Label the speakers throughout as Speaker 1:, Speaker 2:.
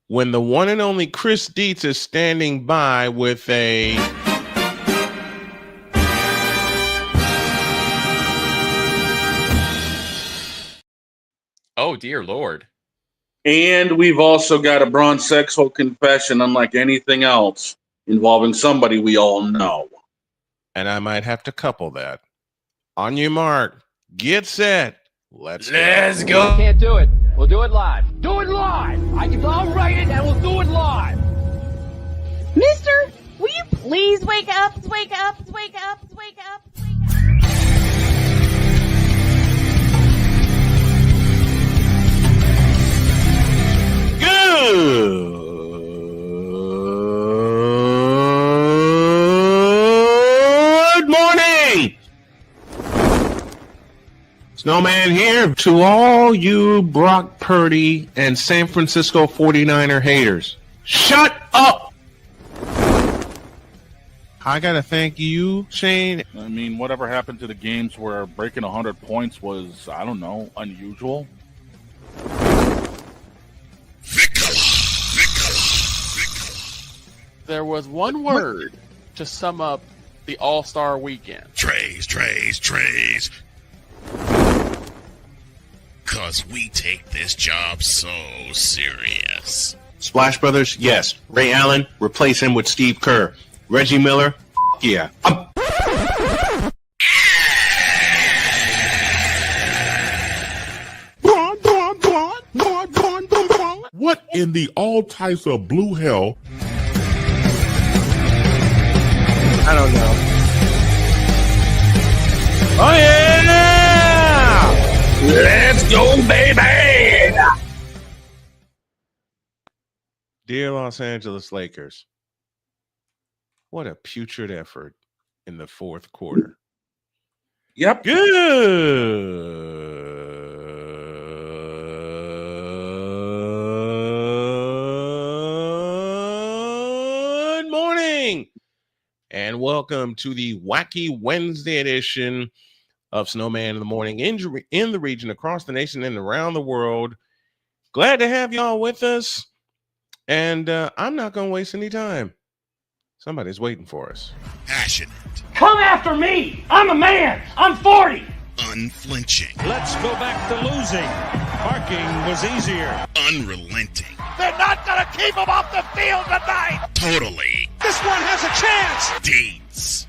Speaker 1: when the one and only Chris Dietz is standing by with a
Speaker 2: oh dear Lord.
Speaker 3: And we've also got a bronze sexual confession, unlike anything else, involving somebody we all know.
Speaker 1: And I might have to couple that. On your mark, get set, let's go.
Speaker 4: I can't do it. We'll do it live. Do it live. I'll write it and we'll do it live.
Speaker 5: Mister, will you please wake up, wake up, wake up, wake up, wake up?
Speaker 1: Good morning! Snowman here to all you Brock Purdy and San Francisco 49er haters. Shut up! I gotta thank you, Shane.
Speaker 6: I mean, whatever happened to the games where breaking 100 points was, I don't know, unusual?
Speaker 2: There was one word to sum up the All-Star weekend.
Speaker 7: Trays. Cause we take this job so serious.
Speaker 1: Splash Brothers, yes. Ray Allen, replace him with Steve Kerr. Reggie Miller, yeah.
Speaker 8: What in the all types of blue hell?
Speaker 1: I don't know. Oh, yeah!
Speaker 3: Let's go, baby!
Speaker 1: Dear Los Angeles Lakers, what a putrid effort in the fourth quarter.
Speaker 3: Yep.
Speaker 1: Good morning, and welcome to the wacky Wednesday edition of Snowman in the Morning in the region, across the nation, and around the world. Glad to have y'all with us, and I'm not going to waste any time. Somebody's waiting for us.
Speaker 7: Passionate.
Speaker 4: Come after me. I'm a man. I'm 40.
Speaker 7: Unflinching.
Speaker 9: Let's go back to losing. Parking was easier.
Speaker 7: Unrelenting.
Speaker 9: They're not going to keep him off the field tonight.
Speaker 7: Totally.
Speaker 9: This one has a chance.
Speaker 7: Deeds.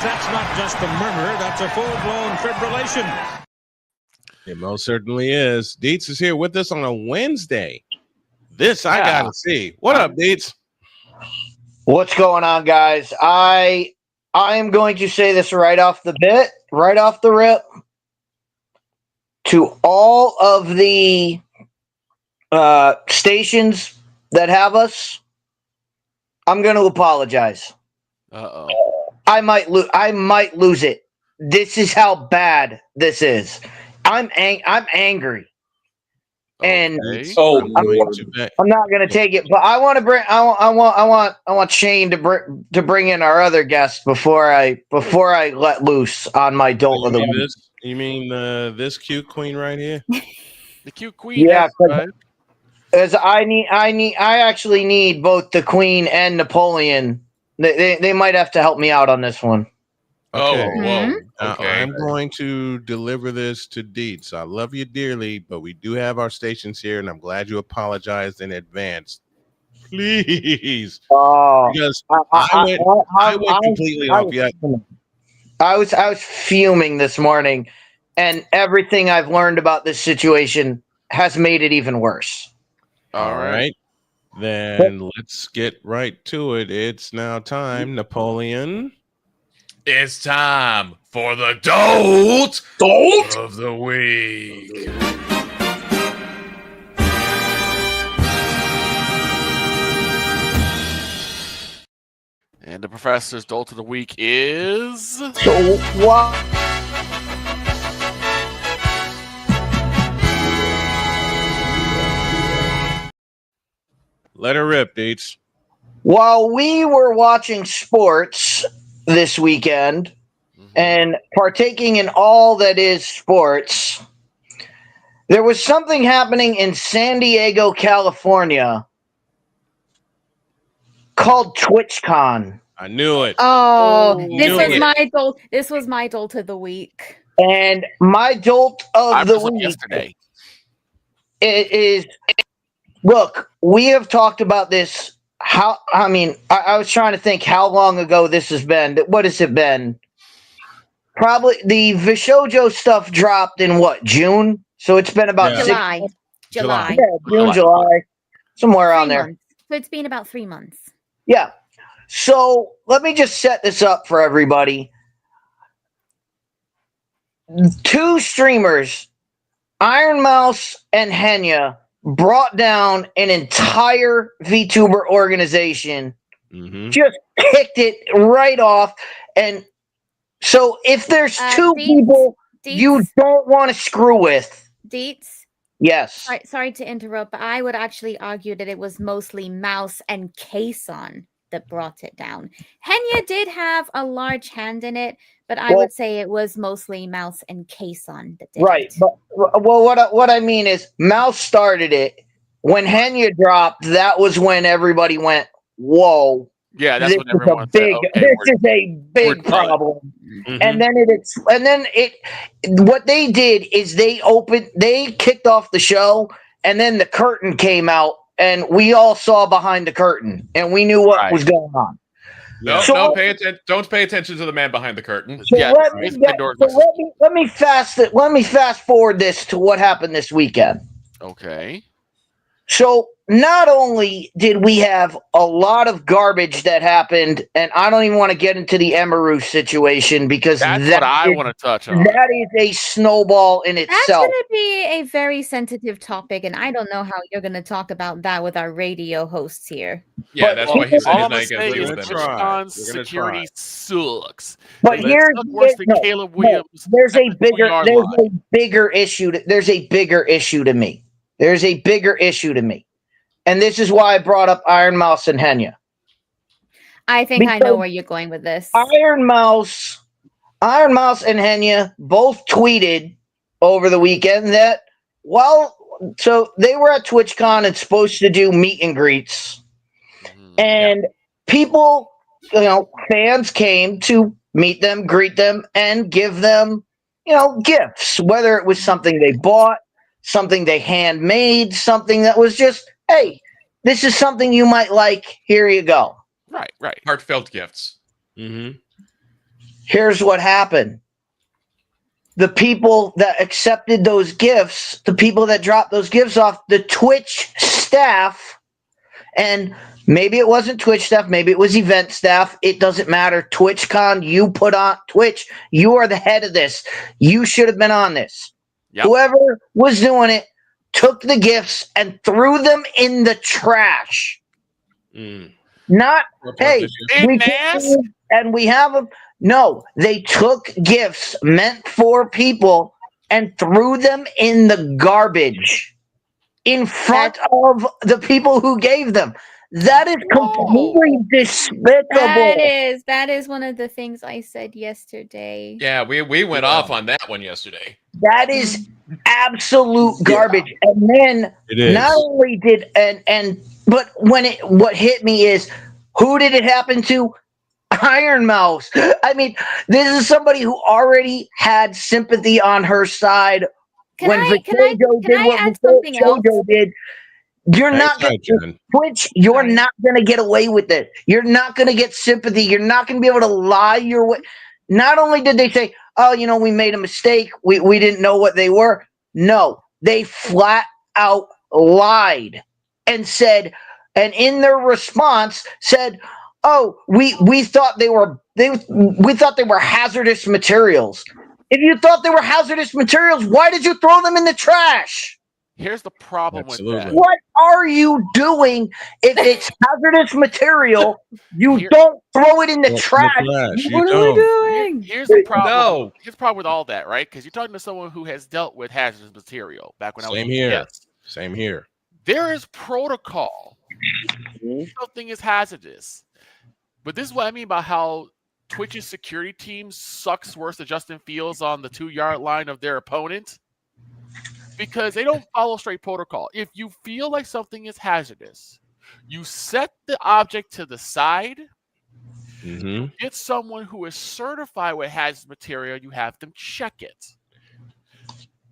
Speaker 9: That's not just a murmur. That's a full-blown fibrillation.
Speaker 1: It most certainly is. Dietz is here with us on a Wednesday. This I gotta see. What up, Dietz?
Speaker 10: What's going on, guys? I am going to say this right off the rip. To all of the stations that have us, I'm going to apologize.
Speaker 2: Uh-oh.
Speaker 10: I might lose it. This is how bad this is. I'm angry, and I'm not going to take it. But I want to bring. I want Shane to bring in our other guest before I let loose on my dolt of the week.
Speaker 1: You mean this cute queen right here?
Speaker 2: The cute queen.
Speaker 10: Yeah,
Speaker 2: right?
Speaker 10: As I actually need both the Queen and Napoleon. They might have to help me out on this one.
Speaker 1: Okay.
Speaker 2: Oh, whoa. Okay.
Speaker 1: I'm going to deliver this to Dietz. I love you dearly, but we do have our stations here, and I'm glad you apologized in advance. Please. Because I went completely off. Yeah.
Speaker 10: I was fuming this morning, and everything I've learned about this situation has made it even worse.
Speaker 1: All right. Then let's get right to it. It's now time, Napoleon.
Speaker 2: It's time for the dolt of the week. And the professor's dolt of the week is...
Speaker 1: Let her rip, Deets.
Speaker 10: While we were watching sports this weekend and partaking in all that is sports, there was something happening in San Diego, California called TwitchCon.
Speaker 1: I knew it.
Speaker 5: This was my dolt of the week.
Speaker 10: And my dolt of the week
Speaker 2: yesterday.
Speaker 10: It is, look, we have talked about this. I was trying to think how long ago this has been. What has it been? Probably the Vishojo stuff dropped in what, June? So it's been about
Speaker 5: July.
Speaker 10: Yeah, June, July, somewhere around there.
Speaker 5: So it's been about 3 months.
Speaker 10: Yeah. So let me just set this up for everybody. 2 streamers, Iron Mouse and Henya, brought down an entire VTuber organization, just kicked it right off. And so if there's 2 people you don't want to screw with.
Speaker 5: Deets?
Speaker 10: Yes.
Speaker 5: Sorry to interrupt, but I would actually argue that it was mostly Mouse and Kason that brought it down. Henya did have a large hand in it, but I would say it was mostly Mouse and Kason that did it.
Speaker 10: But what I mean is Mouse started it. When Henya dropped, that was when everybody went, whoa.
Speaker 2: Yeah, that's when everyone
Speaker 10: said, okay, this is a big problem. And then what they did is they kicked off the show, and then the curtain came out, and we all saw behind the curtain, and we knew what was going on.
Speaker 11: No, don't pay attention to the man behind the curtain.
Speaker 10: So let me fast forward this to what happened this weekend.
Speaker 2: Okay.
Speaker 10: So not only did we have a lot of garbage that happened, and I don't even want to get into the Emaru situation because
Speaker 2: that's what I want to touch on.
Speaker 10: That is a snowball in itself.
Speaker 5: That's going to be a very sensitive topic, and I don't know how you're going to talk about that with our radio hosts here.
Speaker 11: Yeah, that's why he said
Speaker 2: all
Speaker 11: he's not going to leave them.
Speaker 2: Security sucks.
Speaker 10: But here's
Speaker 2: worse than Caleb Williams.
Speaker 10: There's a bigger issue. There's a bigger issue to me. There's a bigger issue to me. And this is why I brought up Iron Mouse and Henya.
Speaker 5: I think I know where you're going with this.
Speaker 10: Iron Mouse and Henya both tweeted over the weekend that, so they were at TwitchCon and supposed to do meet and greets. And people, fans came to meet them, greet them, and give them, gifts, whether it was something they bought, something they handmade, something that was just, hey, this is something you might like. Here you go.
Speaker 2: Right.
Speaker 11: Heartfelt gifts.
Speaker 10: Here's what happened. The people that accepted those gifts, the people that dropped those gifts off, the Twitch staff, and maybe it wasn't Twitch staff, maybe it was event staff. It doesn't matter. TwitchCon, you put on Twitch. You are the head of this. You should have been on this. Yep. Whoever was doing it took the gifts and threw them in the trash. Not, hey, we have them. No, they took gifts meant for people and threw them in the garbage in front of the people who gave them. That is completely despicable.
Speaker 5: That is one of the things I said yesterday.
Speaker 11: Yeah, we went off on that one yesterday.
Speaker 10: That is absolute garbage. And then not only did but what hit me is, who did it happen to? Iron Mouse. I mean, this is somebody who already had sympathy on her side when Vishojo did what Vishojo did. You're not going to Twitch. You're not going to get away with it. You're not going to get sympathy. You're not going to be able to lie your way. Not only did they say, "Oh, we made a mistake. We didn't know what they were." No, they flat out lied and said, and in their response said, "Oh, we thought they were hazardous materials." If you thought they were hazardous materials, why did you throw them in the trash?
Speaker 2: Here's the problem with that.
Speaker 10: What are you doing if it's hazardous material? You don't throw it in the trash.
Speaker 5: What are we doing?
Speaker 2: Here's the problem. No. Here's the problem with all that, right? Because you're talking to someone who has dealt with hazardous material back when I was
Speaker 1: Same here. There is
Speaker 2: protocol something is hazardous. But this is what I mean by how Twitch's security team sucks worse than Justin Fields on the 2-yard line of their opponent because they don't follow straight protocol. If you feel like something is hazardous, you set the object to the side, you get someone who is certified with hazardous material, you have them check it.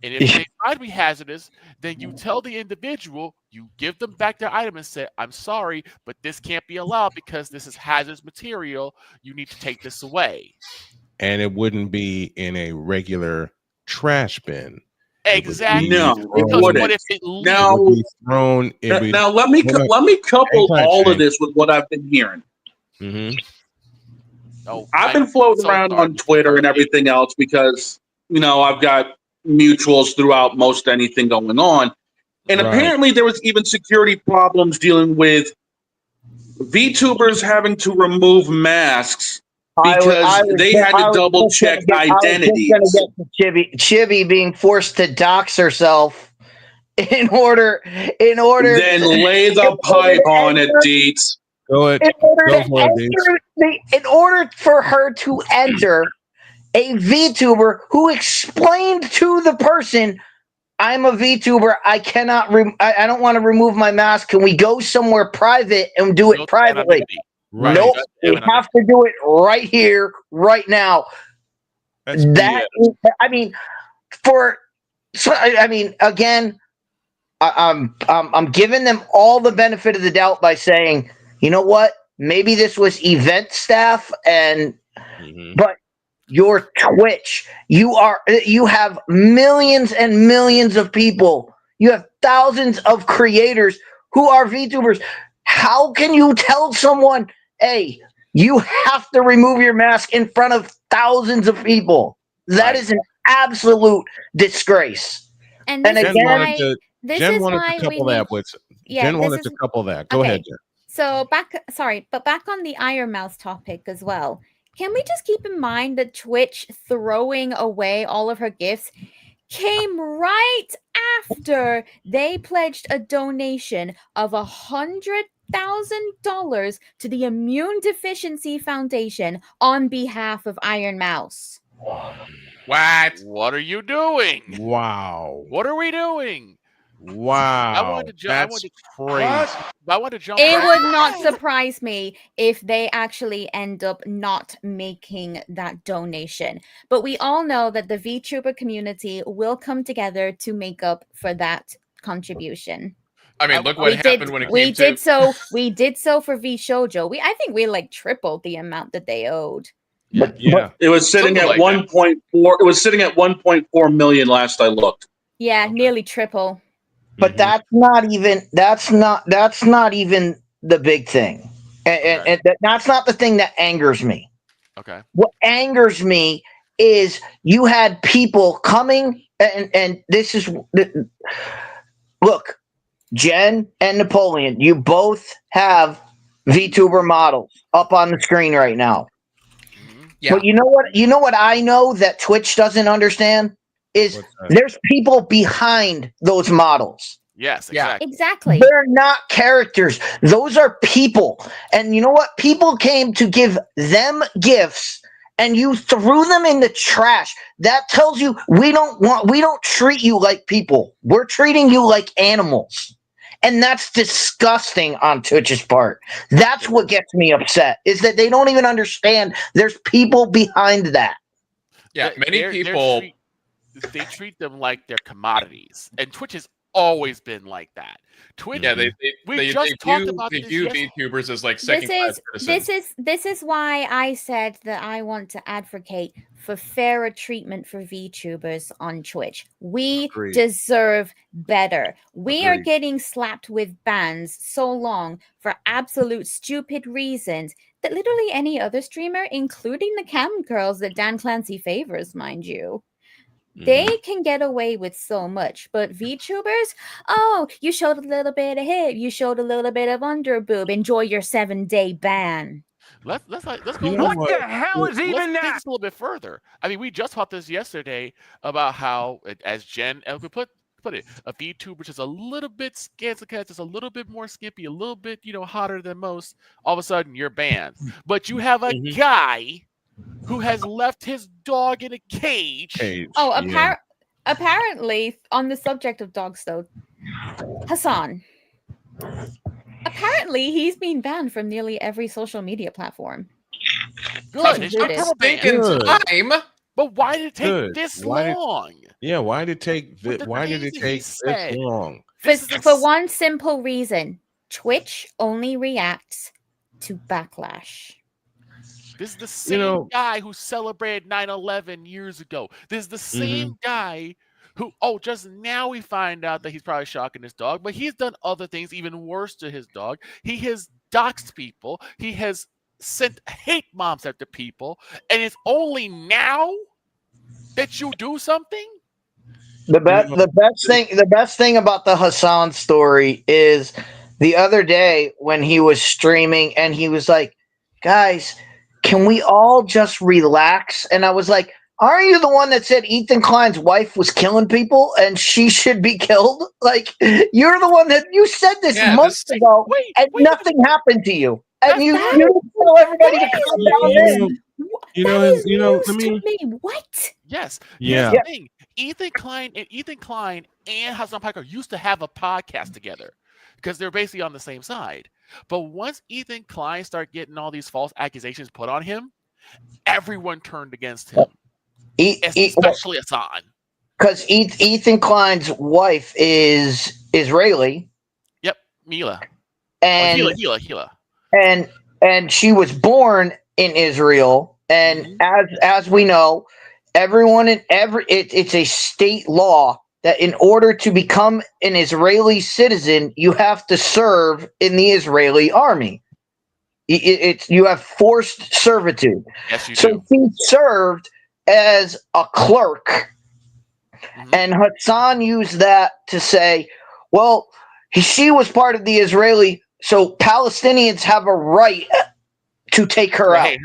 Speaker 2: And if they find to be hazardous, then you tell the individual, you give them back their item and say, I'm sorry, but this can't be allowed because this is hazardous material. You need to take this away.
Speaker 1: And it wouldn't be in a regular trash bin.
Speaker 2: Exactly.
Speaker 3: No,
Speaker 2: because what if it
Speaker 3: now,
Speaker 1: thrown?
Speaker 3: Now let me couple all of this with what I've been hearing. I've been floating around on Twitter and everything else because, I've got mutuals throughout most anything going on. And apparently there was even security problems dealing with VTubers having to remove masks because they had to double check identities.
Speaker 10: I was going to get to Chibi being forced to dox herself in order
Speaker 3: then lay the pipe on it, Deets.
Speaker 1: Go ahead.
Speaker 10: In order for her to enter, a VTuber who explained to the person, I'm a VTuber, I cannot I don't want to remove my mask. Can we go somewhere private and do it privately?
Speaker 1: Right.
Speaker 10: Nope. We have to do it right here, right now. Again, I'm giving them all the benefit of the doubt by saying, you know what? Maybe this was event staff but your Twitch, you have millions and millions of people. You have thousands of creators who are VTubers. How can you tell someone, hey, you have to remove your mask in front of thousands of people? That is an absolute disgrace.
Speaker 5: And again,
Speaker 1: Jen wanted to couple that with. Jen wanted to couple that. Go ahead, Jen.
Speaker 5: So back on the Iron Mouse topic as well. Can we just keep in mind that Twitch throwing away all of her gifts came right after they pledged a donation of $100,000 to the Immune Deficiency Foundation on behalf of Iron Mouse?
Speaker 2: What are you doing?
Speaker 1: Wow.
Speaker 2: What are we doing?
Speaker 1: Wow.
Speaker 2: I wanted to jump.
Speaker 5: It would not surprise me if they actually end up not making that donation. But we all know that the VTuber community will come together to make up for that contribution.
Speaker 11: I mean, look what happened when it came
Speaker 5: we did so for V Shoujo. I think we tripled the amount that they owed.
Speaker 1: Yeah.
Speaker 3: It was sitting at 1.4. It was sitting at 1.4 million last I looked.
Speaker 5: Yeah, nearly triple.
Speaker 10: But that's not even the big thing, and that's not the thing that angers me.
Speaker 2: Okay.
Speaker 10: What angers me is you had people coming, and this is look, Jen and Napoleon, you both have VTuber models up on the screen right now.
Speaker 11: Yeah.
Speaker 10: But you know what? You know what I know that Twitch doesn't understand is there's people behind those models.
Speaker 2: Yes,
Speaker 5: exactly.
Speaker 10: They're not characters. Those are people. And you know what? People came to give them gifts and you threw them in the trash. That tells you we don't treat you like people. We're treating you like animals. And that's disgusting on Twitch's part. That's what gets me upset, is that they don't even understand there's people behind that.
Speaker 11: Yeah, many people...
Speaker 2: They treat them like they're commodities. And Twitch has always been like that. Twitch,
Speaker 11: they view VTubers as like second-class citizens.
Speaker 5: This is why I said that I want to advocate for fairer treatment for VTubers on Twitch. We deserve better. We are getting slapped with bans so long for absolute stupid reasons that literally any other streamer, including the cam girls that Dan Clancy favors, mind you, they can get away with so much, but VTubers, you showed a little bit of hip, you showed a little bit of underboob. Enjoy your 7-day ban.
Speaker 2: Let's go.
Speaker 4: What the hell is even that?
Speaker 2: Let's take this a little bit further. I mean, we just talked this yesterday about how, as Jen put, put it, a VTuber just a little bit scantily, just a little bit more skimpy, a little bit, hotter than most, all of a sudden you're banned. But you have a guy who has left his dog in a cage.
Speaker 5: Oh, apparently, on the subject of dogs, though, Hassan. Apparently, he's been banned from nearly every social media platform.
Speaker 2: Good.
Speaker 11: Time.
Speaker 2: But why did it take this long?
Speaker 1: Why did it take this long?
Speaker 5: For one simple reason. Twitch only reacts to backlash.
Speaker 2: This is the same guy who celebrated 9/11 years ago. This is the same guy who, just now we find out that he's probably shocking his dog, but he's done other things even worse to his dog. He has doxed people. He has sent hate bombs at the people, and it's only now that you do something.
Speaker 10: The best thing about the Hassan story is the other day when he was streaming and he was like, "Guys, can we all just relax?" And I was like, "Aren't you the one that said Ethan Klein's wife was killing people and she should be killed? Like, you're the one that you said this months ago, and nothing happened to you. And you tell everybody to calm down."
Speaker 5: What?
Speaker 2: Yes.
Speaker 1: Yeah.
Speaker 2: Here's the thing. Ethan Klein and Hassan Piker used to have a podcast together because they're basically on the same side. But once Ethan Klein started getting all these false accusations put on him, everyone turned against him, especially Hassan.
Speaker 10: Because Ethan Klein's wife is Israeli.
Speaker 2: Yep, Mila.
Speaker 10: And
Speaker 2: Hila.
Speaker 10: And she was born in Israel. And as we know, it's a state law that in order to become an Israeli citizen, you have to serve in the Israeli army. You have forced servitude.
Speaker 2: Yes, you do.
Speaker 10: So he served as a clerk. And Hassan used that to say, well, she was part of the Israeli, so Palestinians have a right to take her out.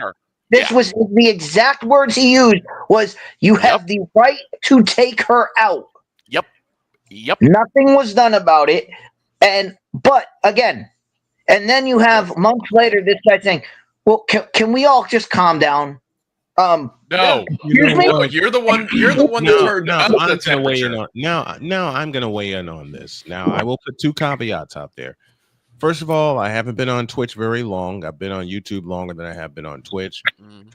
Speaker 10: This was the exact words he used, was you have the right to take her out.
Speaker 2: Yep.
Speaker 10: Nothing was done about it. But again, and then you have months later this guy saying, well, can we all just calm down?
Speaker 11: No, you're the one that turned up the temperature.
Speaker 1: Now I'm going to weigh in on this. Now I will put two caveats out there. First of all, I haven't been on Twitch very long. I've been on YouTube longer than I have been on Twitch,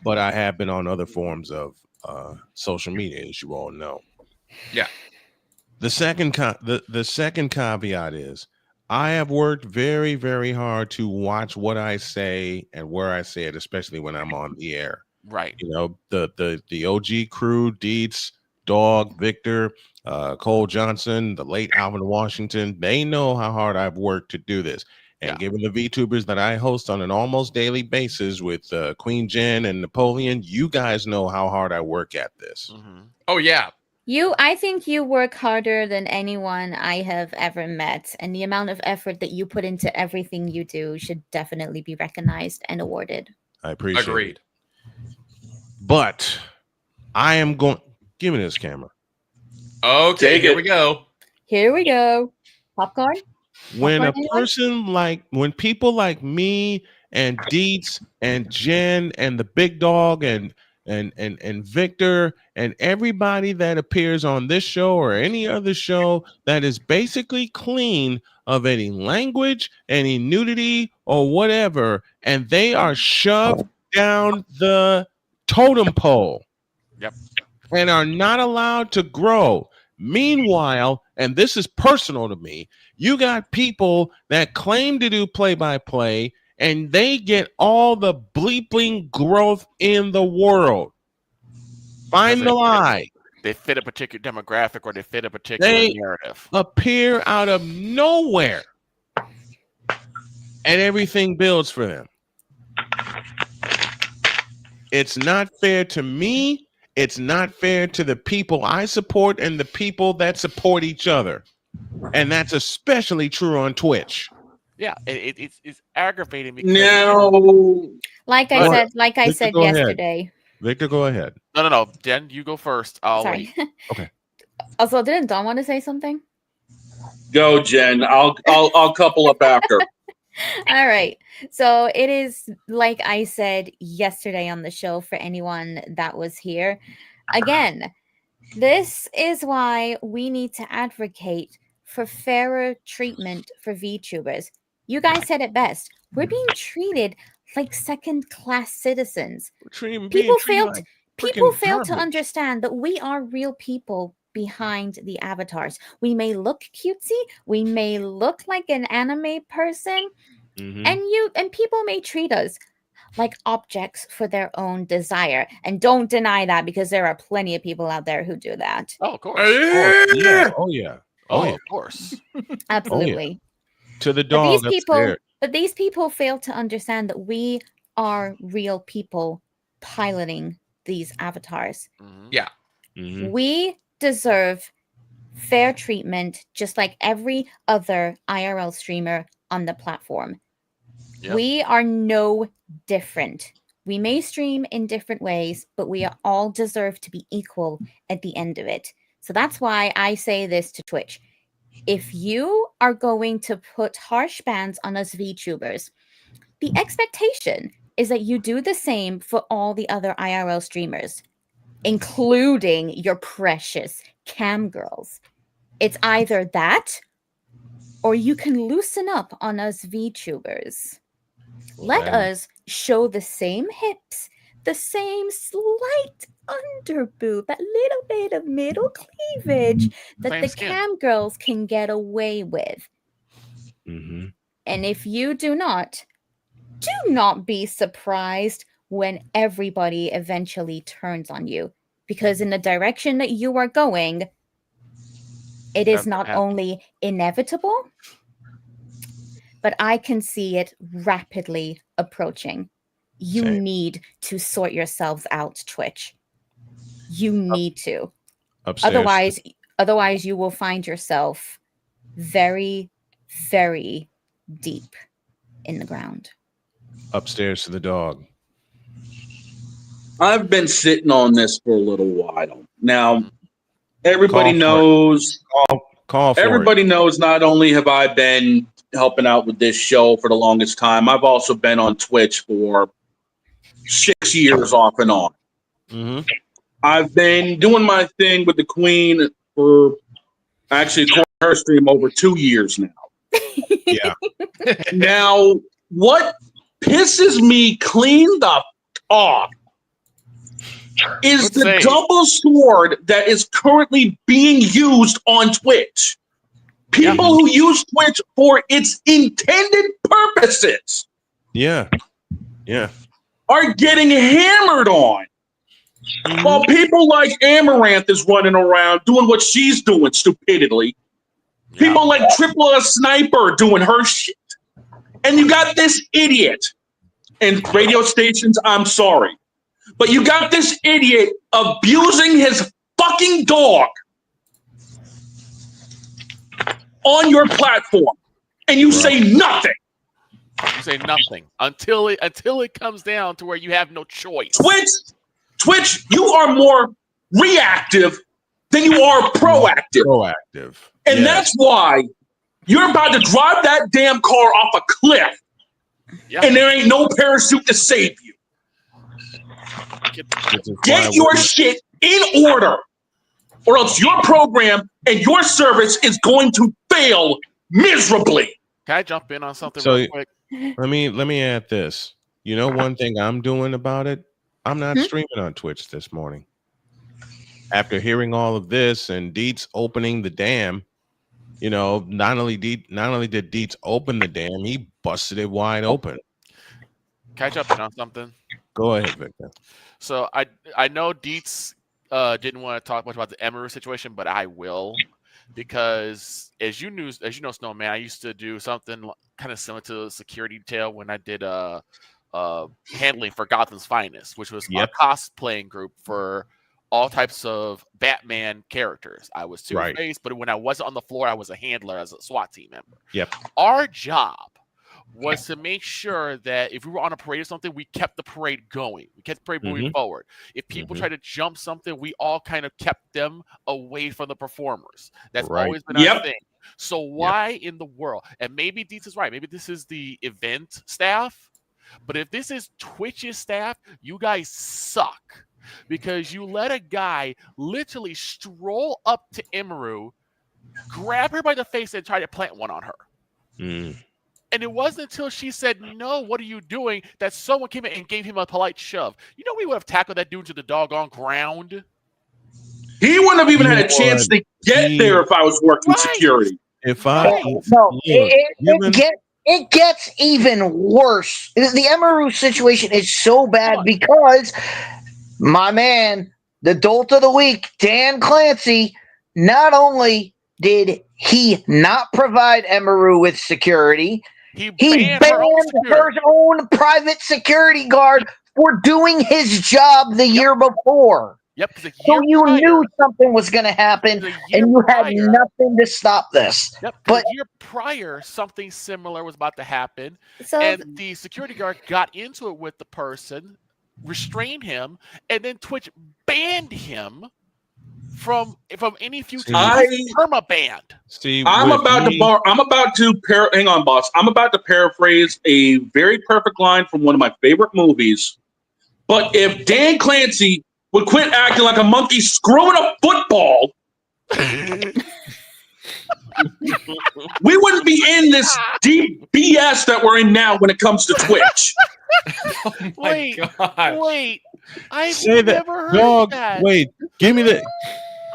Speaker 1: but I have been on other forms of social media, as you all know.
Speaker 11: Yeah.
Speaker 1: The second caveat is I have worked very, very hard to watch what I say and where I say it, especially when I'm on the air.
Speaker 2: Right.
Speaker 1: The OG crew, Dietz, Dog, Victor, Cole Johnson, the late Alvin Washington, they know how hard I've worked to do this. And given the VTubers that I host on an almost daily basis with Queen Jen and Napoleon, you guys know how hard I work at this.
Speaker 11: Oh, yeah.
Speaker 5: I think you work harder than anyone I have ever met, and the amount of effort that you put into everything you do should definitely be recognized and awarded.
Speaker 1: I appreciate
Speaker 11: Agreed.
Speaker 1: it. But I am going... Give me this camera.
Speaker 11: Okay, here we go.
Speaker 5: Here we go. Popcorn?
Speaker 1: When people like me and Dietz and Jen and the big dog and Victor and everybody that appears on this show or any other show that is basically clean of any language, any nudity or whatever, and they are shoved down the totem pole.
Speaker 2: Yep.
Speaker 1: And are not allowed to grow. Meanwhile, and this is personal to me, you got people that claim to do play-by-play and they get all the bleeping growth in the world. Find the lie.
Speaker 2: They fit a particular demographic or they fit a particular narrative.
Speaker 1: Appear out of nowhere. And everything builds for them. It's not fair to me. It's not fair to the people I support and the people that support each other. And that's especially true on Twitch.
Speaker 2: Yeah, it's aggravating because
Speaker 5: like I said yesterday.
Speaker 1: Victor, go ahead.
Speaker 2: No. Jen, you go first. I'll
Speaker 5: Sorry.
Speaker 2: wait.
Speaker 1: Okay.
Speaker 5: Also, didn't Don want to say something?
Speaker 3: Go, Jen. I'll couple up after.
Speaker 5: All right. So it is like I said yesterday on the show for anyone that was here. Again, this is why we need to advocate for fairer treatment for VTubers. You guys said it best. We're being treated like second-class citizens. People fail to understand that we are real people behind the avatars. We may look cutesy, we may look like an anime person, and people may treat us like objects for their own desire. And don't deny that, because there are plenty of people out there who do that.
Speaker 2: Oh, of course.
Speaker 1: Oh yeah.
Speaker 2: Of course.
Speaker 5: Absolutely.
Speaker 1: To the dog.
Speaker 5: But these people fail to understand that we are real people piloting these avatars.
Speaker 11: Yeah.
Speaker 5: We deserve fair treatment, just like every other IRL streamer on the platform. Yep. We are no different. We may stream in different ways, but we all deserve to be equal at the end of it. So that's why I say this to Twitch. If you are going to put harsh bans on us VTubers, the expectation is that you do the same for all the other IRL streamers, including your precious cam girls. It's either that, or you can loosen up on us VTubers. Let us show the same hips, the same slight underboob, that little bit of middle cleavage that the cam girls can get away with. And if you do not be surprised when everybody eventually turns on you, because in the direction that you are going, it is not only inevitable, but I can see it rapidly approaching. You need to sort yourselves out, Twitch. You need to.
Speaker 1: Upstairs.
Speaker 5: Otherwise you will find yourself very, very deep in the ground.
Speaker 1: Upstairs to the dog.
Speaker 3: I've been sitting on this for a little while. Now, everybody knows. Everybody knows not only have I been helping out with this show for the longest time, I've also been on Twitch for 6 years off and on. I've been doing my thing with the Queen for actually her stream over 2 years now.
Speaker 1: Yeah.
Speaker 3: Now, what pisses me clean the off is the double sword that is currently being used on Twitch. People who use Twitch for its intended purposes are getting hammered on. While people like Amaranth is running around doing what she's doing stupidly. People like Triple S Sniper doing her shit. And you got this idiot. And radio stations, I'm sorry. But you got this idiot abusing his fucking dog on your platform. And you say nothing.
Speaker 2: You say nothing until it comes down to where you have no choice.
Speaker 3: Twitch, you are more reactive than you are proactive. And that's why you're about to drive that damn car off a cliff. And there ain't no parachute to save you. Get your shit in order, or else your program and your service is going to fail miserably.
Speaker 2: Can I jump in on something real quick?
Speaker 1: Let me add this. You know, one thing I'm doing about it, I'm not streaming on Twitch this morning. After hearing all of this and Deets opening the dam, you know, not only did Deets open the dam, he busted it wide open.
Speaker 2: Can I jump in on something?
Speaker 1: Go ahead, Victor.
Speaker 2: So I know Deets didn't want to talk much about the Emery situation, but I will, because as you know, Snowman, I used to do something kind of similar to security detail when I did handling for Gotham's Finest, which was a cosplaying group for all types of Batman characters. I was Two-Face, but when I wasn't on the floor, I was a handler as a SWAT team member. Our job was to make sure that if we were on a parade or something, we kept the parade going. We kept the parade moving forward. If people tried to jump something, we all kind of kept them away from the performers. That's always been our thing. So why in the world? And maybe Dietz is right. Maybe this is the event staff. But if this is Twitch's staff, you guys suck. Because you let a guy literally stroll up to Emeru, grab her by the face, and try to plant one on her.
Speaker 1: Mm.
Speaker 2: And it wasn't until she said, no, what are you doing, that someone came in and gave him a polite shove. You know, we would have tackled that dude to the doggone ground.
Speaker 3: He wouldn't have even had a chance to get there if I was working security.
Speaker 1: If I
Speaker 10: it gets even worse. The Emeru situation is so bad because my man, the dolt of the week, Dan Clancy, not only did he not provide Emeru with security, he banned her own private security guard for doing his job the year before.
Speaker 2: Yep.
Speaker 10: So you knew something was going to happen, and you had nothing to stop this.
Speaker 2: Yep. But the year prior, something similar was about to happen, and the security guard got into it with the person, restrained him, and then Twitch banned him from any future perma-banned.
Speaker 3: I'm about to hang on, boss. I'm about to paraphrase a very perfect line from one of my favorite movies. But if Dan Clancy would quit acting like a monkey screwing a football, we wouldn't be in this deep BS that we're in now when it comes to Twitch.
Speaker 11: Oh my God.
Speaker 2: Wait. I've never heard that.
Speaker 1: Wait, give me the.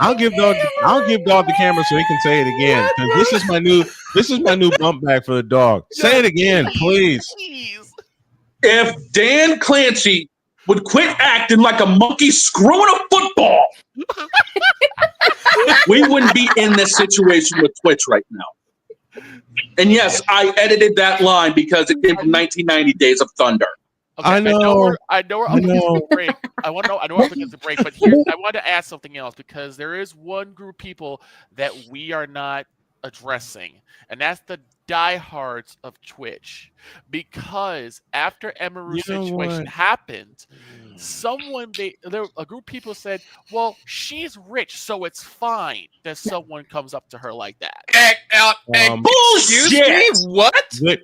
Speaker 1: I'll give Dog the camera so he can say it again. Because this is my new bump back for the dog. Say it again, please.
Speaker 3: If Dan Clancy would quit acting like a monkey screwing a football, we wouldn't be in this situation with Twitch right now. And yes, I edited that line because it came from 1990 Days of Thunder.
Speaker 2: Okay, I know we're up against the break. I know we're up against the break, but I want to ask something else because there is one group of people that we are not addressing, and that's the diehards of Twitch. Because after Emeru's situation happened, a group of people said, "Well, she's rich, so it's fine that someone comes up to her like that."
Speaker 11: Excuse me, what?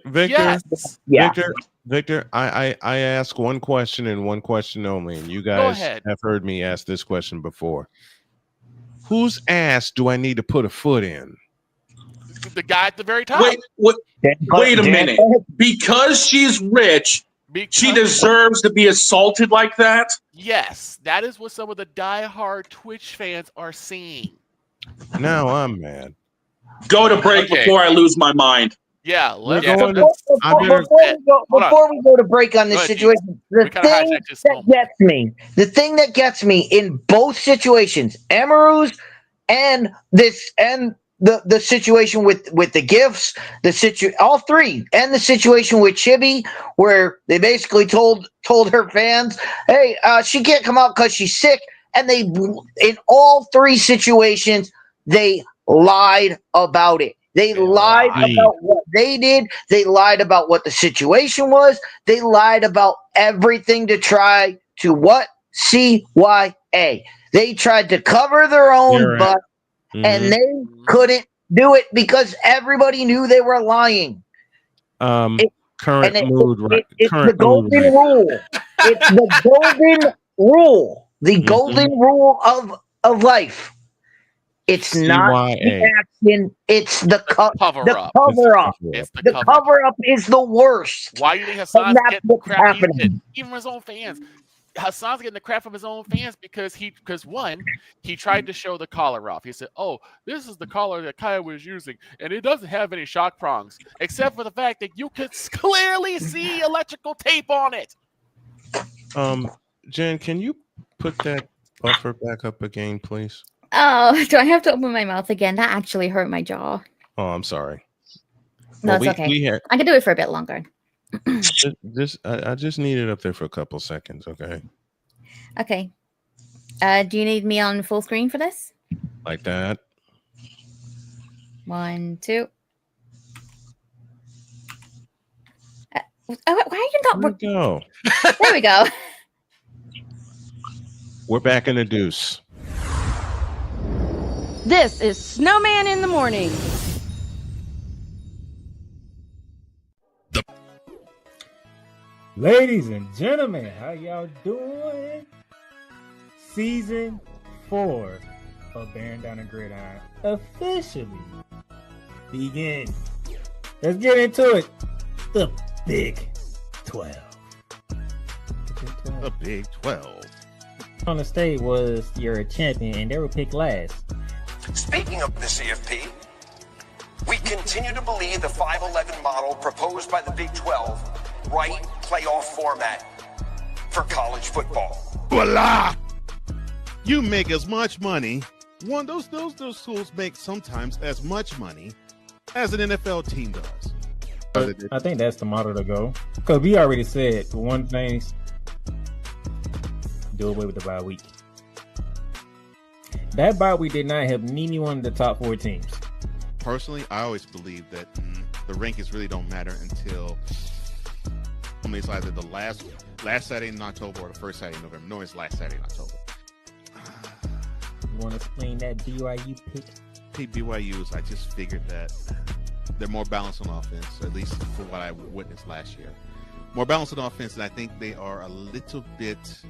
Speaker 1: Victor, Victor, I ask one question and one question only, and you guys have heard me ask this question before. Whose ass do I need to put a foot in?
Speaker 2: The guy at the very top.
Speaker 3: Wait a minute. Because she's rich, she deserves to be assaulted like that?
Speaker 2: Yes, that is what some of the diehard Twitch fans are seeing.
Speaker 1: Now I'm mad.
Speaker 3: Go to break before I lose my mind.
Speaker 2: Yeah,
Speaker 10: before we go to break on this situation, the thing that gets me in both situations, Emeru's and the situation with the gifts, all three, and the situation with Chibi, where they basically told her fans, "Hey, she can't come out because she's sick," and they, in all three situations, they lied about it. They lied about what they did. They lied about what the situation was. They lied about everything to try to CYA. They tried to cover their own butt, and they couldn't do it because everybody knew they were lying.
Speaker 1: It's the
Speaker 10: golden rule. It's the golden rule. The golden rule of life. It's not the action. It's the cover up. The cover up is the worst.
Speaker 2: Why do you think Hassan's getting the crap? Even from his own fans. Hassan's getting the crap from his own fans because he tried to show the collar off. He said, "Oh, this is the collar that Kaya was using, and it doesn't have any shock prongs, except for the fact that you could clearly see electrical tape on it."
Speaker 1: Jen, can you put that buffer back up again, please?
Speaker 5: Oh, do I have to open my mouth again? That actually hurt my jaw.
Speaker 1: Oh, I'm sorry.
Speaker 5: No, it's okay. I can do it for a bit longer.
Speaker 1: I just need it up there for a couple seconds, okay?
Speaker 5: Okay. Do you need me on full screen for this?
Speaker 1: Like that.
Speaker 5: 1, 2. Why are you not working? There we go.
Speaker 1: We're back in the deuce.
Speaker 12: This is Snowman in the Morning. Ladies and gentlemen, how y'all doing? Season 4 of Bearing Down the Gridiron officially begins. Let's get into it. The Big 12.
Speaker 8: The Big 12.
Speaker 12: On the state was your champion, and they were picked last.
Speaker 13: Speaking of the CFP, we continue to believe the 5-11 model proposed by the Big 12 right playoff format for college football.
Speaker 8: Voila! You make as much money. Those schools make sometimes as much money as an NFL team does.
Speaker 12: I think that's the model to go. Because we already said one thing, do away with the bye week. That bye week did not help any one of the top 4 teams.
Speaker 8: Personally, I always believe that the rankings really don't matter until it's either the last Saturday in October or the first Saturday in November. No, it's last Saturday in October.
Speaker 12: You want to explain that BYU pick?
Speaker 8: BYU's, I just figured that they're more balanced on offense, at least for what I witnessed last year. More balanced on offense, and I think they are a little bit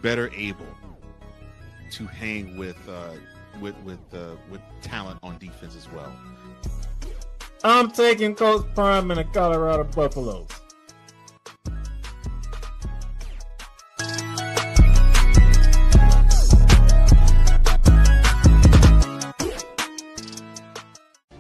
Speaker 8: better able to hang with talent on defense as well.
Speaker 12: I'm taking Coach Prime and the Colorado Buffaloes.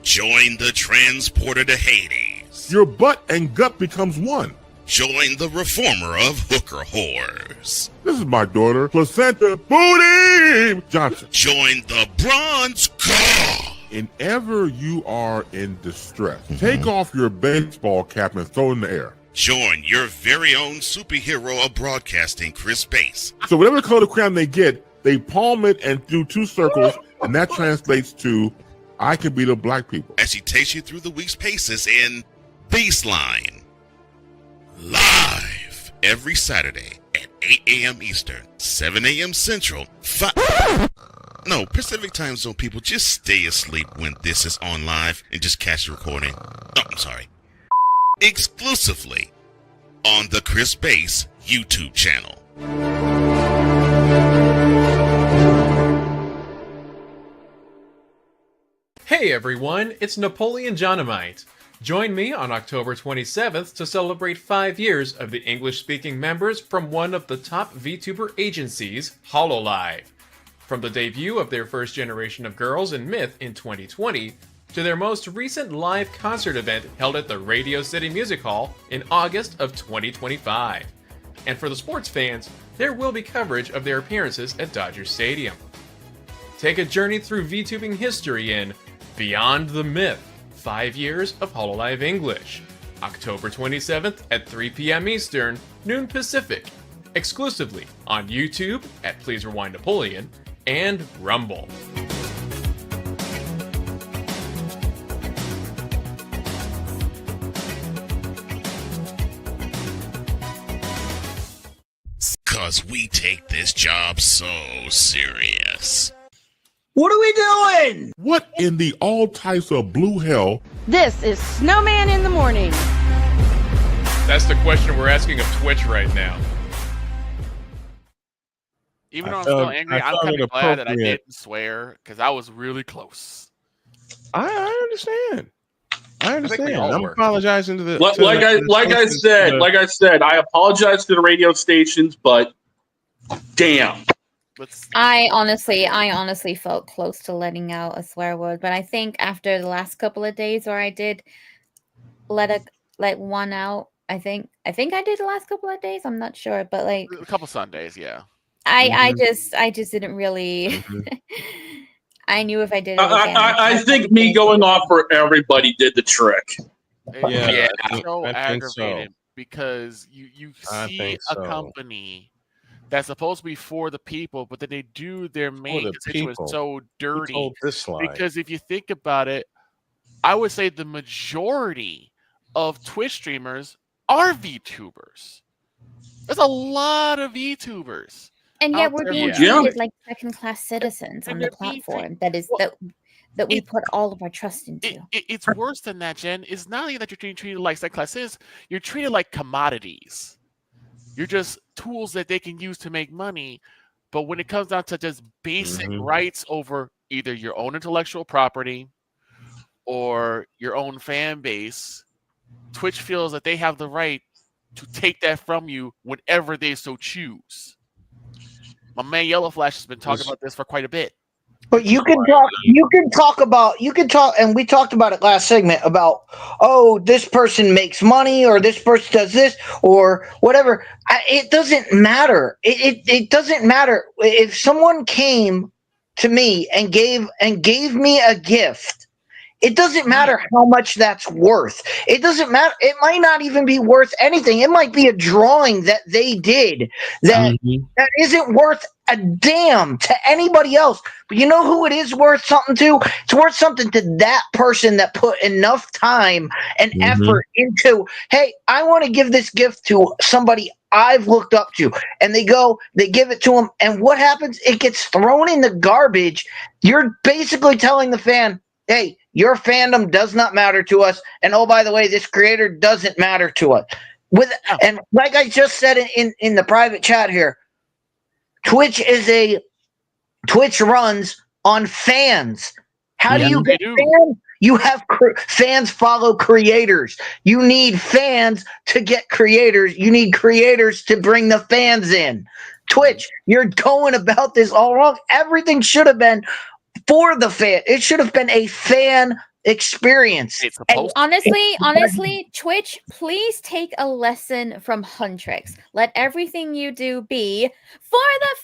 Speaker 7: Join the transporter to Hades.
Speaker 8: Your butt and gut becomes one.
Speaker 7: Join the reformer of hooker whores.
Speaker 8: This is my daughter, Placenta Booty Johnson.
Speaker 7: Join the bronze car.
Speaker 8: Whenever you are in distress, take off your baseball cap and throw it in the air.
Speaker 7: Join your very own superhero of broadcasting, Chris Bass.
Speaker 8: So whatever color crayon they get, they palm it and do 2 circles, and that translates to, I can beat up black people.
Speaker 7: As he takes you through the week's paces in Baseline. Live every Saturday at 8 a.m. Eastern, 7 a.m. Central, Pacific Time Zone people, just stay asleep when this is on live and just catch the recording. Oh, I'm sorry. Exclusively on the Chris Bass YouTube channel.
Speaker 14: Hey everyone, it's Napoleon Johnamite. Join me on October 27th to celebrate 5 years of the English-speaking members from one of the top VTuber agencies, HoloLive. From the debut of their first generation of girls in Myth in 2020, to their most recent live concert event held at the Radio City Music Hall in August of 2025. And for the sports fans, there will be coverage of their appearances at Dodger Stadium. Take a journey through VTubing history in Beyond the Myth, 5 years of HoloLive English. October 27th at 3 p.m. Eastern, noon Pacific. Exclusively on YouTube at Please Rewind Napoleon and Rumble.
Speaker 7: Cause we take this job so serious.
Speaker 10: What are we doing?
Speaker 8: What in the all types of blue hell?
Speaker 15: This is Snowman in the morning.
Speaker 14: That's the question we're asking of Twitch right now.
Speaker 2: Even though I'm still angry, I'm kind of glad that I didn't swear because I was really close.
Speaker 1: I understand. I'm apologizing to the
Speaker 3: like I said, I apologize to the radio stations, but damn.
Speaker 5: I honestly felt close to letting out a swear word, but I think after the last couple of days where I did let one out, I think I did the last couple of days. I'm not sure, but like
Speaker 2: a couple Sundays, yeah.
Speaker 5: I just didn't really. I knew if I did it again,
Speaker 3: I think me going off for everybody did the trick.
Speaker 2: Yeah, so aggravated because you see a company that's supposed to be for the people, but then they do their main constituents so dirty. Because if you think about it, I would say the majority of Twitch streamers are VTubers. There's a lot of VTubers.
Speaker 5: And yet we're being treated like second-class citizens on the platform that we put all of our trust into.
Speaker 2: It's worse than that, Jen. It's not even that you're being treated like second-class citizens. You're treated like commodities. You're just tools that they can use to make money. But when it comes down to just basic rights over either your own intellectual property or your own fan base, Twitch feels that they have the right to take that from you whenever they so choose. My man Yellow Flash has been talking about this for quite a bit.
Speaker 10: But you can talk, and we talked about it last segment about, oh, this person makes money or this person does this or whatever. It doesn't matter. It doesn't matter if someone came to me and gave me a gift. It doesn't matter how much that's worth. It doesn't matter. It might not even be worth anything. It might be a drawing that they did that isn't worth a damn to anybody else. But you know who it is worth something to? It's worth something to that person that put enough time and effort into, hey, I want to give this gift to somebody I've looked up to. And they give it to them. And what happens? It gets thrown in the garbage. You're basically telling the fan, hey, your fandom does not matter to us. And oh, by the way, this creator doesn't matter to us. And like I just said in the private chat here, Twitch runs on fans. How do you get fans? You have fans follow creators. You need fans to get creators. You need creators to bring the fans in. Twitch, you're going about this all wrong. Everything should have been for the fan. It should have been a fan experience.
Speaker 5: And honestly, Twitch, please take a lesson from Huntrix. Let everything you do be for the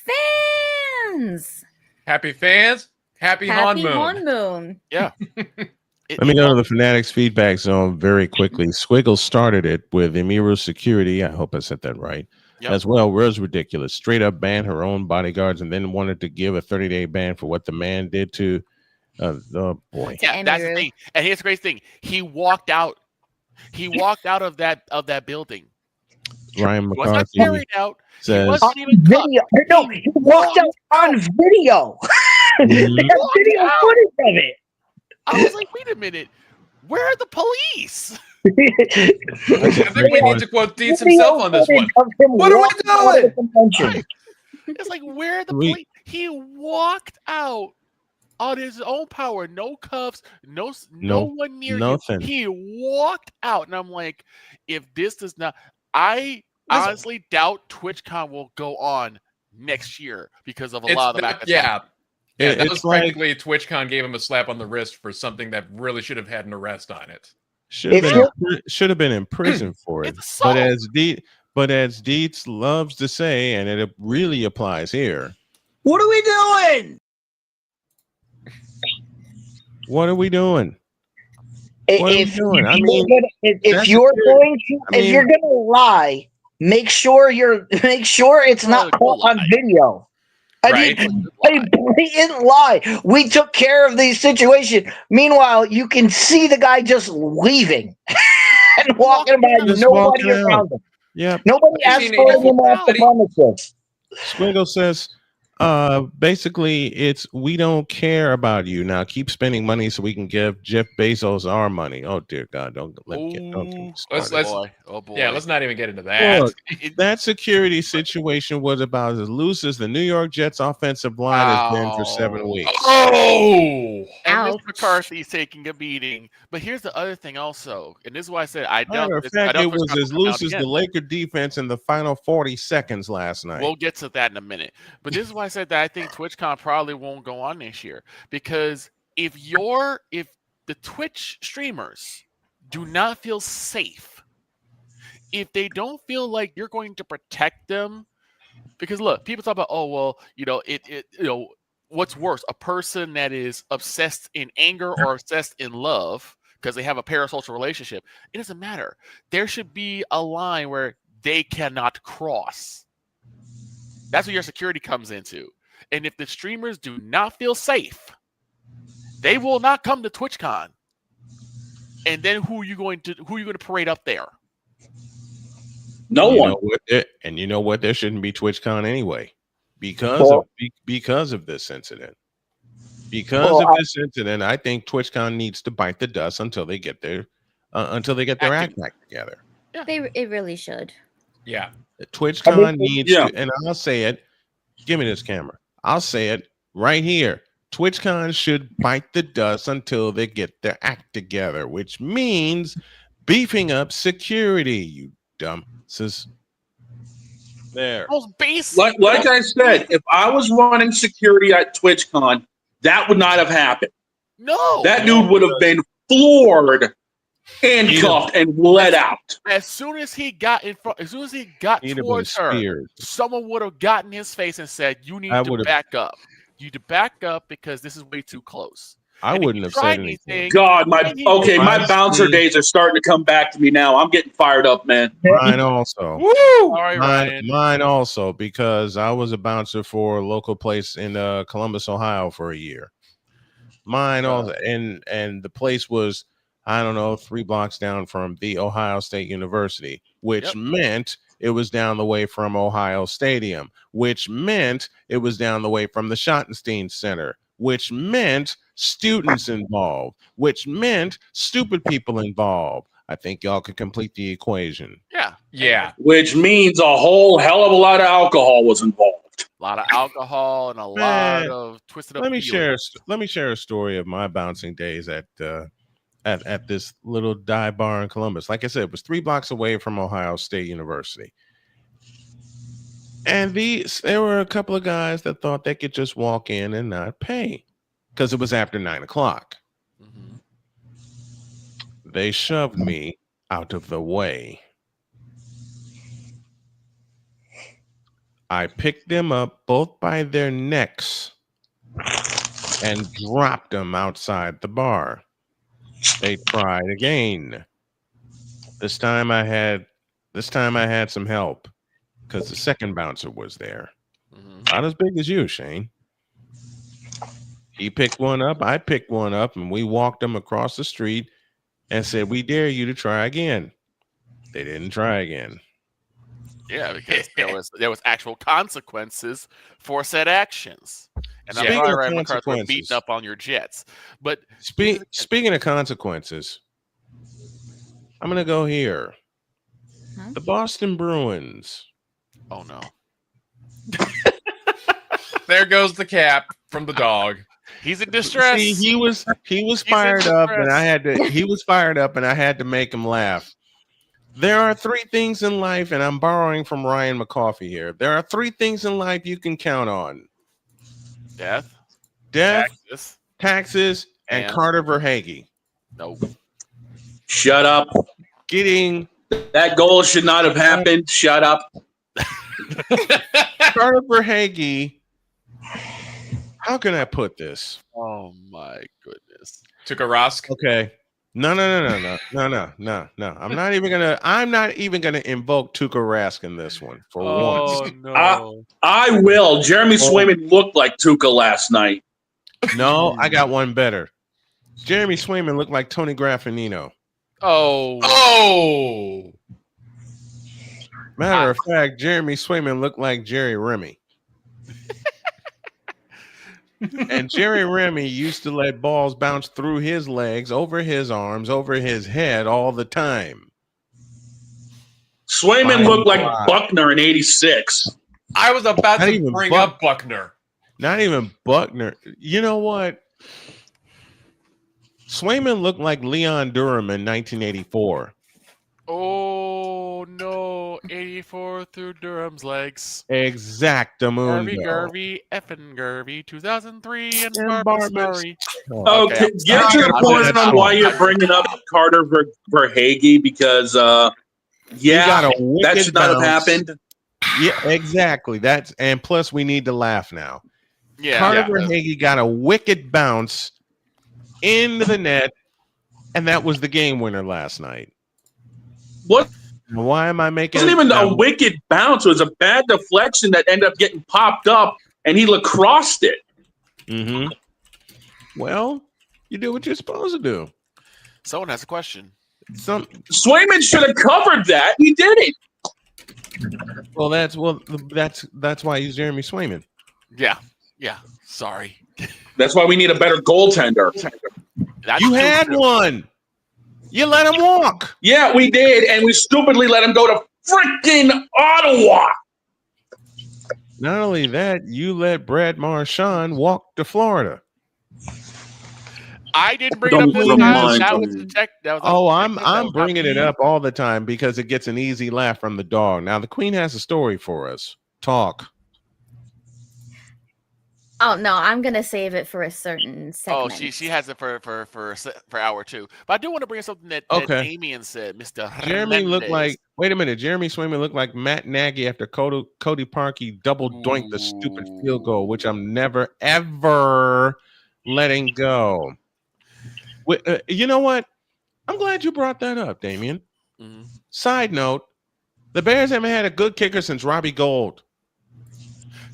Speaker 5: fans.
Speaker 14: Happy fans, happy
Speaker 5: Moon.
Speaker 2: Yeah.
Speaker 1: Let me go to the Fanatics feedback zone very quickly. Squiggle started it with Emiro Security. I hope I said that right. As well, Rose ridiculous. Straight up banned her own bodyguards and then wanted to give a 30-day ban for what the man did to the boy.
Speaker 2: Yeah, that's the thing. And here's the great thing. He walked out. He walked out of that building.
Speaker 1: Ryan McCarthy
Speaker 2: carried out.
Speaker 1: says
Speaker 2: he wasn't even
Speaker 10: video. No, he walked out on video. They have video footage of it.
Speaker 2: I was like, wait a minute. Where are the police?
Speaker 14: I think we need to quote Dietz himself on this one. What are we doing?
Speaker 2: It's like, where are the police? He walked out on his own power. No cuffs, no one near
Speaker 1: nothing.
Speaker 2: him. He walked out. And I'm like, if this does not, I honestly doubt TwitchCon will go on next year because of a lot of the backlash.
Speaker 14: Yeah, that was practically TwitchCon gave him a slap on the wrist for something that really should have had an arrest on it.
Speaker 1: Should have been in prison for it. But as Dietz loves to say, and it really applies here.
Speaker 10: What are we doing?
Speaker 1: What are we doing?
Speaker 10: If you're going to lie, make sure it's not caught on video. I mean, a blatant lie. We took care of the situation. Meanwhile, you can see the guy just leaving and walking by, nobody around him.
Speaker 1: Yeah,
Speaker 10: nobody escorting him off the premises.
Speaker 1: Squiggle says, basically, it's we don't care about you now. Keep spending money so we can give Jeff Bezos our money. Oh dear God, don't get me started.
Speaker 14: Let's not even get into that.
Speaker 1: Look, that security situation was about as loose as the New York Jets offensive line has been for 7 weeks.
Speaker 2: And Mr. McCarthy's taking a beating. But here's the other thing also, and this is why I said I don't.
Speaker 1: Matter of fact, it was as loose as the Laker defense in the final 40 seconds last night.
Speaker 2: We'll get to that in a minute. But this is why I said that I think TwitchCon probably won't go on this year, because if the Twitch streamers do not feel safe, if they don't feel like you're going to protect them, because look, people talk about, oh well, what's worse, a person that is obsessed in anger or obsessed in love because they have a parasocial relationship. It doesn't matter. There should be a line where they cannot cross. That's where your security comes into. And if the streamers do not feel safe, they will not come to TwitchCon. And then who are you going to parade up there?
Speaker 3: No one.
Speaker 1: And you know what? There shouldn't be TwitchCon anyway, because of this incident. This incident, I think TwitchCon needs to bite the dust until they get their act back together.
Speaker 5: Yeah, it really should.
Speaker 14: Yeah,
Speaker 1: TwitchCon needs to, and I'll say it. Give me this camera. I'll say it right here. TwitchCon should bite the dust until they get their act together, which means beefing up security. You dumbs. There.
Speaker 3: Like I said, if I was running security at TwitchCon, that would not have happened.
Speaker 2: No,
Speaker 3: that dude would have been floored, handcuffed, and let out.
Speaker 2: As soon as he got in front, as soon as he got towards her, someone would have gotten his face and said, "You need to back up. You need to back up because this is way too close."
Speaker 1: I wouldn't have said anything.
Speaker 3: God, my bouncer days are starting to come back to me now. I'm getting fired up, man.
Speaker 1: Mine also.
Speaker 2: Woo! All right, Ryan.
Speaker 1: Mine also, because I was a bouncer for a local place in Columbus, Ohio for a year. Mine also, and the place was, I don't know, 3 blocks down from the Ohio State University, which meant it was down the way from Ohio Stadium, which meant it was down the way from the Schottenstein Center, which meant students involved, which meant stupid people involved. I think y'all could complete the equation.
Speaker 2: Yeah.
Speaker 3: Which means a whole hell of a lot of alcohol was involved.
Speaker 2: A lot of alcohol and a lot of twisted up.
Speaker 1: Let me share a story of my bouncing days at this little dive bar in Columbus. Like I said, it was 3 blocks away from Ohio State University. And there were a couple of guys that thought they could just walk in and not pay because it was after 9 o'clock.
Speaker 2: Mm-hmm.
Speaker 1: They shoved me out of the way. I picked them up both by their necks and dropped them outside the bar. They tried again. This time I had some help because the second bouncer was there. Not as big as you, Shane. He picked one up, I picked one up, and we walked them across the street and said, "We dare you to try again." They didn't try again.
Speaker 2: Yeah, because there was actual consequences for said actions. And I'm
Speaker 1: Speaking
Speaker 2: sorry,
Speaker 1: of
Speaker 2: McCarthy,
Speaker 1: consequences,
Speaker 2: beating up on your Jets. But
Speaker 1: speaking of consequences, I'm gonna go here. The Boston Bruins.
Speaker 2: Oh no.
Speaker 11: There goes the cap from the dog.
Speaker 2: He's in distress.
Speaker 1: See, he was fired up, and I had to make him laugh. There are 3 things in life, and I'm borrowing from Ryan McCoffey here. There are 3 things in life you can count on:
Speaker 2: death,
Speaker 1: taxes, and Carter Verhaeghe.
Speaker 2: No.
Speaker 3: Shut up. That goal should not have happened. Shut up.
Speaker 1: Carter Verhaeghe. How can I put this?
Speaker 2: Oh my goodness.
Speaker 11: Took a Rask.
Speaker 1: Okay. No. I'm not even gonna invoke Tuukka Rask in this one for once.
Speaker 2: No.
Speaker 3: I will. Jeremy Swayman looked like Tuukka last night.
Speaker 1: No, I got one better. Jeremy Swayman looked like Tony Graffinino.
Speaker 11: Oh.
Speaker 1: Matter of fact, Jeremy Swayman looked like Jerry Remy. And Jerry Remy used to let balls bounce through his legs, over his arms, over his head all the time.
Speaker 3: Swayman looked like Buckner in '86.
Speaker 11: I was about to bring up Buckner.
Speaker 1: Not even Buckner. You know what? Swayman looked like Leon Durham in 1984.
Speaker 2: Oh no, 84 through Durham's legs.
Speaker 1: Exactamundo.
Speaker 2: Garvey, effing Garvey, 2003, and Barbara Murray.
Speaker 3: Okay, get to the point on why you're bringing up Carter Verhaeghe because, that should not have happened.
Speaker 1: Yeah, exactly. And plus we need to laugh now.
Speaker 2: Yeah,
Speaker 1: Carter Verhaeghe got a wicked bounce into the net, and that was the game winner last night.
Speaker 3: What?
Speaker 1: Why am I making?
Speaker 3: It wasn't even a wicked bounce. It was a bad deflection that ended up getting popped up, and he lacrossed it.
Speaker 1: Mm-hmm. Well, you do what you're supposed to do.
Speaker 2: Someone has a question.
Speaker 3: Swayman should have covered that. He didn't.
Speaker 1: Well, that's why he's Jeremy Swayman.
Speaker 2: Yeah. Sorry.
Speaker 3: That's why we need a better goaltender.
Speaker 1: You had one. You let him walk.
Speaker 3: Yeah, we did, and we stupidly let him go to freaking Ottawa.
Speaker 1: Not only that, you let Brad Marchand walk to Florida.
Speaker 2: I didn't bring it up this time. That was the tech.
Speaker 1: I'm bringing it up all the time because it gets an easy laugh from the dog. Now the Queen has a story for us. Talk.
Speaker 5: Oh no, I'm gonna save it for a certain segment.
Speaker 2: Oh, she has it for hour 2. But I do want to bring something that Damien said, Mr.
Speaker 1: Jeremy looked like. Wait a minute, Jeremy Swayman looked like Matt Nagy after Cody Parkey double doinked the stupid field goal, which I'm never ever letting go. You know what? I'm glad you brought that up, Damien.
Speaker 2: Mm-hmm.
Speaker 1: Side note: the Bears haven't had a good kicker since Robbie Gould.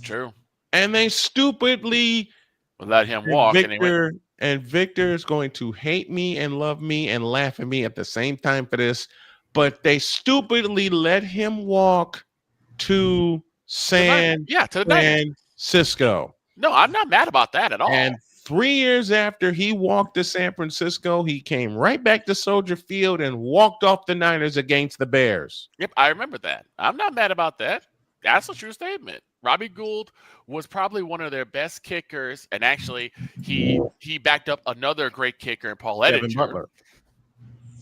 Speaker 2: True.
Speaker 1: And they stupidly
Speaker 2: let him walk.
Speaker 1: And Victor is going to hate me and love me and laugh at me at the same time for this. But they stupidly let him walk to San Francisco.
Speaker 2: No, I'm not mad about that at all.
Speaker 1: And 3 years after he walked to San Francisco, he came right back to Soldier Field and walked off the Niners against the Bears.
Speaker 2: Yep, I remember that. I'm not mad about that. That's a true statement. Robbie Gould was probably one of their best kickers, and actually, he backed up another great kicker in Paul Ettinger.
Speaker 1: Kevin Butler.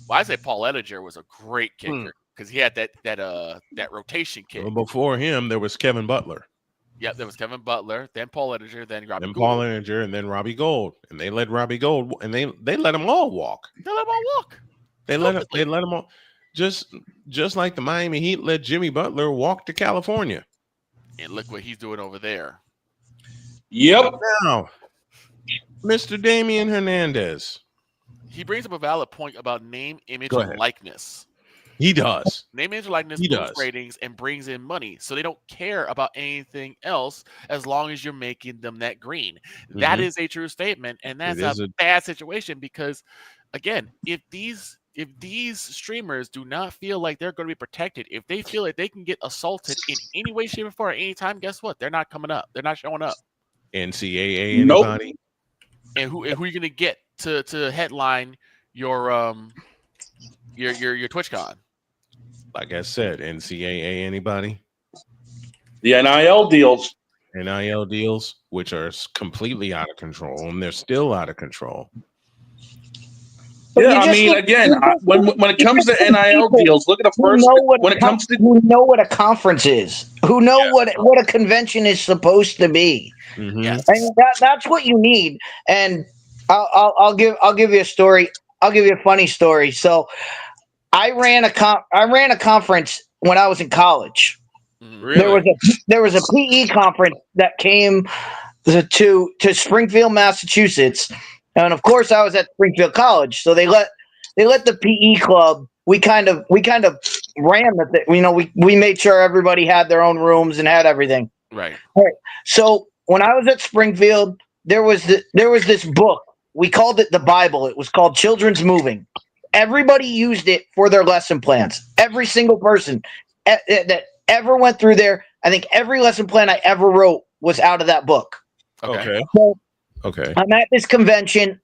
Speaker 2: Well, I say Paul Ettinger was a great kicker because he had that rotation kick.
Speaker 1: Well, before him, there was Kevin Butler.
Speaker 2: Yep, there was Kevin Butler, then Paul Ettinger, then Robbie Gould.
Speaker 1: Paul Ettinger, and then Robbie Gould, and they let Robbie Gould, and they let them all walk.
Speaker 2: They let them all walk.
Speaker 1: They let them all. Just like the Miami Heat let Jimmy Butler walk to California.
Speaker 2: And look what he's doing over there.
Speaker 3: Yep.
Speaker 1: Now, Mr. Damian Hernandez.
Speaker 2: He brings up a valid point about name, image, and likeness.
Speaker 1: He does.
Speaker 2: Name, image, and likeness boosts ratings and brings in money. So they don't care about anything else as long as you're making them that green. Mm-hmm. That is a true statement. And that's a bad situation because, again, if these streamers do not feel like they're going to be protected, if they feel like they can get assaulted in any way, shape, or form at any time, guess what? They're not coming up. They're not showing up.
Speaker 1: NCAA, anybody?
Speaker 2: And who are you going to get to headline your TwitchCon?
Speaker 1: Like I said, NCAA, anybody?
Speaker 3: The NIL deals.
Speaker 1: NIL deals, which are completely out of control, and they're still out of control.
Speaker 3: Yeah, I mean, again, when it comes to NIL deals, look at the first.
Speaker 10: Who know what a conference is? Who know what a convention is supposed to be?
Speaker 1: Mm-hmm.
Speaker 2: Yes.
Speaker 10: And that's what you need. And I'll give you a story. I'll give you a funny story. So, I ran a conference when I was in college.
Speaker 2: Really?
Speaker 10: There was a PE conference that came to Springfield, Massachusetts. And of course, I was at Springfield College, so they let the PE club. We kind of ran with it. You know, we made sure everybody had their own rooms and had everything.
Speaker 2: Right.
Speaker 10: All right. So when I was at Springfield, there was this book. We called it the Bible. It was called Children's Moving. Everybody used it for their lesson plans. Every single person that ever went through there. I think every lesson plan I ever wrote was out of that book.
Speaker 1: Okay.
Speaker 10: So,
Speaker 1: okay.
Speaker 10: I'm at this convention,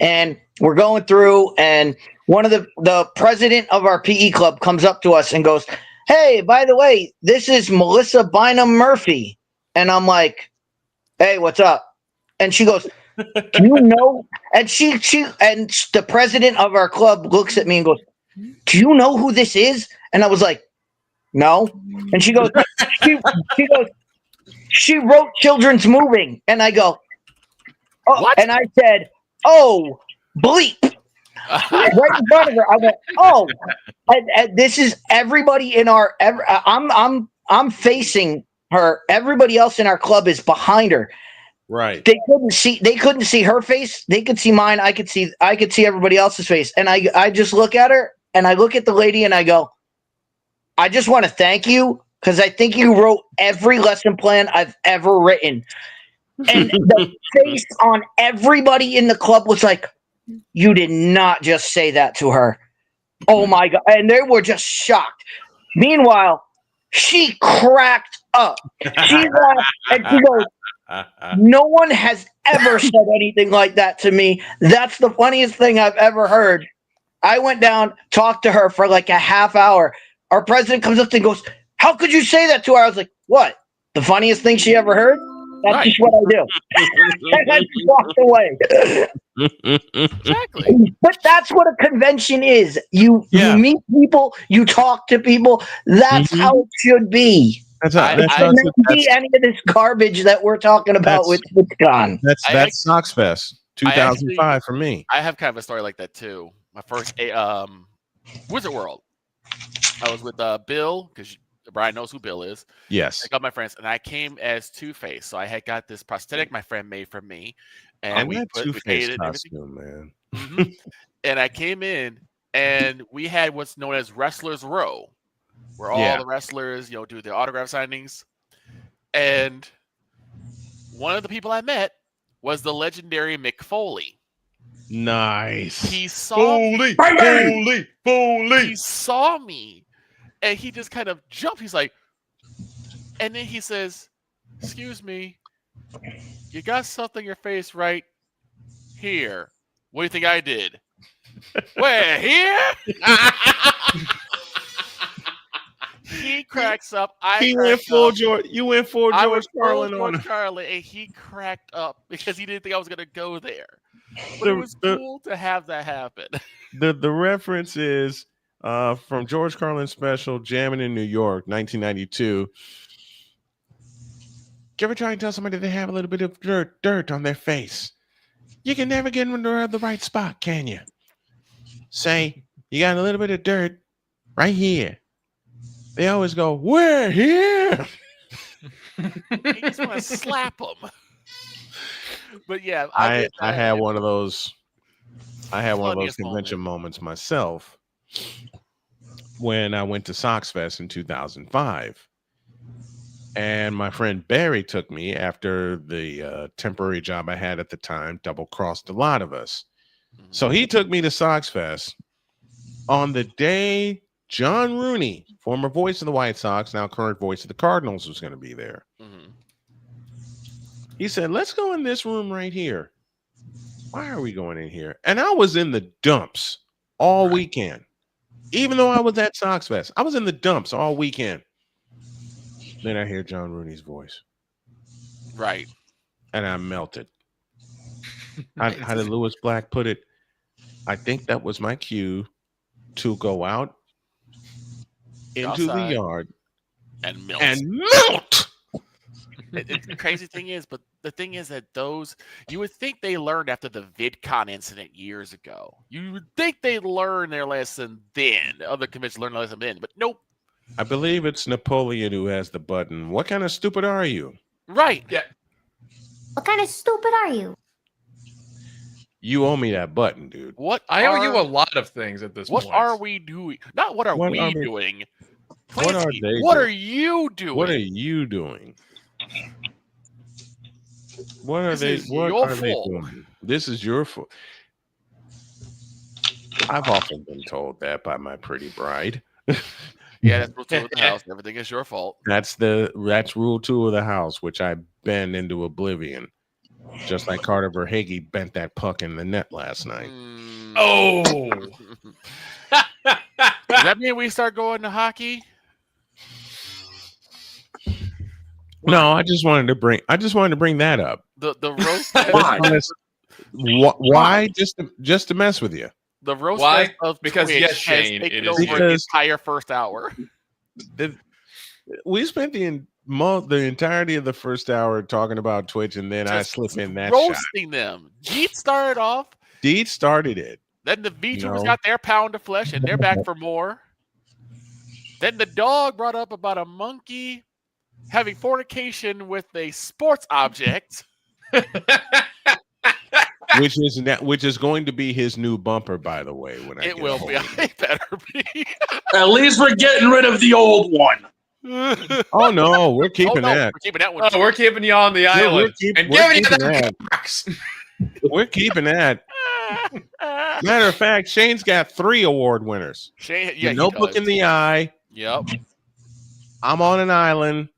Speaker 10: and we're going through, and one of the president of our PE club comes up to us and goes, "Hey, by the way, this is Melissa Bynum Murphy." And I'm like, "Hey, what's up?" And she goes, "Do you know?" And she and the president of our club looks at me and goes, "Do you know who this is?" And I was like, "No." And she goes, she wrote Children's Moving. And I go, "Oh," what? And I said, "Oh, bleep." Right in front of her. I went, "Oh," and this is everybody in our. I'm facing her. Everybody else in our club is behind her.
Speaker 1: Right.
Speaker 10: They couldn't see her face. They could see mine. I could see everybody else's face. And I just look at her and I look at the lady and I go, "I just want to thank you, because I think you wrote every lesson plan I've ever written." And the face on everybody in the club was like, "You did not just say that to her." Oh my God. And they were just shocked. Meanwhile, she cracked up. She laughed and she goes, "No one has ever said anything like that to me. That's the funniest thing I've ever heard." I went down, talked to her for like a half hour. Our president comes up and goes, "How could you say that to her?" I was like, "What? The funniest thing she ever heard?" That's just what I do. And I just walked away.
Speaker 2: Exactly.
Speaker 10: But that's what a convention is. You meet people, you talk to people. That's how it should be.
Speaker 1: That's
Speaker 10: be any of this garbage that we're talking about with TwitchCon.
Speaker 1: That's Sox Fest 2005 for me.
Speaker 2: I have kind of a story like that too. My first Wizard World. I was with Bill, because Brian knows who Bill is.
Speaker 1: Yes.
Speaker 2: I got my friends, and I came as Two-Face. So I had got this prosthetic my friend made for me, and we
Speaker 1: Two-Face
Speaker 2: paid it
Speaker 1: costume, man.
Speaker 2: Mm-hmm. And I came in, and we had what's known as Wrestlers Row, where all the wrestlers, do their autograph signings. And one of the people I met was the legendary Mick Foley.
Speaker 1: Nice.
Speaker 2: He saw me. He saw me, and he just kind of jumped. He's like, and then he says, "Excuse me, you got something in your face right here. What do you think I did?" Where, here? He cracks up.
Speaker 1: You went full George Carlin on him.
Speaker 2: And he cracked up because he didn't think I was going to go there. But it was cool to have that happen.
Speaker 1: The reference is from George Carlin's special, Jammin' in New York, 1992. You ever try and tell somebody they have a little bit of dirt on their face? You can never get them in the right spot, can you? Say, you got a little bit of dirt right here. They always go, "We're here."
Speaker 2: You just want to slap them. But yeah,
Speaker 1: I had one of those. I had one of those convention moments myself when I went to Sox Fest in 2005, and my friend Barry took me after the temporary job I had at the time. Double crossed a lot of us, so he took me to Sox Fest on the day John Rooney, former voice of the White Sox, now current voice of the Cardinals, was going to be there.
Speaker 2: Mm-hmm.
Speaker 1: He said, "Let's go in this room right here." Why are we going in here? And I was in the dumps all weekend. Even though I was at Sox Fest, I was in the dumps all weekend. Then I hear John Rooney's voice.
Speaker 2: Right.
Speaker 1: And I melted. How did Lewis Black put it? I think that was my cue to go out into the yard
Speaker 2: and melt. The crazy thing is, but the thing is that you would think they learned after the VidCon incident years ago. You would think they learned their lesson then. Other conventions learned their lesson then, but nope.
Speaker 1: I believe it's Napoleon who has the button. What kind of stupid are you?
Speaker 2: Right.
Speaker 5: Yeah. What kind of stupid are you?
Speaker 1: You owe me that button, dude.
Speaker 14: I owe you a lot of things at this point.
Speaker 2: What are we doing? Not what are we doing?
Speaker 1: What are they?
Speaker 2: What are you doing?
Speaker 1: What are you doing? What are they? What are they doing? This is your fault. I've often been told that by my pretty bride.
Speaker 2: Yeah, that's rule 2 of the house. Everything is your fault.
Speaker 1: That's rule 2 of the house, which I bend into oblivion. Just like Carter Verhage bent that puck in the net last night.
Speaker 14: Oh.
Speaker 2: Does that mean we start going to hockey?
Speaker 1: No, I just wanted to bring that up.
Speaker 2: The roast.
Speaker 1: Why? Just to mess with you.
Speaker 2: The roast.
Speaker 14: Why?
Speaker 2: Of
Speaker 14: because
Speaker 2: Twitch
Speaker 14: yes, Shane,
Speaker 2: has taken
Speaker 14: it is
Speaker 2: over the entire first hour.
Speaker 1: We spent the entirety of the first hour talking about Twitch, and then I slip in that
Speaker 2: roasting them. Deet started off.
Speaker 1: Deet started it.
Speaker 2: Then the VTubers got their pound of flesh, and they're back for more. Then the dog brought up about a monkey having fornication with a sports object.
Speaker 1: which is going to be his new bumper, by the way. When
Speaker 2: it will be. It better be.
Speaker 3: At least we're getting rid of the old one.
Speaker 1: Oh no, we're keeping that.
Speaker 2: We're keeping that one.
Speaker 14: Oh, we're keeping you on the island.
Speaker 1: We're keeping that. Matter of fact, Shane's got 3 award winners.
Speaker 2: Shane,
Speaker 1: The Notebook in the Eye.
Speaker 2: Yep.
Speaker 1: I'm on an Island,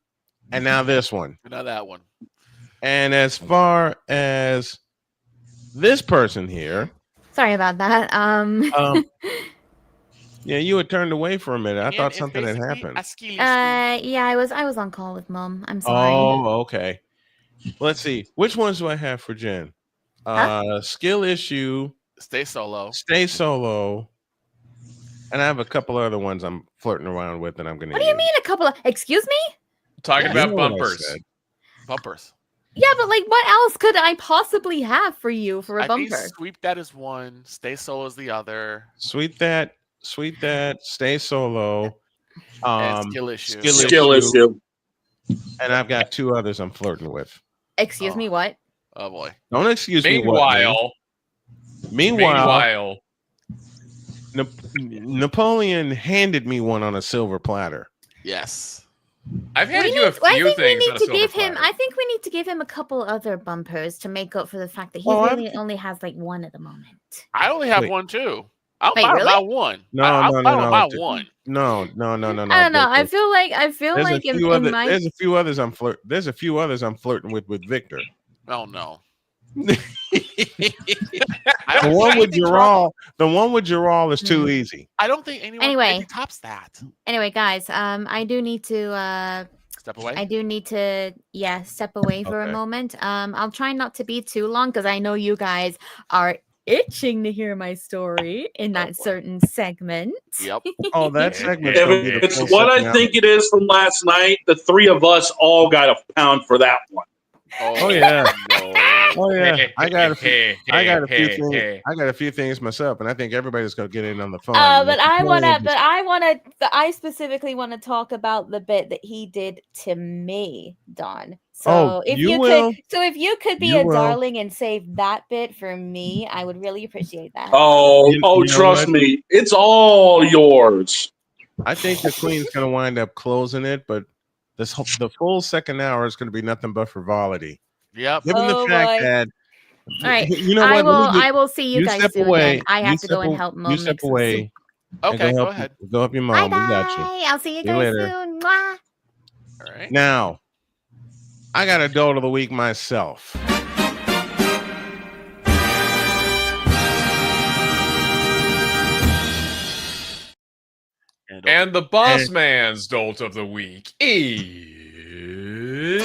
Speaker 1: and now this one.
Speaker 2: Now that one.
Speaker 1: And as far as this person here,
Speaker 5: Sorry about that.
Speaker 1: Yeah, you had turned away for a minute. I thought something had happened.
Speaker 5: Yeah, I was on call with Mom. I'm sorry.
Speaker 1: Oh, okay. Let's see. Which ones do I have for Jen? Skill issue.
Speaker 2: Stay solo.
Speaker 1: And I have a couple other ones I'm flirting around with, and I'm going to.
Speaker 5: What do you mean a couple of? Excuse me?
Speaker 14: Talking about bumpers.
Speaker 2: Bumpers.
Speaker 5: Yeah, but like, what else could I possibly have for you for a bumper?
Speaker 2: Sweep that is one. Stay solo is the other.
Speaker 1: Sweep that. Stay solo.
Speaker 2: And skill
Speaker 3: issue.
Speaker 1: And I've got two others I'm flirting with.
Speaker 5: Excuse me, what?
Speaker 2: Oh boy!
Speaker 1: Don't excuse me. Meanwhile, Napoleon handed me one on a silver platter.
Speaker 2: Yes.
Speaker 14: I've handed you a few things.
Speaker 5: I think we need to give him a couple other bumpers to make up for the fact that he only has like one at the moment.
Speaker 2: I only have one too. I'll
Speaker 5: Wait,
Speaker 2: buy
Speaker 5: really?
Speaker 2: one.
Speaker 1: No.
Speaker 2: Buy one.
Speaker 1: No.
Speaker 5: I don't know. I feel like
Speaker 1: there's a few others I'm flirting with Victor.
Speaker 2: Oh no.
Speaker 1: The one with Gerald is too easy.
Speaker 2: I don't think anyone tops that.
Speaker 5: Anyway, guys, I do need to
Speaker 2: step away.
Speaker 5: I do need to step away for a moment. I'll try not to be too long because I know you guys are itching to hear my story in that certain segment.
Speaker 2: Yep.
Speaker 1: Oh, that segment.
Speaker 3: It's what I think it is from last night. The three of us all got a pound for that one.
Speaker 1: Oh yeah. Oh yeah. I got a few things myself, and I think everybody's gonna get in on the phone.
Speaker 5: I specifically want to talk about the bit that he did to me, Don. So if you could be a darling and save that bit for me, I would really appreciate that.
Speaker 3: Trust me, it's all yours.
Speaker 1: I think the Queen's gonna wind up closing it, but the full second hour is going to be nothing but frivolity.
Speaker 2: Yep.
Speaker 1: Given the fact that,
Speaker 5: all right,
Speaker 1: you know what?
Speaker 5: I will see you guys soon. Again. I have to go and help Mom.
Speaker 1: You step away.
Speaker 2: Okay, go ahead.
Speaker 1: Go help your mom.
Speaker 5: Bye.
Speaker 1: We got you.
Speaker 5: I'll see you guys soon. Mwah.
Speaker 2: All right.
Speaker 1: Now, I got a Dolt of the Week myself.
Speaker 14: And the boss man's Dolt of the Week is...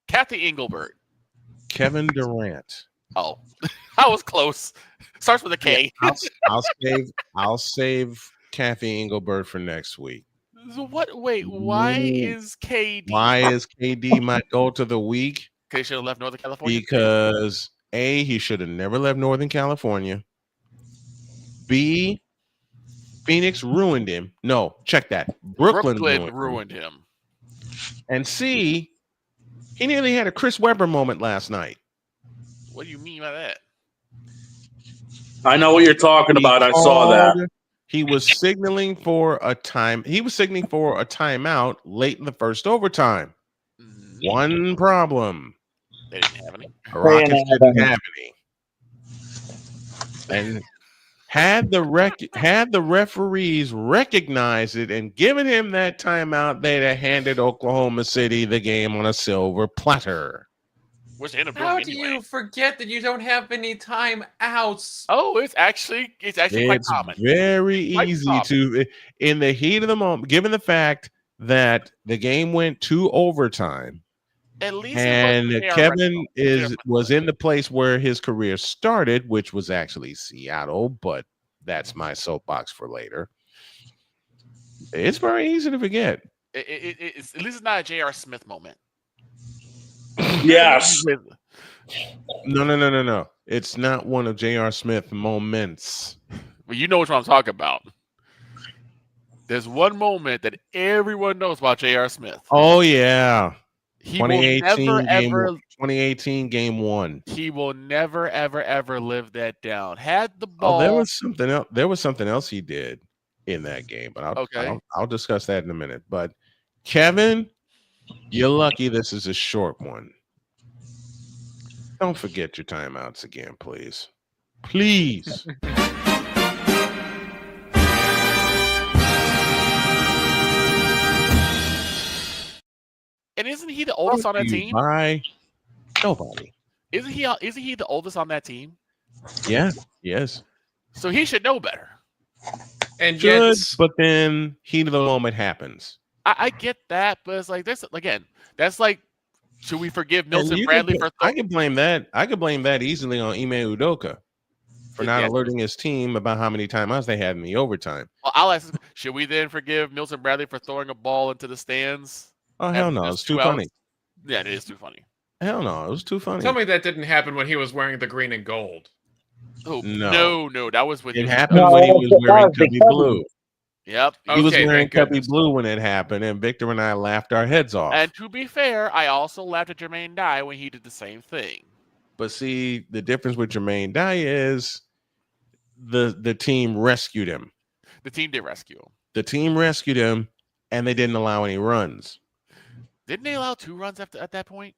Speaker 2: Kathy Engelbert.
Speaker 1: Kevin Durant.
Speaker 2: Oh, I was close. Starts with a K.
Speaker 1: I'll save Kathy Engelbert for next week.
Speaker 2: What? Wait, why is KD?
Speaker 1: Why is KD my Dolt of the Week?
Speaker 2: Because he should have left Northern California.
Speaker 1: Because A, he should have never left Northern California. B, Phoenix ruined him. No, check that. Brooklyn
Speaker 2: ruined him.
Speaker 1: And C, he nearly had a Chris Webber moment last night.
Speaker 2: What do you mean by that?
Speaker 3: I know what you're talking about. I saw that.
Speaker 1: He was signaling for a time. He was signaling for a timeout late in the first overtime. One problem.
Speaker 2: They didn't have any.
Speaker 1: Rockets didn't have any. And had the referees recognized it and given him that timeout, they'd have handed Oklahoma City the game on a silver platter.
Speaker 14: How do you forget that you don't have any timeouts?
Speaker 2: Oh, it's actually quite common.
Speaker 1: Very easy to, in the heat of the moment, given the fact that the game went to overtime.
Speaker 2: At least
Speaker 1: Kevin was in the place where his career started, which was actually Seattle, but that's my soapbox for later. It's very easy to forget.
Speaker 2: It's at least it's not a J.R. Smith moment.
Speaker 3: Yes.
Speaker 1: No. It's not one of J.R. Smith moments.
Speaker 2: Well, you know what I'm talking about. There's one moment that everyone knows about J.R. Smith.
Speaker 1: Oh yeah.
Speaker 2: 2018
Speaker 1: game 1.
Speaker 2: He will never ever live that down. Had the ball.
Speaker 1: There was something else he did in that game, but I'll discuss that in a minute. But Kevin, you're lucky this is a short one. Don't forget your timeouts again, please. Please.
Speaker 2: And isn't he the oldest on that team?
Speaker 1: Nobody.
Speaker 2: Isn't he the oldest on that team?
Speaker 1: Yeah. Yes.
Speaker 2: So he should know better.
Speaker 14: And
Speaker 1: good, but then heat of the moment happens.
Speaker 2: I get that, but it's like this again. That's like, should we forgive Milton Bradley for?
Speaker 1: I could blame that. I could blame that easily on Ime Udoka for not alerting his team about how many timeouts they had in the overtime.
Speaker 2: Well, I'll ask: should we then forgive Milton Bradley for throwing a ball into the stands?
Speaker 1: Oh hell no! It's too funny.
Speaker 2: Yeah, it is too funny.
Speaker 1: Hell no! It was too funny.
Speaker 14: Tell me that didn't happen when he was wearing the green and gold.
Speaker 2: Oh no! That was when
Speaker 1: it happened when he was wearing Cubby blue.
Speaker 2: Yep,
Speaker 1: he was wearing Cubby blue when it happened, and Victor and I laughed our heads off.
Speaker 2: And to be fair, I also laughed at Jermaine Dye when he did the same thing.
Speaker 1: But see, the difference with Jermaine Dye is the team rescued him.
Speaker 2: The team did rescue him.
Speaker 1: The team rescued him, and they didn't allow any runs.
Speaker 2: Didn't they allow 2 runs at that point?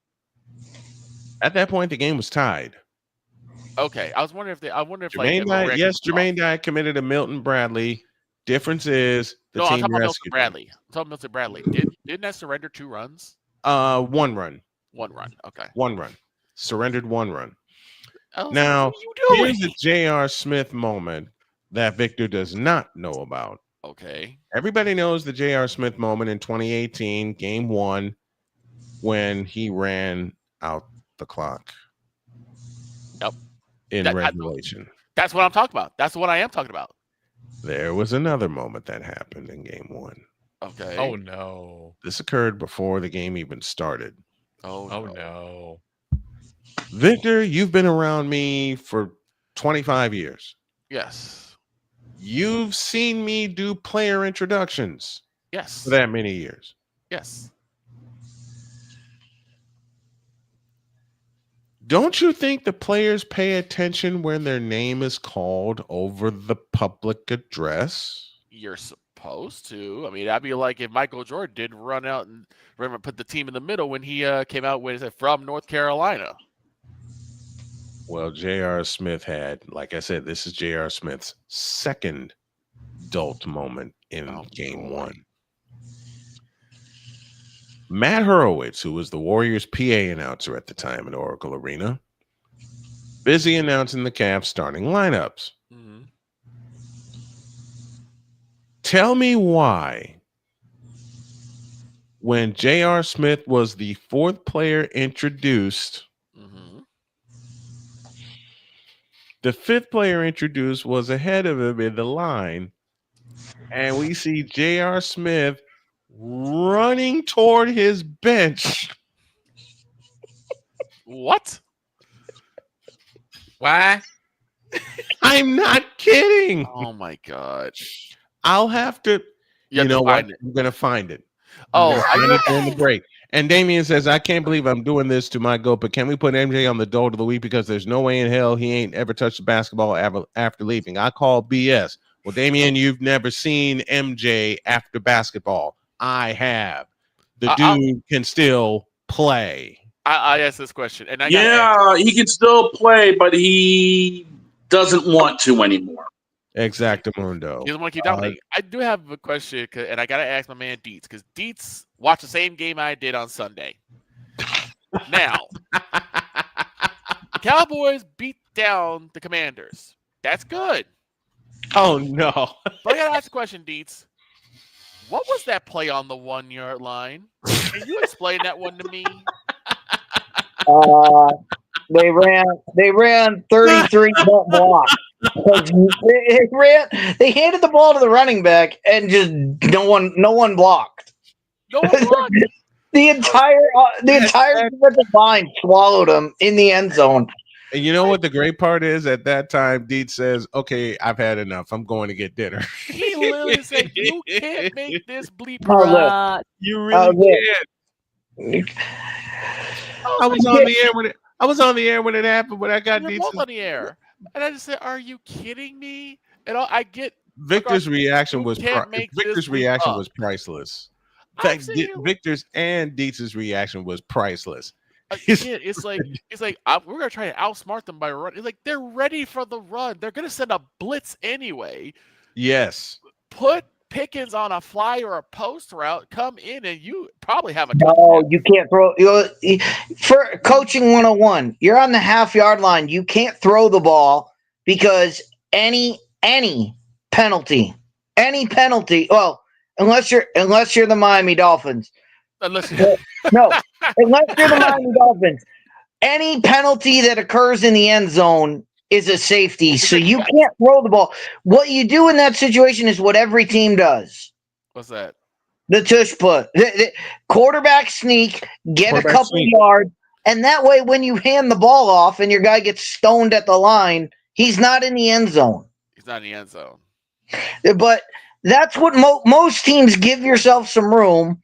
Speaker 1: At that point, the game was tied.
Speaker 2: Okay, I was wondering if they. I wonder if
Speaker 1: Jermaine Dye, Jermaine Dye committed to Milton Bradley. Difference is the team
Speaker 2: I'm talking about Milton
Speaker 1: rescued
Speaker 2: Bradley. I'm talking Milton Bradley. Didn't that surrender 2 runs?
Speaker 1: 1 run.
Speaker 2: 1 run. Okay.
Speaker 1: 1 run. Surrendered 1 run.
Speaker 2: Now,
Speaker 1: here's the J.R. Smith moment that Victor does not know about.
Speaker 2: Okay.
Speaker 1: Everybody knows the J.R. Smith moment in 2018, game 1, when he ran out the clock.
Speaker 2: Yep.
Speaker 1: In regulation.
Speaker 2: That's what I'm talking about. That's what I am talking about.
Speaker 1: There was another moment that happened in game 1.
Speaker 2: Okay.
Speaker 14: Oh no.
Speaker 1: This occurred before the game even started.
Speaker 2: Oh
Speaker 14: no.
Speaker 1: Victor, you've been around me for 25 years.
Speaker 2: Yes.
Speaker 1: You've seen me do player introductions.
Speaker 2: Yes.
Speaker 1: For that many years.
Speaker 2: Yes.
Speaker 1: Don't you think the players pay attention when their name is called over the public address?
Speaker 2: You're supposed to. I mean, that'd be like if Michael Jordan did run out and remember put the team in the middle when he came out with from North Carolina.
Speaker 1: Well, J.R. Smith had, like I said, this is J.R. Smith's second adult moment in game 1. Matt Horowitz, who was the Warriors' PA announcer at the time in Oracle Arena, busy announcing the Cavs starting lineups.
Speaker 2: Mm-hmm.
Speaker 1: Tell me why, when J.R. Smith was the 4th player introduced, the 5th player introduced was ahead of him in the line, and we see J.R. Smith running toward his bench.
Speaker 2: What?
Speaker 14: Why?
Speaker 1: I'm not kidding.
Speaker 2: Oh my god!
Speaker 1: I'll have to. You know what? I'm gonna find it.
Speaker 2: Oh,
Speaker 1: during the break. And Damian says, "I can't believe I'm doing this to my goat, but can we put MJ on the Dolt of the week because there's no way in hell he ain't ever touched the basketball after leaving." I call BS. Well, Damian, you've never seen MJ after basketball. I have. The dude can still play.
Speaker 2: I asked this question, and
Speaker 3: he can still play, but he doesn't want to anymore.
Speaker 1: Exactamundo.
Speaker 2: He doesn't want to keep dominating. I do have a question, and I got to ask my man Dietz, because Dietz watched the same game I did on Sunday. Now, the Cowboys beat down the Commanders. That's good.
Speaker 1: Oh, no.
Speaker 2: But I got to ask a question, Dietz. What was that play on the 1-yard line? Can you explain that one to me?
Speaker 10: They ran 33 blocks. They handed the ball to the running back and just no one blocked.
Speaker 2: No one blocked.
Speaker 10: the entire defensive line swallowed him in the end zone.
Speaker 1: And you know what the great part is? At that time, Dietz says, "Okay, I've had enough. I'm going to get dinner."
Speaker 2: He literally said, "You can't make this bleep."
Speaker 1: You really can't. I was on the air when it. I was on the air when it happened, but I got
Speaker 2: You're
Speaker 1: Dietz
Speaker 2: both on the air, and I just said, "Are you kidding me?" And I get
Speaker 1: Victor's reaction was
Speaker 2: was
Speaker 1: priceless. Victor's and Dietz's reaction was priceless.
Speaker 2: Again, it's like we're gonna try to outsmart them by running. It's like they're ready for the run. They're gonna send a blitz anyway.
Speaker 1: Yes.
Speaker 2: Put Pickens on a fly or a post route come in, and you probably have a
Speaker 10: no. You can't throw. For coaching 101, you're on the half-yard line. You can't throw the ball because any penalty. Well, unless you're the Miami Dolphins. Unless you're the Miami Dolphins. Any penalty that occurs in the end zone is a safety, so you can't throw the ball. What you do in that situation is what every team does.
Speaker 2: What's that?
Speaker 10: The tush put. The quarterback sneak, get a couple yards, and that way when you hand the ball off and your guy gets stoned at the line, he's not in the end zone.
Speaker 2: He's not in the end zone.
Speaker 10: But that's what most teams give yourself some room,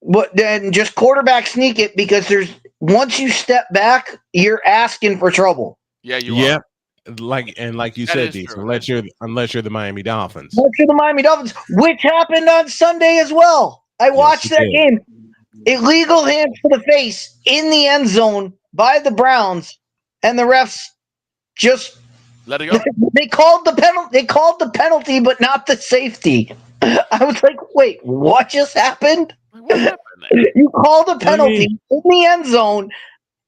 Speaker 10: but then just quarterback sneak it because once you step back, you're asking for trouble.
Speaker 2: Yeah, you are.
Speaker 1: Like you said, Deez, unless you're the Miami Dolphins.
Speaker 10: Unless you're the Miami Dolphins, which happened on Sunday as well. I watched that game. Illegal hands to the face in the end zone by the Browns, and the refs just
Speaker 2: let it go.
Speaker 10: They called the penalty. They called the penalty, but not the safety. I was like, "Wait, what just happened?"
Speaker 2: What happened there?
Speaker 10: You called a penalty in the end zone,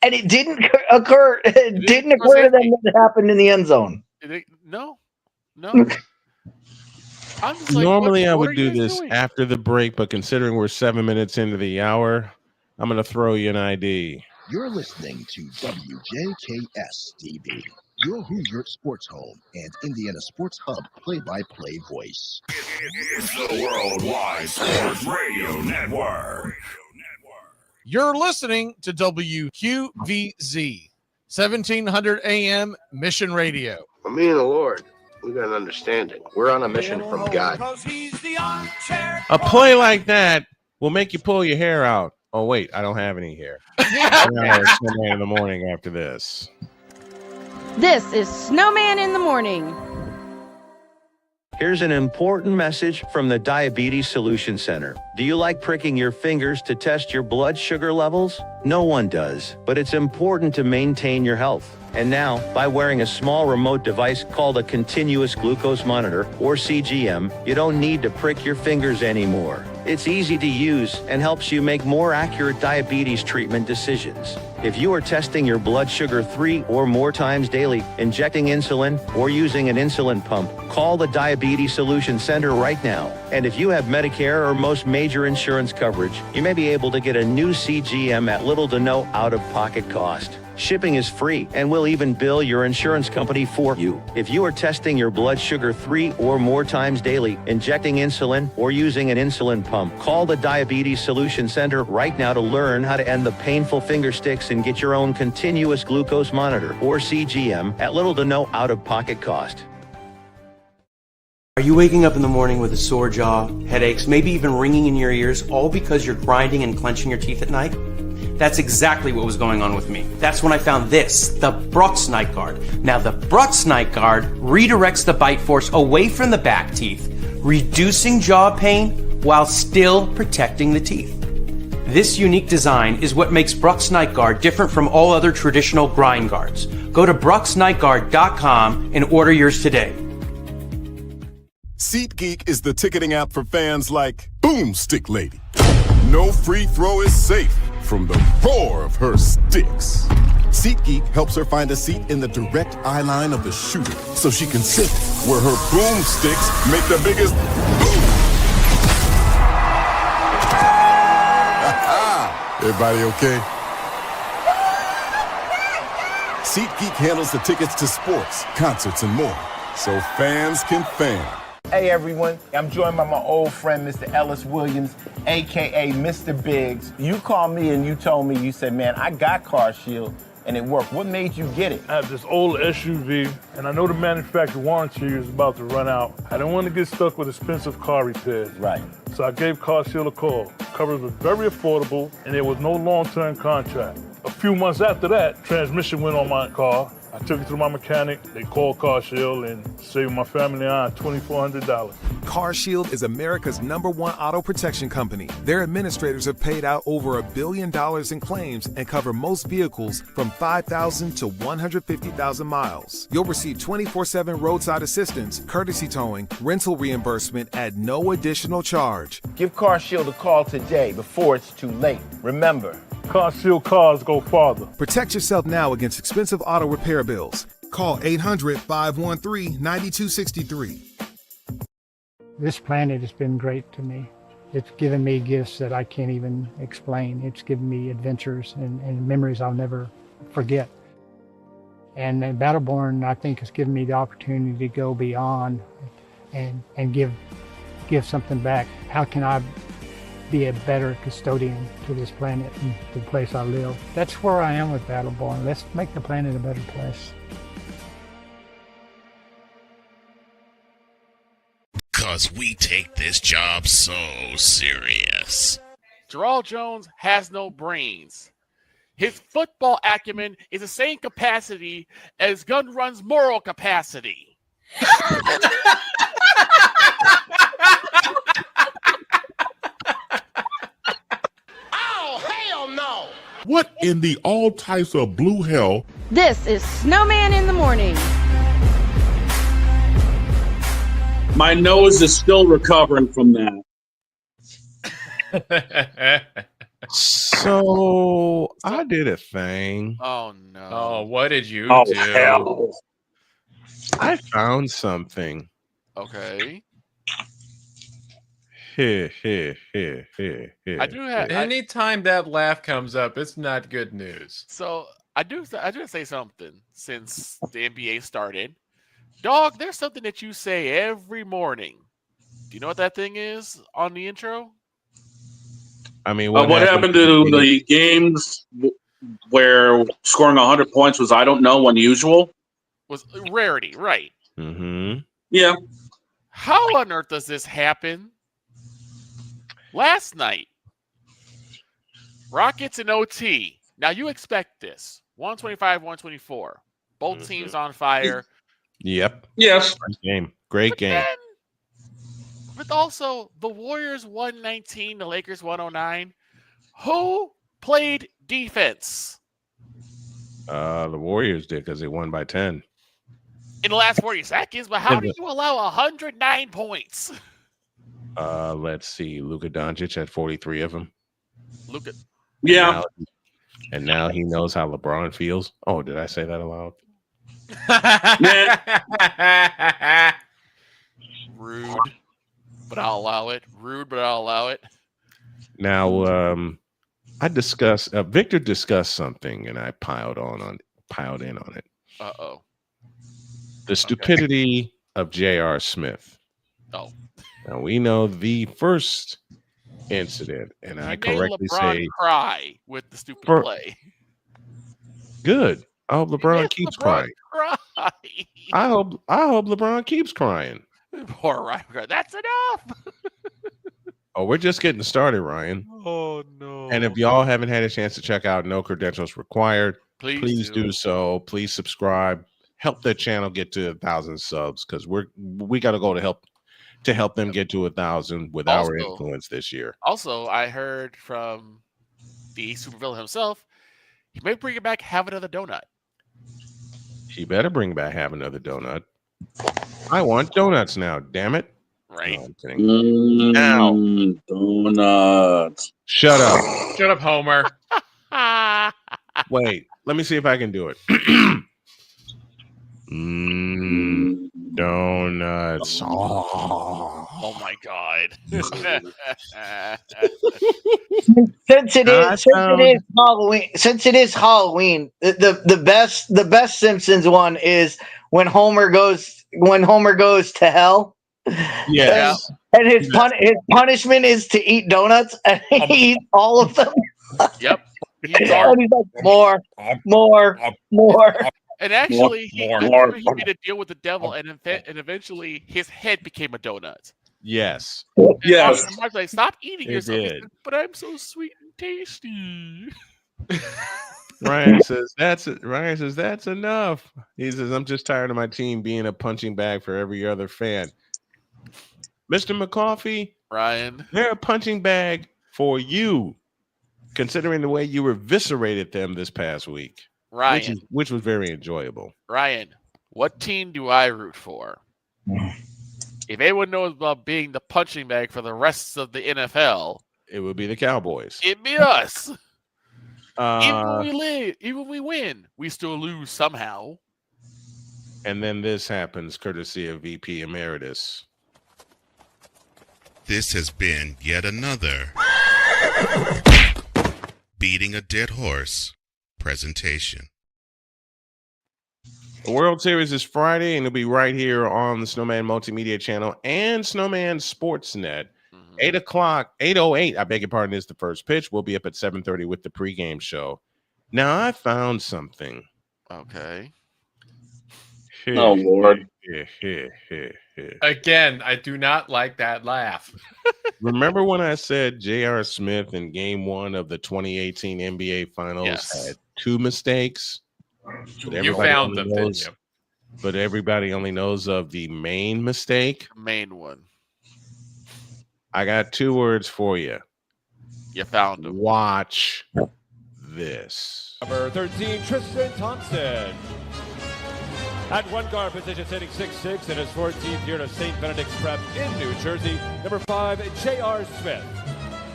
Speaker 10: and it didn't occur. It didn't occur to them that it happened in the end zone.
Speaker 2: No.
Speaker 1: Normally, I would do this after the break, but considering we're 7 minutes into the hour, I'm going to throw you an ID.
Speaker 16: You're listening to WJKS-TV, your Hoosier Sports Home and Indiana Sports Hub play-by-play voice.
Speaker 17: It's the Worldwide Sports Radio Network.
Speaker 18: You're listening to WQVZ, 1700 AM Mission Radio.
Speaker 19: Me and the Lord, we got an understanding. We're on a mission from God.
Speaker 1: A play like that will make you pull your hair out. Oh, wait, I don't have any hair. Snowman in the morning after this.
Speaker 15: This is Snowman in the Morning.
Speaker 20: Here's an important message from the Diabetes Solution Center. Do you like pricking your fingers to test your blood sugar levels? No one does, but it's important to maintain your health. And now, by wearing a small remote device called a continuous glucose monitor, or CGM, you don't need to prick your fingers anymore. It's easy to use and helps you make more accurate diabetes treatment decisions. If you are testing your blood sugar 3 or more times daily, injecting insulin, or using an insulin pump, call the Diabetes Solution Center right now. And if you have Medicare or most major insurance coverage, you may be able to get a new CGM at little to no out-of-pocket cost. Shipping is free, and we'll even bill your insurance company for you. If you are testing your blood sugar 3 or more times daily, injecting insulin, or using an insulin pump, call the Diabetes Solution Center right now to learn how to end the painful finger sticks and get your own continuous glucose monitor, or CGM, at little to no out-of-pocket cost.
Speaker 21: Are you waking up in the morning with a sore jaw, headaches, maybe even ringing in your ears, all because you're grinding and clenching your teeth at night? That's exactly what was going on with me. That's when I found this, the Brooks Night Guard. Now, the Brooks Night Guard redirects the bite force away from the back teeth, reducing jaw pain while still protecting the teeth. This unique design is what makes Brooks Night Guard different from all other traditional grind guards. Go to brooksnightguard.com and order yours today.
Speaker 22: SeatGeek is the ticketing app for fans like Boomstick Lady. No free throw is safe from the roar of her sticks. SeatGeek helps her find a seat in the direct eye line of the shooter so she can sit where her boomsticks make the biggest boom. Everybody okay? SeatGeek handles the tickets to sports, concerts, and more, so fans can fan.
Speaker 23: Hey everyone, I'm joined by my old friend, Mr. Ellis Williams, AKA Mr. Biggs. You called me and you told me, you said, man, I got CarShield and it worked. What made you get it?
Speaker 24: I have this old SUV and I know the manufacturer warranty is about to run out. I don't want to get stuck with expensive car repairs.
Speaker 23: Right.
Speaker 24: So I gave CarShield a call. Coverage was very affordable and there was no long-term contract. A few months after that, transmission went on my car I took it to my mechanic. They called Car Shield and saved my family and I $2,400.
Speaker 4: CarShield is America's #1 auto protection company. Their administrators have paid out over $1 billion in claims and cover most vehicles from 5,000 to 150,000 miles. You'll receive 24/7 roadside assistance, courtesy towing, rental reimbursement at no additional charge.
Speaker 23: Give CarShield a call today before it's too late. Remember,
Speaker 24: CarShield cars go farther.
Speaker 4: Protect yourself now against expensive auto repair bills. Call 800-513-9263.
Speaker 6: This planet has been great to me. It's given me gifts that I can't even explain. It's given me adventures and memories I'll never forget. And Battleborn, I think, has given me the opportunity to go beyond and give something back. How can I be a better custodian to this planet and the place I live? That's where I am with Battleborn. Let's make the planet a better place.
Speaker 7: Because we take this job so serious.
Speaker 2: Jarrell Jones has no brains. His football acumen is the same capacity as Gun Run's moral capacity.
Speaker 17: Oh, hell no!
Speaker 9: What in the all types of blue hell?
Speaker 15: This is Snowman in the Morning.
Speaker 3: My nose is still recovering from that.
Speaker 1: So I did a thing.
Speaker 2: Oh no!
Speaker 14: Oh, what did you do?
Speaker 3: Hell.
Speaker 1: I found something.
Speaker 2: Okay.
Speaker 1: Here.
Speaker 2: I do have.
Speaker 14: Anytime that laugh comes up, it's not good news.
Speaker 2: So I do say something since the NBA started. Dog, there's something that you say every morning. Do you know what that thing is on the intro?
Speaker 1: I mean,
Speaker 3: what happened to the games where scoring 100 points was, I don't know, unusual?
Speaker 2: Was rarity, right?
Speaker 1: Mm-hmm.
Speaker 3: Yeah.
Speaker 2: How on earth does this happen? Last night, Rockets and OT. Now you expect this. 125, 124. Both teams on fire.
Speaker 1: Yep.
Speaker 3: Yes.
Speaker 1: Great game.
Speaker 2: But also, the Warriors 119, the Lakers 109. Who played defense?
Speaker 1: The Warriors did because they won by 10.
Speaker 2: In the last 40 seconds, but how do you allow 109 points?
Speaker 1: Let's see. Luka Doncic had 43 of them.
Speaker 2: Luka.
Speaker 3: Yeah.
Speaker 1: And now he knows how LeBron feels. Oh, did I say that aloud?
Speaker 2: Rude, but I'll allow it. Rude, but I'll allow it.
Speaker 1: Now, Victor discussed something, and I piled in on it.
Speaker 2: Uh-oh.
Speaker 1: The stupidity of J.R. Smith.
Speaker 2: Oh.
Speaker 1: Now, we know the first incident, and I correctly say
Speaker 2: cry with the stupid play.
Speaker 1: Good. I hope LeBron keeps crying.
Speaker 2: Cry.
Speaker 1: I hope LeBron keeps crying.
Speaker 2: Poor Ryan. That's enough.
Speaker 1: Oh, we're just getting started, Ryan.
Speaker 2: Oh no.
Speaker 1: And if y'all haven't had a chance to check out No Credentials Required, please do so. Please subscribe. Help the channel get to 1,000 subs, because we got to go to help them get to 1,000 with our influence this year.
Speaker 2: Also, I heard from the supervillain himself, he may bring it back, have another donut.
Speaker 1: He better bring back have another donut. I want donuts now, damn it.
Speaker 2: Right.
Speaker 1: No, I'm kidding. Now.
Speaker 3: Donuts.
Speaker 1: Shut up.
Speaker 14: Shut up, Homer.
Speaker 1: Wait, let me see if I can do it. Donuts.
Speaker 2: Oh my God.
Speaker 10: Since it is Halloween, the best Simpsons one is when Homer goes to hell.
Speaker 1: Yes.
Speaker 10: And his punishment is to eat donuts, and he eats all of them.
Speaker 2: Yep.
Speaker 10: He's like, more.
Speaker 2: And actually, he made a deal with the devil, and eventually his head became a donut.
Speaker 1: Yes.
Speaker 3: Yes.
Speaker 2: Mark's like, stop eating yourself.
Speaker 1: Did.
Speaker 2: But I'm so sweet and tasty.
Speaker 1: Ryan says that's enough. He says, I'm just tired of my team being a punching bag for every other fan. Mr. McCoffey,
Speaker 2: Ryan,
Speaker 1: they're a punching bag for you, considering the way you eviscerated them this past week.
Speaker 2: Ryan,
Speaker 1: which was very enjoyable.
Speaker 2: Ryan, what team do I root for? If anyone knows about being the punching bag for the rest of the NFL,
Speaker 1: it would be the Cowboys.
Speaker 2: It'd be us. Even when we win, we still lose somehow.
Speaker 1: And then this happens, courtesy of VP Emeritus.
Speaker 7: This has been yet another beating a dead horse presentation.
Speaker 1: The World Series is Friday, and it'll be right here on the Snowman Multimedia Channel and Snowman Sportsnet. 8:08, I beg your pardon, is the first pitch. We'll be up at 7:30 with the pregame show. Now, I found something.
Speaker 2: Okay.
Speaker 3: Oh, Lord.
Speaker 14: Again, I do not like that laugh.
Speaker 1: Remember when I said J.R. Smith in Game 1 of the 2018 NBA Finals had 2 mistakes?
Speaker 14: You found them, didn't you?
Speaker 1: But everybody only knows of the main mistake.
Speaker 2: Main one.
Speaker 1: I got 2 words for you.
Speaker 2: You found them.
Speaker 1: Watch this.
Speaker 8: Number 13, Tristan Thompson. At one guard position, hitting 6'6" in his 14th year at St. Benedict's Prep in New Jersey. Number 5, J.R. Smith.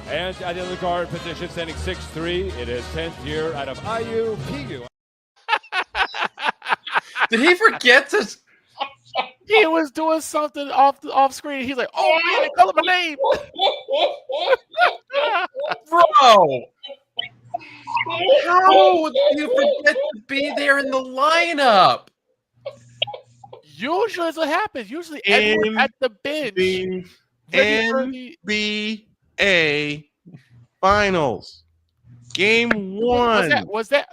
Speaker 8: And at the other guard position, standing 6'3" in his 10th year out of IUPU.
Speaker 14: Did he forget to?
Speaker 2: He was doing something off screen. He's like, "Oh man, they called my name,
Speaker 14: bro." How did you forget to be there in the lineup?
Speaker 2: Usually, that's what happens. Usually, Edward at the bench.
Speaker 1: NBA Finals, Game 1.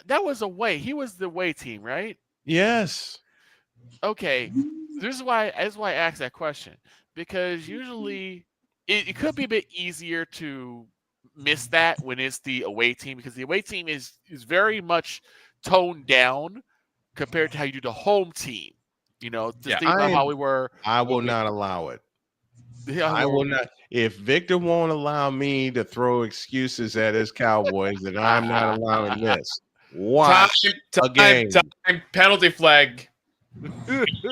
Speaker 2: That was away? He was the away team, right?
Speaker 1: Yes.
Speaker 2: Okay. This is why I asked that question, because usually it could be a bit easier to miss that when it's the away team, because the away team is very much toned down compared to how you do the home team. You know, think about how we were.
Speaker 1: I will not allow it. I will not. If Victor won't allow me to throw excuses at his Cowboys, then I'm not allowing this. Watch
Speaker 14: time, penalty flag.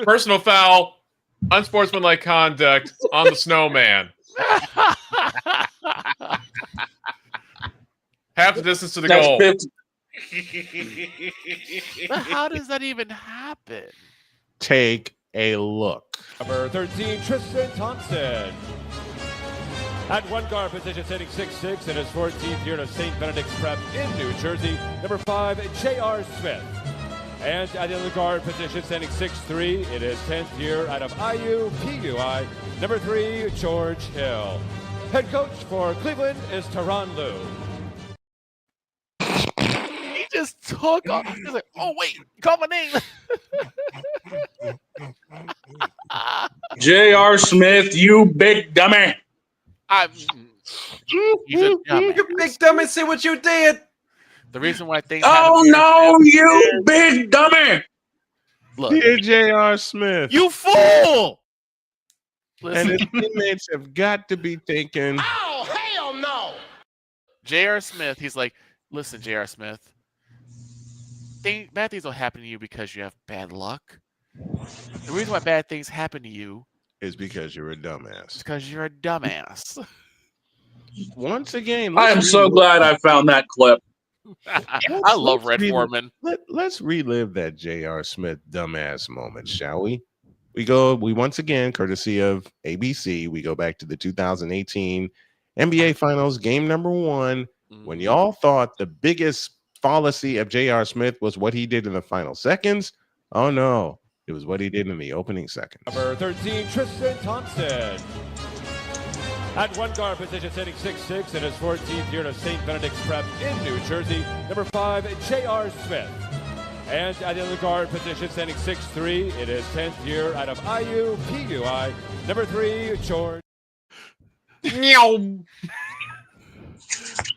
Speaker 14: Personal foul, unsportsmanlike conduct on the Snowman. Half the distance to the goal.
Speaker 2: But how does that even happen?
Speaker 1: Take a look.
Speaker 8: Number 13, Tristan Thompson. At one guard position, hitting 6'6" in his 14th year of St. Benedict's Prep in New Jersey. Number 5, J.R. Smith. And at the other guard position, standing 6'3" in his 10th year out of IUPUI. Number 3, George Hill. Head coach for Cleveland is Tyronn Lue.
Speaker 2: He just took off. He's like, "Oh wait, you called my name."
Speaker 3: J.R. Smith, you big dummy.
Speaker 14: You big dummy, see what you did.
Speaker 2: The reason why things.
Speaker 3: Oh no, you big dummy!
Speaker 2: Look,
Speaker 1: dear J.R. Smith,
Speaker 2: you fool!
Speaker 1: And his teammates have got to be thinking,
Speaker 17: "Oh hell no!"
Speaker 2: J.R. Smith, he's like, "Listen, J.R. Smith, bad things will happen to you because you have bad luck. The reason why bad things happen to you
Speaker 1: is because you're a dumbass.
Speaker 2: It's because you're a dumbass."
Speaker 1: Once again,
Speaker 3: I am so glad I found that clip.
Speaker 2: I love Red Foreman.
Speaker 1: Let's relive that J.R. Smith dumbass moment, shall we? We once again, courtesy of ABC, we go back to the 2018 NBA Finals, game number 1, when y'all thought the biggest fallacy of J.R. Smith was what he did in the final seconds. Oh no, it was what he did in the opening seconds.
Speaker 8: Number 13, Tristan Thompson. At one guard position, hitting 6'6" in his 14th year of St. Benedict's Prep in New Jersey. Number 5, J.R. Smith. And at the other guard position, standing 6'3" in his 10th year out of IUPUI. Number 3, George.
Speaker 2: You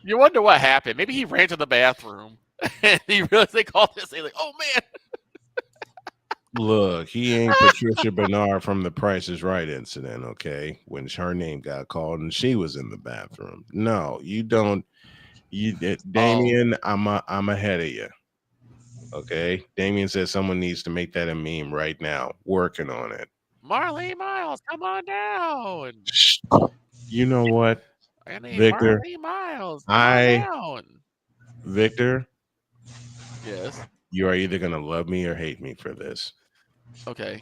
Speaker 2: wonder what happened. Maybe he ran to the bathroom. And he realized they called this. They're like, oh man.
Speaker 1: Look, he ain't Patricia Bernard from the Price is Right incident, okay? When her name got called and she was in the bathroom. No, you don't. Damien, I'm ahead of you. Okay, Damien says someone needs to make that a meme right now. Working on it.
Speaker 2: Marlene Miles, come on down.
Speaker 1: You know what, Victor?
Speaker 2: Marlene Miles, come on down.
Speaker 1: Victor.
Speaker 2: Yes.
Speaker 1: You are either gonna love me or hate me for this.
Speaker 2: Okay.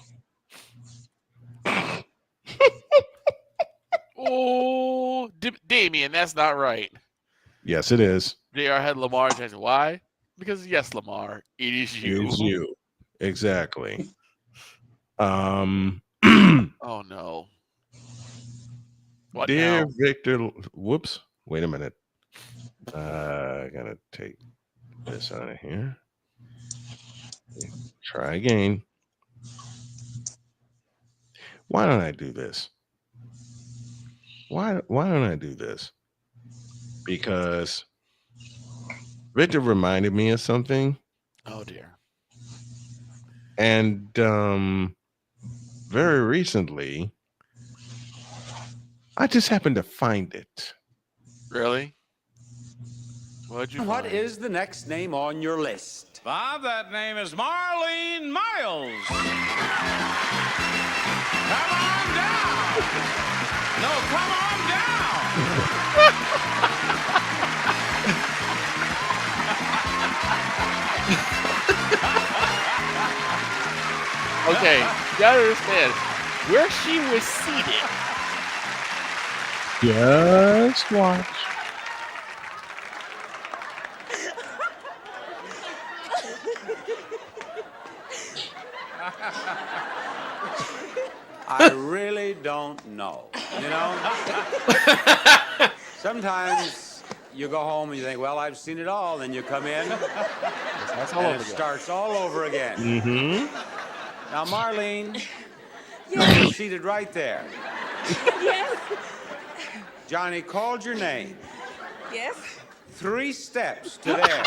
Speaker 2: Oh, Damien, that's not right.
Speaker 1: Yes, it is.
Speaker 2: JR had Lamar Jackson. Why? Because yes, Lamar, it is you.
Speaker 1: It is you. Exactly.
Speaker 2: Oh no. What
Speaker 1: Dear
Speaker 2: now?
Speaker 1: Victor, whoops. Wait a minute. I gotta take this out of here. Try again. Why don't I do this? Why don't I do this? Because Victor reminded me of something.
Speaker 2: Oh dear.
Speaker 1: And very recently, I just happened to find it.
Speaker 2: Really? What'd you
Speaker 5: What
Speaker 2: find?
Speaker 5: is the next name on your list?
Speaker 11: Bob, that name is Marlene Miles. Come on down. No, come on down.
Speaker 2: Okay, you gotta understand where she was seated.
Speaker 1: Just watch.
Speaker 5: I really don't know. You know? Sometimes you go home and you think, well, I've seen it all. Then you come in and it starts all over again.
Speaker 1: Mm-hmm.
Speaker 5: Now, Marlene, you're seated right there.
Speaker 12: Yes.
Speaker 5: Johnny called your name.
Speaker 12: Yes.
Speaker 5: 3 steps to there.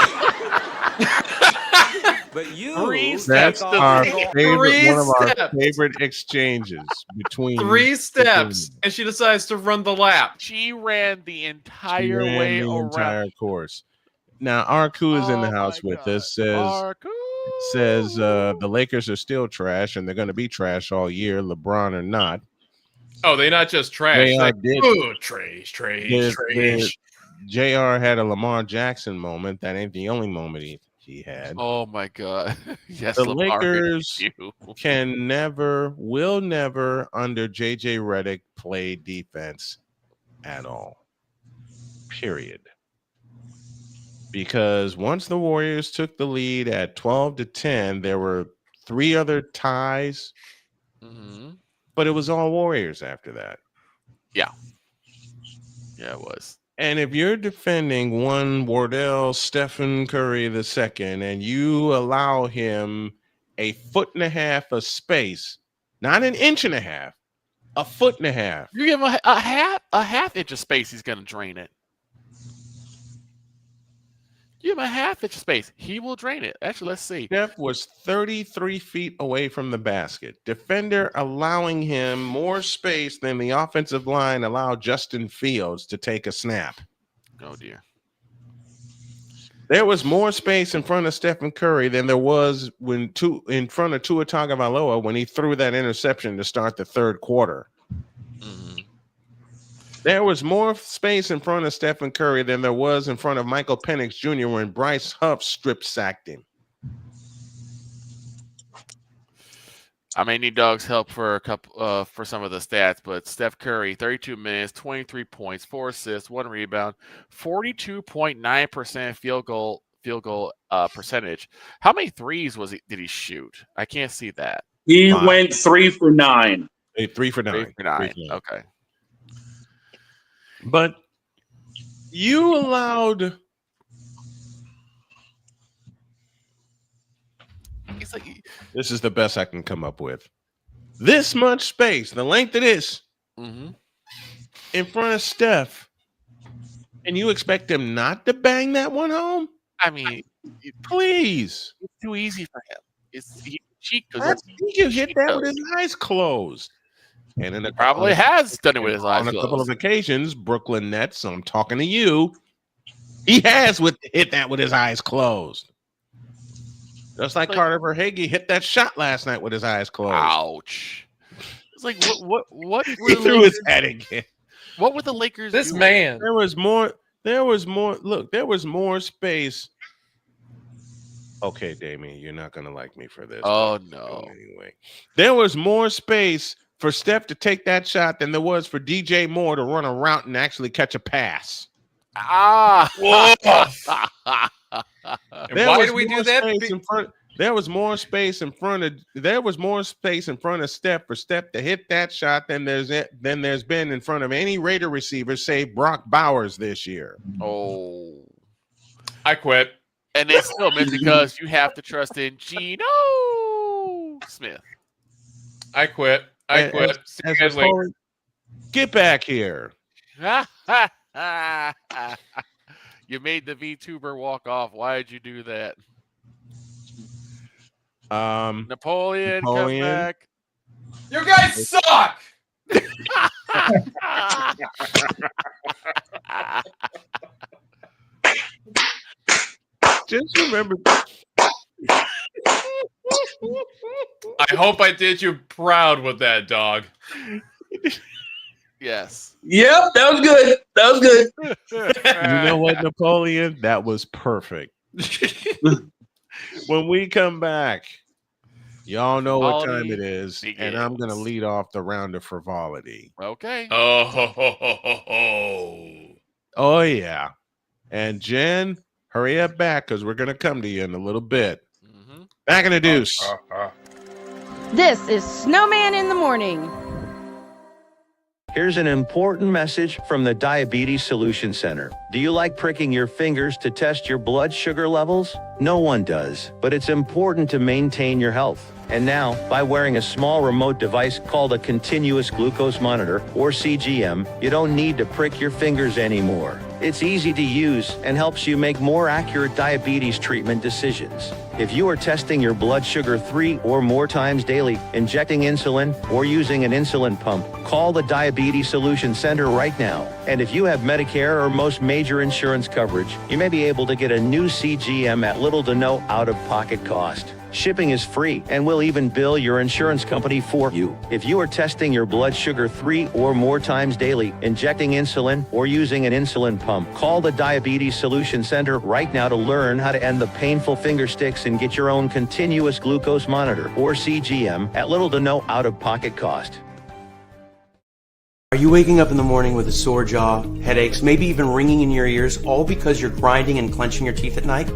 Speaker 5: But you
Speaker 1: That's our favorite, one of our favorite exchanges between
Speaker 14: 3 steps, and she decides to run the lap.
Speaker 2: She ran the entire
Speaker 1: She ran
Speaker 2: way
Speaker 1: the
Speaker 2: around.
Speaker 1: entire course. Now, Arku is in the house with us. Says the Lakers are still trash, and they're going to be trash all year, LeBron or not.
Speaker 14: Oh, they not just trash.
Speaker 1: They
Speaker 14: Like,
Speaker 1: did.
Speaker 14: ooh, trash.
Speaker 1: JR had a Lamar Jackson moment. That ain't the only moment he had.
Speaker 2: Oh my God! Yes,
Speaker 1: the
Speaker 2: Lamar,
Speaker 1: Lakers can never, will never, under JJ Redick, play defense at all. Period. Because once the Warriors took the lead at 12-10, there were 3 other ties, but it was all Warriors after that.
Speaker 2: Yeah, it was.
Speaker 1: And if you're defending one Wardell Stephen Curry II and you allow him a 1.5 of space, not an 1.5 a 1.5.
Speaker 2: You give him a half inch of space, he's going to drain it. Give him a half inch of space, he will drain it. Actually, let's see.
Speaker 1: Steph was 33 feet away from the basket. Defender allowing him more space than the offensive line allowed Justin Fields to take a snap.
Speaker 2: Oh, dear.
Speaker 1: There was more space in front of Stephen Curry than there was in front of Tua Tagovailoa when he threw that interception to start the third quarter. There was more space in front of Stephen Curry than there was in front of Michael Penix Jr. when Bryce Huff strip sacked him.
Speaker 2: I may need Doug's help for for some of the stats, but Steph Curry, 32 minutes, 23 points, 4 assists, 1 rebound, 42.9% field goal percentage. How many threes did he shoot? I can't see that.
Speaker 3: He went 3 for 9.
Speaker 1: 3 for 9.
Speaker 2: 3 for 9. Okay.
Speaker 1: But you allowed this is the best I can come up with. This much space, the length of this, in front of Steph, and you expect him not to bang that one home?
Speaker 2: I mean,
Speaker 1: Please.
Speaker 2: It's too easy for him. He can
Speaker 1: hit that with his eyes closed. And in
Speaker 2: probably has done it with his eyes
Speaker 1: on a couple
Speaker 2: closed.
Speaker 1: of occasions, Brooklyn Nets, I'm talking to you, he has hit that with his eyes closed. Just like Carter Verhaeghe hit that shot last night with his eyes closed.
Speaker 2: Ouch. It's like, what
Speaker 1: He threw his head again.
Speaker 2: What would the Lakers
Speaker 14: This
Speaker 2: do?
Speaker 14: man.
Speaker 1: There was more space. Okay, Damien, you're not going to like me for this.
Speaker 2: Oh, no.
Speaker 1: Anyway, there was more space for Steph to take that shot than there was for DJ Moore to run a route and actually catch a pass.
Speaker 14: And why do we do that?
Speaker 1: There was more space in front of Steph for Steph to hit that shot than there's been in front of any Raider receiver, save Brock Bowers this year.
Speaker 2: Oh,
Speaker 14: I quit.
Speaker 2: And they still missed because you have to trust in Geno Smith.
Speaker 14: I quit. See you guys later.
Speaker 1: Get back here.
Speaker 2: You made the VTuber walk off. Why did you do that? Napoleon, come back.
Speaker 14: You guys suck.
Speaker 1: Just remember.
Speaker 14: I hope I did you proud with that, dog.
Speaker 2: Yes.
Speaker 3: Yep, that was good. That was good.
Speaker 1: You know what, Napoleon? That was perfect. When we come back, y'all know what time it is,
Speaker 2: begins.
Speaker 1: and I'm going to lead off the round of frivolity.
Speaker 2: Okay.
Speaker 1: Oh, yeah. And Jen, hurry up back because we're going to come to you in a little bit. Back in the deuce.
Speaker 15: This is Snowman in the Morning.
Speaker 20: Here's an important message from the Diabetes Solution Center. Do you like pricking your fingers to test your blood sugar levels? No one does, but it's important to maintain your health. And now, by wearing a small remote device called a continuous glucose monitor, or CGM, you don't need to prick your fingers anymore. It's easy to use and helps you make more accurate diabetes treatment decisions. If you are testing your blood sugar 3 or more times daily, injecting insulin, or using an insulin pump, call the Diabetes Solution Center right now. And if you have Medicare or most major insurance coverage, you may be able to get a new CGM at little to no out-of-pocket cost. Shipping is free, and we'll even bill your insurance company for you. If you are testing your blood sugar 3 or more times daily, injecting insulin, or using an insulin pump, call the Diabetes Solution Center right now to learn how to end the painful finger sticks and get your own continuous glucose monitor, or CGM, at little to no out-of-pocket cost.
Speaker 21: Are you waking up in the morning with a sore jaw, headaches, maybe even ringing in your ears, all because you're grinding and clenching your teeth at night?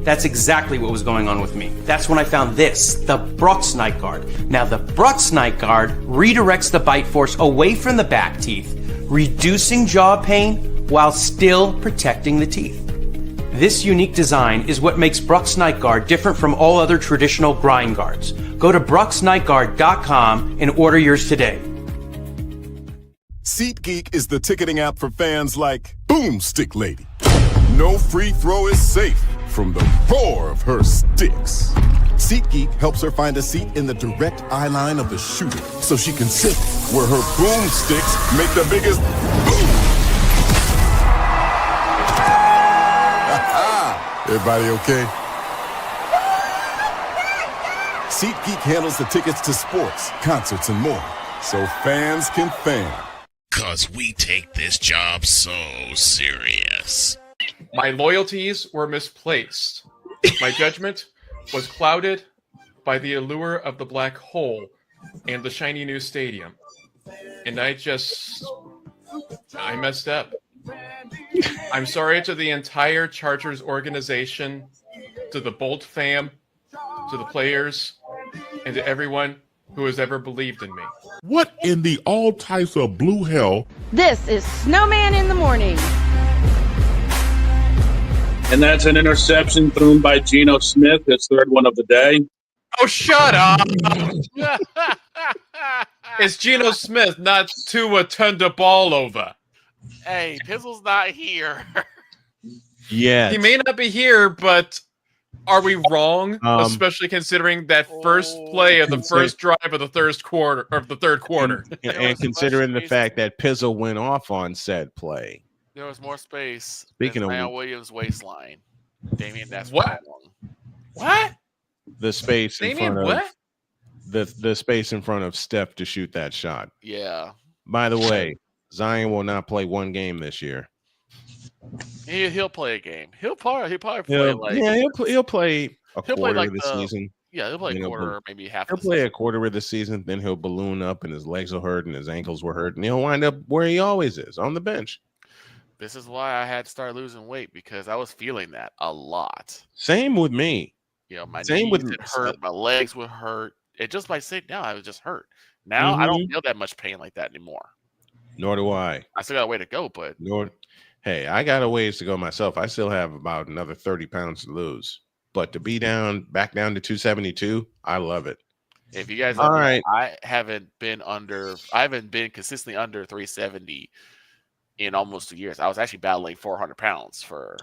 Speaker 21: That's exactly what was going on with me. That's when I found this, the Brooks Night Guard. Now, the Brooks Night Guard redirects the bite force away from the back teeth, reducing jaw pain while still protecting the teeth. This unique design is what makes Brooks Night Guard different from all other traditional grind guards. Go to brooksnightguard.com and order yours today.
Speaker 22: SeatGeek is the ticketing app for fans like Boomstick Lady. No free throw is safe from the roar of her sticks. SeatGeek helps her find a seat in the direct eye line of the shooter so she can sit where her boomsticks make the biggest boom. Everybody okay? SeatGeek handles the tickets to sports, concerts, and more, so fans can fan.
Speaker 7: 'Cause we take this job so serious.
Speaker 14: My loyalties were misplaced. My judgment was clouded by the allure of the black hole and the shiny new stadium. And I messed up. I'm sorry to the entire Chargers organization, to the Bolt fam, to the players, and to everyone who has ever believed in me.
Speaker 9: What in the all types of blue hell?
Speaker 15: This is Snowman in the Morning.
Speaker 3: And that's an interception thrown by Geno Smith, his third one of the day.
Speaker 14: Oh, shut up! It's Geno Smith, not Tua turned the ball over.
Speaker 2: Hey, Pizzle's not here.
Speaker 1: Yeah.
Speaker 14: He may not be here, but Are we wrong? Especially considering that first play of the first drive of the third quarter,
Speaker 1: and considering the fact that Pizzle went off on said play.
Speaker 2: There was more space.
Speaker 1: Speaking of
Speaker 2: Zion Williams' waistline, Damian, that's
Speaker 14: what?
Speaker 2: What?
Speaker 1: The space in
Speaker 14: Damian,
Speaker 1: front
Speaker 14: what?
Speaker 1: of the space in front of Steph to shoot that shot.
Speaker 2: Yeah.
Speaker 1: By the way, Zion will not play one game this year.
Speaker 2: He'll play a game. He'll probably play
Speaker 1: he'll play a
Speaker 2: he'll
Speaker 1: quarter
Speaker 2: play
Speaker 1: of the season.
Speaker 2: Yeah, he'll play a quarter, maybe half.
Speaker 1: He'll play a quarter of the season, then he'll balloon up, and his legs will hurt, and his ankles will hurt, and he'll wind up where he always is, on the bench.
Speaker 2: This is why I had to start losing weight, because I was feeling that a lot.
Speaker 1: Same with me.
Speaker 2: You know, my knees would hurt, my legs would hurt. It just by sitting down, I was just hurt. Now I don't feel that much pain like that anymore.
Speaker 1: Nor do I.
Speaker 2: I still got a way to go, but
Speaker 1: hey, I got a ways to go myself. I still have about another 30 pounds to lose. But to be back down to 272, I love it.
Speaker 2: If you guys
Speaker 1: all right,
Speaker 2: I haven't been consistently under 370 in almost 2 years. I was actually battling 400 pounds for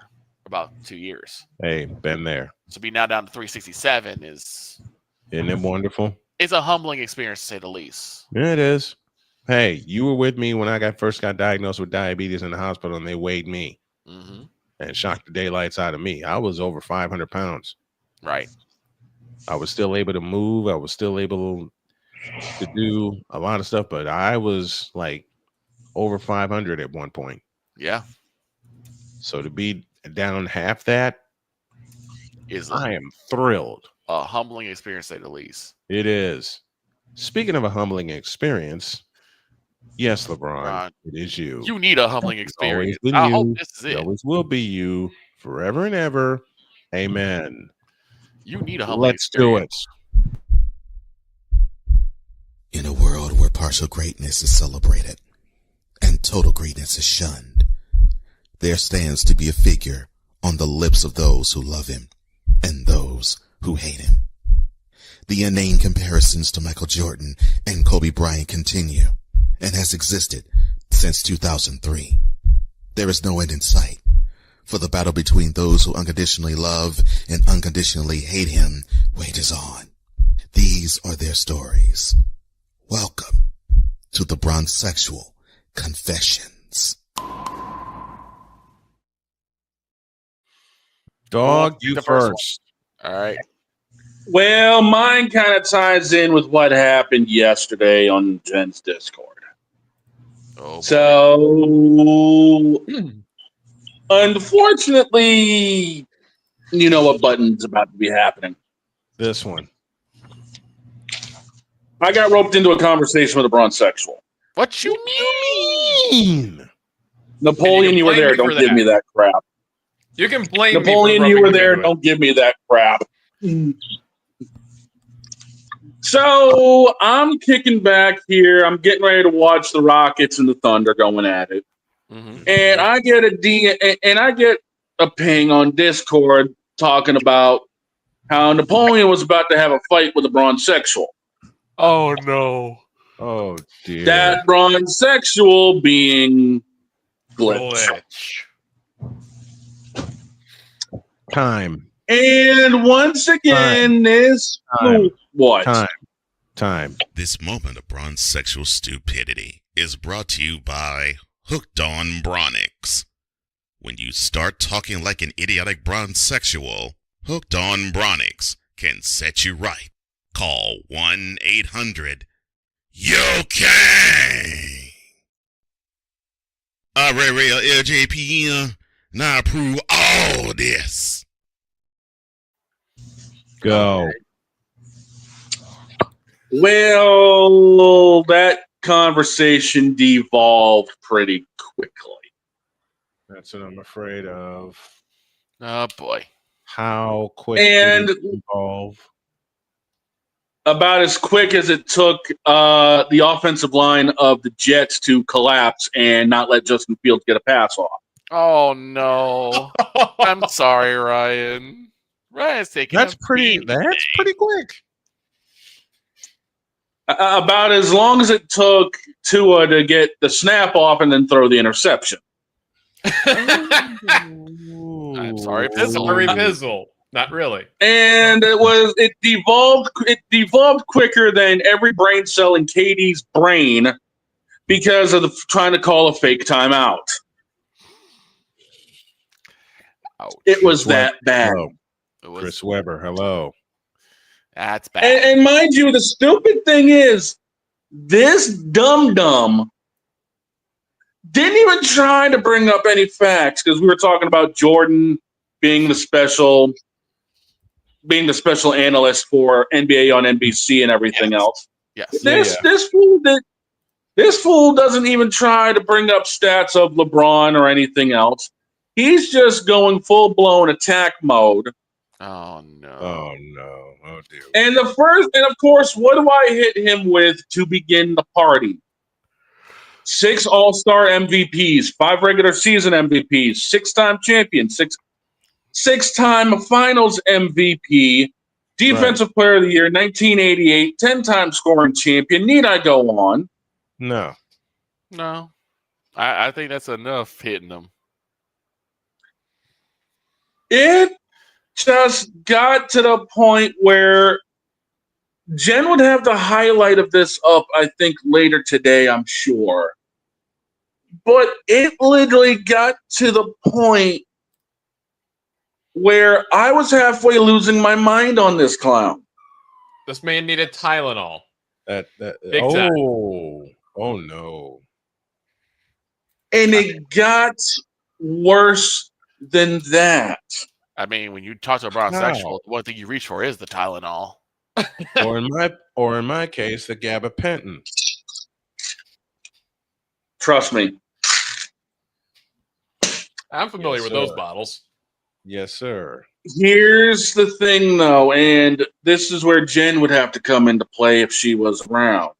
Speaker 2: about 2 years.
Speaker 1: Hey, been there.
Speaker 2: So be now down to 367 isn't
Speaker 1: it wonderful?
Speaker 2: It's a humbling experience, to say the least.
Speaker 1: Yeah, it is. Hey, you were with me when I first got diagnosed with diabetes in the hospital, and they weighed me and shocked the daylights out of me. I was over 500 pounds.
Speaker 2: Right.
Speaker 1: I was still able to move. I was still able to do a lot of stuff, but I was like over 500 at one point.
Speaker 2: Yeah.
Speaker 1: So to be down half that, I am thrilled.
Speaker 2: A humbling experience, to say the least.
Speaker 1: It is. Speaking of a humbling experience, yes, LeBron, it is you.
Speaker 2: You need a humbling experience.
Speaker 1: I
Speaker 2: hope this is it.
Speaker 1: It always will be you forever and ever. Amen.
Speaker 2: You need a humbling
Speaker 1: experience.
Speaker 7: Let's do it. In a world where partial greatness is celebrated and total greatness is shunned, there stands to be a figure on the lips of those who love him and those who hate him. The inane comparisons to Michael Jordan and Kobe Bryant continue and has existed since 2003. There is no end in sight, for the battle between those who unconditionally love and unconditionally hate him wages on. These are their stories. Welcome to the Bronzexual Confessions.
Speaker 1: Dog, you first.
Speaker 2: All right.
Speaker 3: Well, mine kind of ties in with what happened yesterday on Jen's Discord. So, unfortunately, you know what button's about to be happening.
Speaker 1: This one.
Speaker 3: I got roped into a conversation with a Bronzexual.
Speaker 2: What you mean?
Speaker 3: Napoleon, you were there. Don't give me that crap.
Speaker 14: You can blame
Speaker 3: Napoleon, you were there. Don't give me that crap. So I'm kicking back here. I'm getting ready to watch the Rockets and the Thunder going at it, and I get a ping on Discord talking about how Napoleon was about to have a fight with a Bronzexual.
Speaker 2: Oh no!
Speaker 1: Oh dear!
Speaker 3: That Bronzexual being Glitch.
Speaker 1: Time.
Speaker 3: And once again,
Speaker 1: Time.
Speaker 7: This moment of Bronzexual stupidity is brought to you by Hooked on Bronix. When you start talking like an idiotic Bronzexual, Hooked on Bronix can set you right. Call 1-800-YO-KANG. Real LJPM. Now approve all this.
Speaker 1: Go.
Speaker 3: Well, that conversation devolved pretty quickly.
Speaker 1: That's what I'm afraid of.
Speaker 2: Oh boy.
Speaker 1: How quick
Speaker 3: and
Speaker 1: did it evolve?
Speaker 3: About as quick as it took the offensive line of the Jets to collapse and not let Justin Fields get a pass off.
Speaker 2: Oh no. I'm sorry, Ryan. Ryan's taking
Speaker 1: That's pretty quick.
Speaker 3: About as long as it took Tua to get the snap off and then throw the interception.
Speaker 2: I'm sorry, Pizzle.
Speaker 14: Sorry, Pizzle. Not really.
Speaker 3: And it devolved quicker than every brain cell in Katie's brain because of trying to call a fake timeout.
Speaker 2: Ouch.
Speaker 3: It was that bad.
Speaker 1: Chris Webber, hello.
Speaker 2: That's bad.
Speaker 3: And mind you, the stupid thing is, this dum-dum didn't even try to bring up any facts because we were talking about Jordan being the special analyst for NBA on NBC and everything else.
Speaker 2: Yes.
Speaker 3: This fool doesn't even try to bring up stats of LeBron or anything else. He's just going full-blown attack mode.
Speaker 2: Oh no.
Speaker 1: Oh no. Oh dear.
Speaker 3: And of course, what do I hit him with to begin the party? 6 All-Star MVPs, 5 regular season MVPs, 6-time champion, 6-time Finals MVP, Defensive Player of the Year, 1988, 10-time scoring champion. Need I go on?
Speaker 1: No.
Speaker 2: I think that's enough hitting them.
Speaker 3: It just got to the point where Jen would have the highlight of this up, I think, later today, I'm sure. But it literally got to the point where I was halfway losing my mind on this clown.
Speaker 14: This man needed Tylenol.
Speaker 1: Big
Speaker 14: time.
Speaker 1: Oh no.
Speaker 3: And it got worse than that.
Speaker 2: I mean, when you talk to a bronsexual, one thing you reach for is the Tylenol.
Speaker 1: or in my case, the gabapentin.
Speaker 3: Trust me.
Speaker 14: I'm familiar with those bottles.
Speaker 1: Yes, sir.
Speaker 3: Here's the thing, though, and this is where Jen would have to come into play if she was around.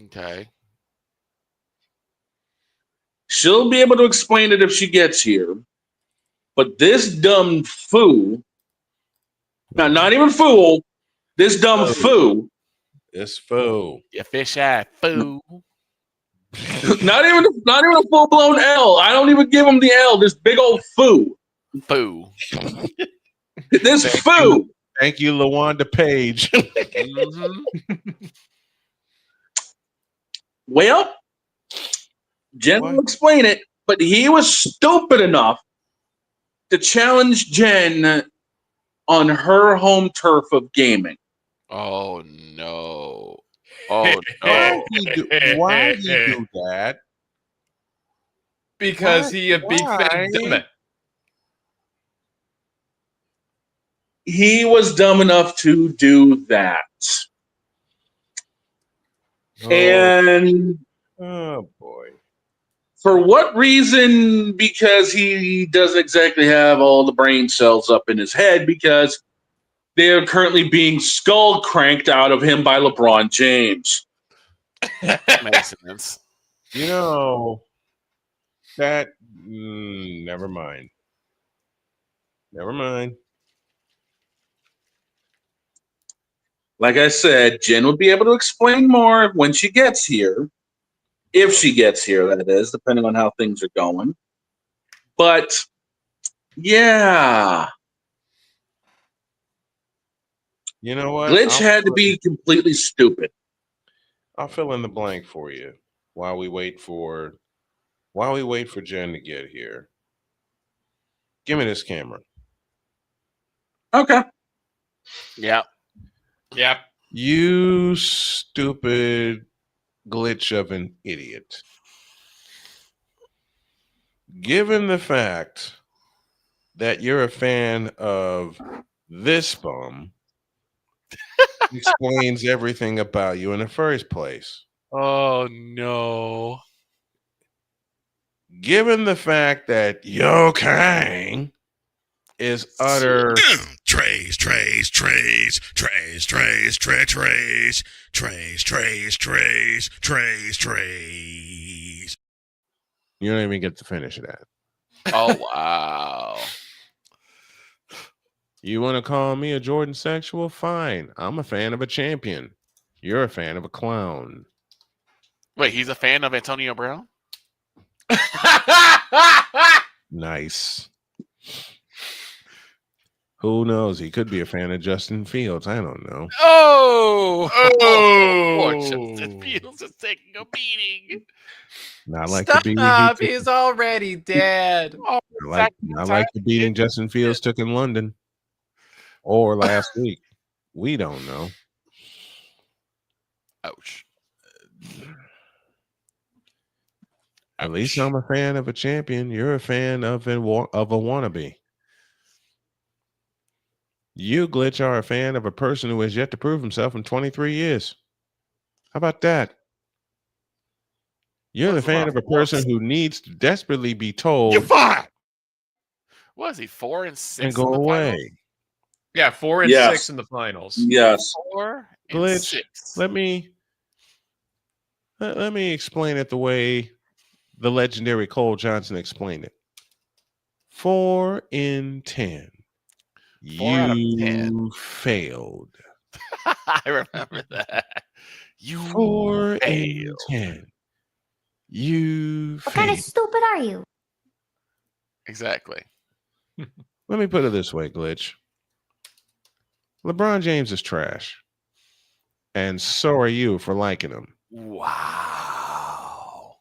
Speaker 2: Okay.
Speaker 3: She'll be able to explain it if she gets here. But this dumb foo, not even fool, this dumb foo.
Speaker 1: This foo.
Speaker 2: You fish-eyed foo.
Speaker 3: not even a full-blown L. I don't even give him the L. This big old foo.
Speaker 2: Foo.
Speaker 3: Foo.
Speaker 1: Thank you, LaWanda Page.
Speaker 3: Well, Jen will explain it, but he was stupid enough to challenge Jen on her home turf of gaming.
Speaker 2: Oh no! Oh no!
Speaker 1: Why he do that?
Speaker 14: Because he a big fat dumb.
Speaker 3: He was dumb enough to do that. And
Speaker 1: oh boy.
Speaker 3: For what reason? Because he doesn't exactly have all the brain cells up in his head because they are currently being skull cranked out of him by LeBron James.
Speaker 2: Makes sense.
Speaker 1: You know, that, never mind. Never mind.
Speaker 3: Like I said, Jen will be able to explain more when she gets here. If she gets here, that is, depending on how things are going. But, yeah.
Speaker 1: You know what?
Speaker 3: Glitch had to be completely stupid.
Speaker 1: I'll fill in the blank for you while we wait for Jen to get here. Give me this camera.
Speaker 3: Okay.
Speaker 2: Yeah.
Speaker 14: Yep.
Speaker 1: You stupid glitch of an idiot. Given the fact that you're a fan of this bum, explains everything about you in the first place.
Speaker 2: Oh no.
Speaker 1: Given the fact that Yo Kang is utter
Speaker 7: trays.
Speaker 1: You don't even get to finish that.
Speaker 2: Oh wow.
Speaker 1: You want to call me a Jordan sexual? Fine. I'm a fan of a champion. You're a fan of a clown.
Speaker 2: Wait, he's a fan of Antonio Brown?
Speaker 1: Nice. Who knows? He could be a fan of Justin Fields. I don't know.
Speaker 2: Poor Justin Fields is taking a beating.
Speaker 1: Not like
Speaker 14: Stop!
Speaker 1: the beating
Speaker 14: He's already dead.
Speaker 1: not like the beating Justin Fields took in London or last week. We don't know.
Speaker 2: Ouch.
Speaker 1: At least I'm a fan of a champion. You're a fan of a wannabe. You, Glitch, are a fan of a person who has yet to prove himself in 23 years. How about that? You're the fan of a person who needs to desperately be told, "You're fired."
Speaker 2: What is he, 4-6
Speaker 1: and go
Speaker 2: in the
Speaker 1: away.
Speaker 2: finals?
Speaker 14: Yeah, 4 and 6 in the finals.
Speaker 3: Yes.
Speaker 2: 4 and
Speaker 1: Glitch,
Speaker 2: 6.
Speaker 1: let me explain it the way the legendary Cole Johnson explained it. 4 in 10.
Speaker 2: 4 out of 10.
Speaker 1: You failed.
Speaker 2: I remember that. You
Speaker 1: 4
Speaker 2: failed.
Speaker 1: in 10. You
Speaker 13: What kind of stupid are you?
Speaker 2: Exactly.
Speaker 1: Let me put it this way, Glitch. LeBron James is trash. And so are you for liking him.
Speaker 2: Wow.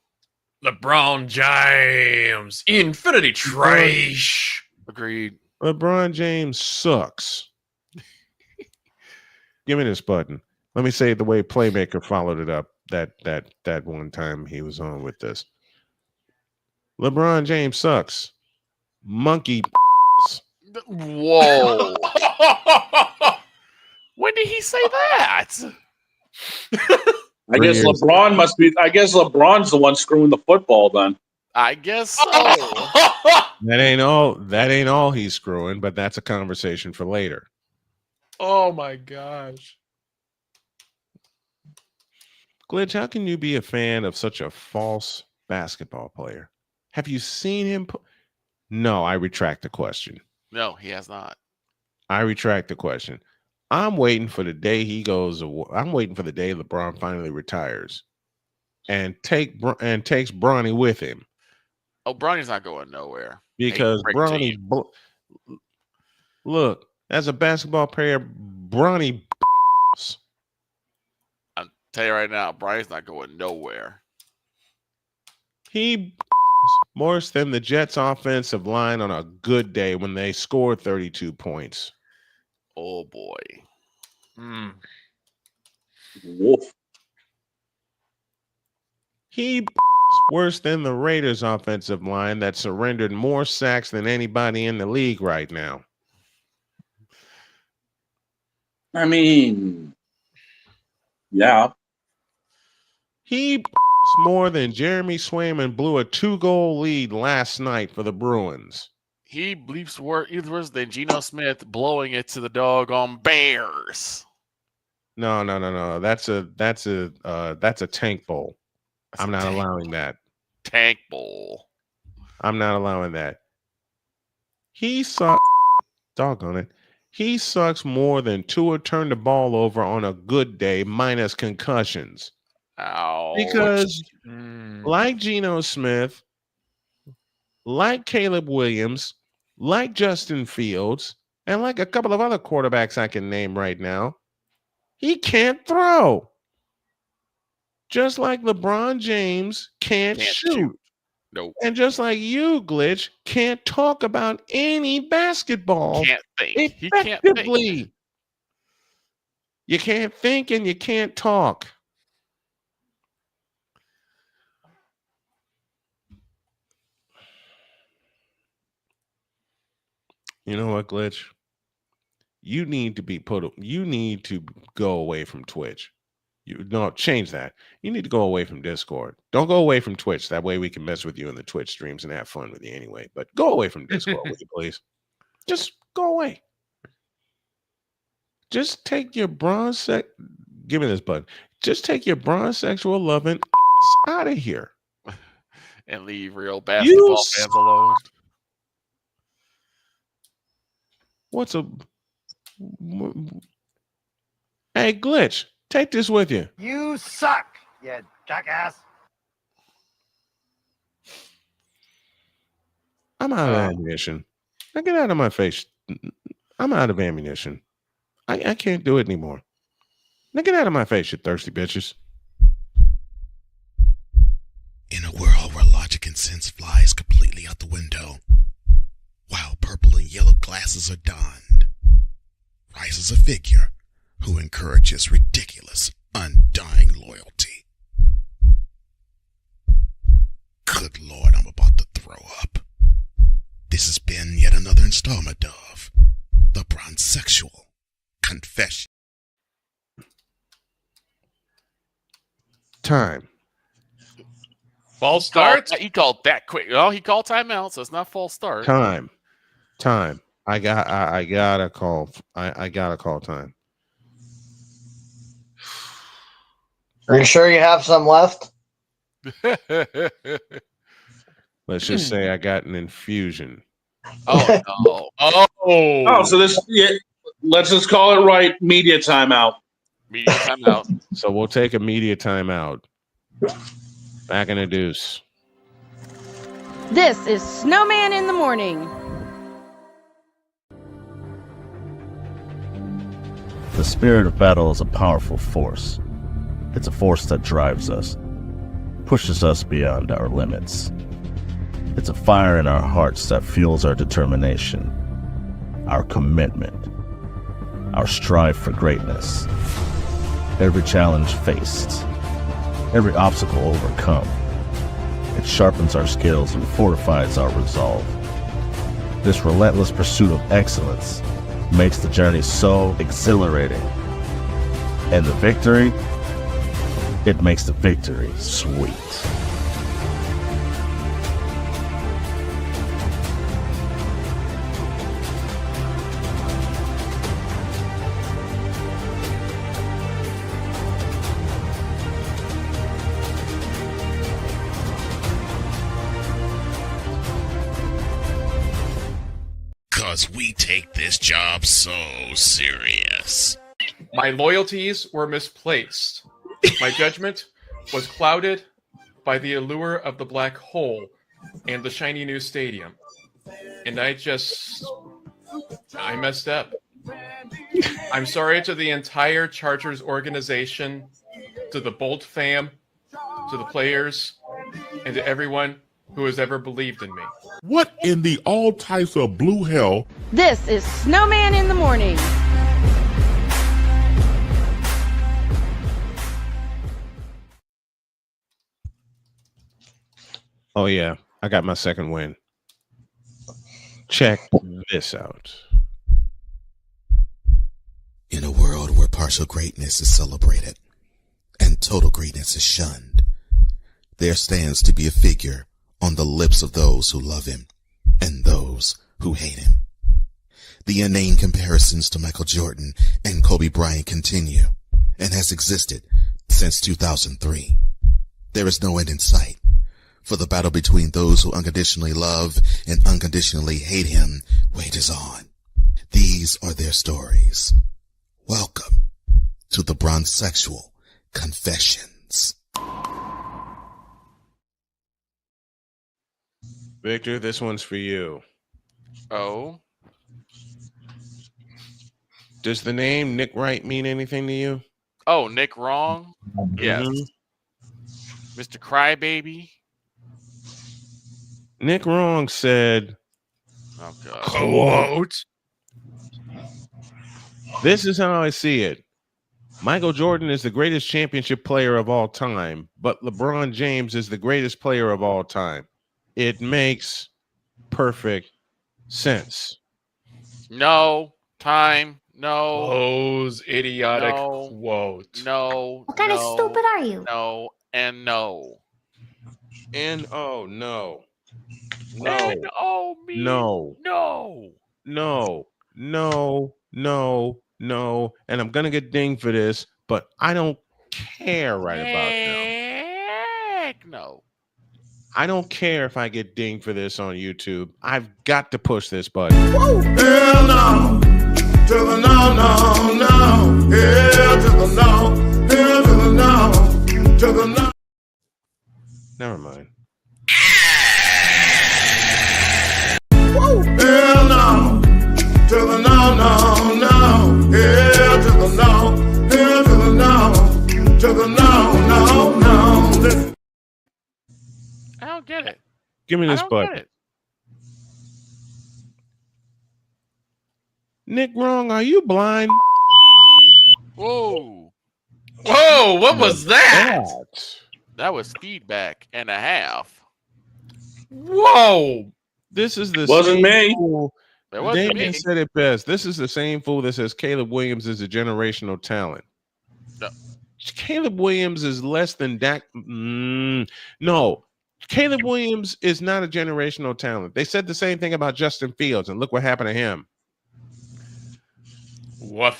Speaker 14: LeBron James. Infinity trash.
Speaker 2: Agreed.
Speaker 1: LeBron James sucks. Give me this button. Let me say it the way Playmaker followed it up that one time he was on with this. LeBron James sucks. Monkey.
Speaker 2: Whoa. When did he say that?
Speaker 3: I guess LeBron's the one screwing the football then.
Speaker 2: I guess so.
Speaker 1: That ain't all he's screwing, but that's a conversation for later.
Speaker 14: Oh my gosh.
Speaker 1: Glitch, how can you be a fan of such a false basketball player? Have you seen him? No, I retract the question.
Speaker 2: No, he has not.
Speaker 1: I retract the question. I'm waiting for the day I'm waiting for the day LeBron finally retires and takes Bronny with him.
Speaker 2: Oh, Bronny's not going nowhere.
Speaker 1: Because Bronny, look, as a basketball player, Bronny.
Speaker 2: I'll tell you right now, Bronny's not going nowhere.
Speaker 1: He worse than the Jets' offensive line on a good day when they score 32 points.
Speaker 2: Oh boy.
Speaker 3: Wolf.
Speaker 1: He worse than the Raiders' offensive line that surrendered more sacks than anybody in the league right now.
Speaker 3: I mean, yeah.
Speaker 1: He more than Jeremy Swayman blew a 2-goal lead last night for the Bruins.
Speaker 2: He bleeps worse than Geno Smith blowing it to the doggone Bears.
Speaker 1: No. That's a tank bowl. I'm not allowing that.
Speaker 2: Tank bowl.
Speaker 1: I'm not allowing that. He sucks. Doggone it. He sucks more than Tua turned the ball over on a good day minus concussions.
Speaker 2: Ow.
Speaker 1: Because like Geno Smith, like Caleb Williams, like Justin Fields, and like a couple of other quarterbacks I can name right now, he can't throw. Just like LeBron James can't shoot.
Speaker 2: Nope.
Speaker 1: And just like you, Glitch, can't talk about any basketball.
Speaker 2: Can't think.
Speaker 1: Effectively.
Speaker 2: He can't think.
Speaker 1: You can't think and you can't talk. You know what, Glitch? You need to go away from Twitch. Change that. You need to go away from Discord. Don't go away from Twitch. That way we can mess with you in the Twitch streams and have fun with you anyway. But go away from Discord, will you please? Just go away. Just take your give me this button. Just take your bronze-sexual loving out of here.
Speaker 2: And leave real basketball fans alone.
Speaker 1: Hey, Glitch, take this with you.
Speaker 16: You suck, you jackass.
Speaker 1: I'm out of ammunition. Now get out of my face. I'm out of ammunition. I can't do it anymore. Now get out of my face, you thirsty bitches.
Speaker 7: In a world where logic and sense flies completely out the window, while purple and yellow glasses are donned, rises a figure who encourages ridiculous, undying loyalty. Good Lord, I'm about to throw up. This has been yet another installment of The Bronzexual Confession.
Speaker 1: Time.
Speaker 2: False start? He called that quick. Oh, he called timeout, so it's not false start.
Speaker 1: Time. I gotta call. I gotta call time.
Speaker 10: Are you sure you have some left?
Speaker 1: Let's just say I got an infusion.
Speaker 2: Oh no!
Speaker 3: Oh, so this. Yeah, let's just call it right. Media timeout.
Speaker 2: Media timeout.
Speaker 1: So we'll take a media timeout. Back in a deuce.
Speaker 15: This is Snowman in the Morning.
Speaker 13: The spirit of battle is a powerful force. It's a force that drives us, pushes us beyond our limits. It's a fire in our hearts that fuels our determination, our commitment, our strive for greatness. Every challenge faced, every obstacle overcome, it sharpens our skills and fortifies our resolve. This relentless pursuit of excellence makes the journey so exhilarating. And the victory, it makes the victory sweet.
Speaker 7: Because we take this job so serious.
Speaker 14: My loyalties were misplaced. My judgment was clouded by the allure of the black hole and the shiny new stadium. And I messed up. I'm sorry to the entire Chargers organization, to the Bolt fam, to the players, and to everyone who has ever believed in me.
Speaker 9: What in the all types of blue hell?
Speaker 15: This is Snowman in the Morning.
Speaker 1: Oh yeah, I got my second win. Check this out.
Speaker 7: In a world where partial greatness is celebrated and total greatness is shunned, there stands to be a figure on the lips of those who love him and those who hate him. The inane comparisons to Michael Jordan and Kobe Bryant continue and has existed since 2003. There is no end in sight, for the battle between those who unconditionally love and unconditionally hate him wages on. These are their stories. Welcome to the Bronzexual Confessions.
Speaker 1: Victor, this one's for you.
Speaker 2: Oh.
Speaker 1: Does the name Nick Wright mean anything to you?
Speaker 2: Oh, Nick Wrong? Yes. Mr. Crybaby?
Speaker 1: Nick Wrong said,
Speaker 2: Oh, God.
Speaker 1: quote, "This is how I see it. Michael Jordan is the greatest championship player of all time, but LeBron James is the greatest player of all time. It makes perfect sense."
Speaker 2: No. Time. No.
Speaker 14: Those idiotic quote.
Speaker 2: No.
Speaker 18: What kind of stupid are you?
Speaker 2: No. And no.
Speaker 1: And oh no.
Speaker 2: And oh me.
Speaker 1: No.
Speaker 2: No.
Speaker 1: No. No. No. No. And I'm gonna get dinged for this, but I don't care right about now.
Speaker 2: Heck no.
Speaker 1: I don't care if I get dinged for this on YouTube. I've got to push this button.
Speaker 11: Hell no. To the no, no, no. Hell to the no. Hell to the no. To the no.
Speaker 1: Never mind.
Speaker 11: Hell no. To the no, no. no.
Speaker 2: I don't get it.
Speaker 1: Give me this
Speaker 2: I don't
Speaker 1: button.
Speaker 2: get it.
Speaker 1: Nick Wrong, are you blind?
Speaker 2: Whoa.
Speaker 14: Whoa, what was that?
Speaker 2: That was feedback and a half.
Speaker 14: Whoa.
Speaker 1: This is the
Speaker 3: Wasn't
Speaker 1: same
Speaker 3: me.
Speaker 1: fool.
Speaker 2: That wasn't
Speaker 1: Damon
Speaker 2: me.
Speaker 1: said it best. This is the same fool that says Caleb Williams is a generational talent.
Speaker 2: No.
Speaker 1: Caleb Williams is less than Dak. No. Caleb Williams is not a generational talent. They said the same thing about Justin Fields, and look what happened to him.
Speaker 14: What?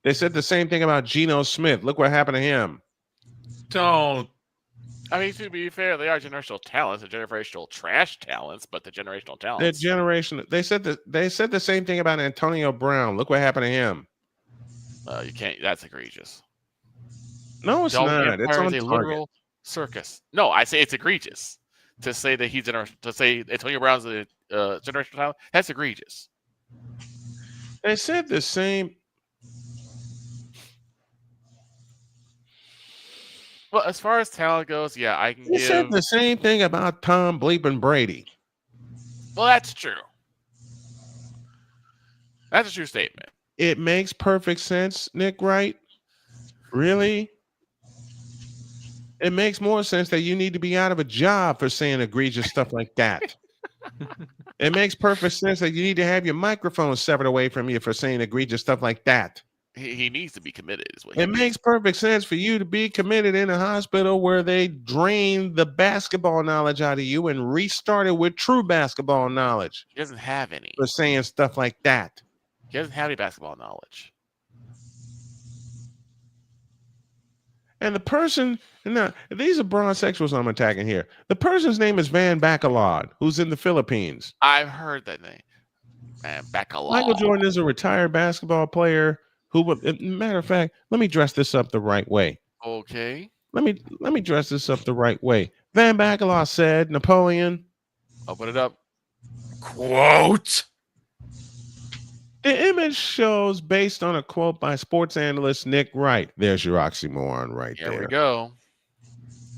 Speaker 1: They said the same thing about Geno Smith. Look what happened to him.
Speaker 14: Don't.
Speaker 2: I mean, to be fair, they are generational talents, and generational trash talents, but the generational
Speaker 1: That
Speaker 2: talents.
Speaker 1: generation. They said the same thing about Antonio Brown. Look what happened to him.
Speaker 2: You can't. That's egregious.
Speaker 1: No, it's
Speaker 2: Dolphin
Speaker 1: not. It's
Speaker 2: Empire
Speaker 1: on
Speaker 2: is a
Speaker 1: target.
Speaker 2: literal circus. No, I say it's egregious to say that to say Antonio Brown's a generational talent. That's egregious.
Speaker 1: They said the same.
Speaker 2: Well, as far as talent goes, yeah, I can
Speaker 1: They
Speaker 2: give.
Speaker 1: said the same thing about Tom Bleeping Brady.
Speaker 2: Well, that's true. That's a true statement.
Speaker 1: It makes perfect sense, Nick Wright. Really? It makes more sense that you need to be out of a job for saying egregious stuff like that. It makes perfect sense that you need to have your microphone severed away from you for saying egregious stuff like that.
Speaker 2: He needs to be committed. Is what
Speaker 1: It makes perfect sense for you to be committed in a hospital where they drain the basketball knowledge out of you and restart it with true basketball knowledge.
Speaker 2: He doesn't have any.
Speaker 1: For saying stuff like that.
Speaker 2: He doesn't have any basketball knowledge.
Speaker 1: And the person, now these are bronzexuals I'm attacking here. The person's name is Van Bacalod, who's in the Philippines.
Speaker 2: I've heard that name. Man, Bacalod.
Speaker 1: Michael Jordan is a retired basketball player who would, matter of fact, let me dress this up the right way.
Speaker 2: Okay.
Speaker 1: Let me dress this up the right way. Van Bacalod said, Napoleon.
Speaker 2: Open it up.
Speaker 14: Quote.
Speaker 1: The image shows based on a quote by sports analyst Nick Wright. There's your oxymoron right there.
Speaker 2: Here we go.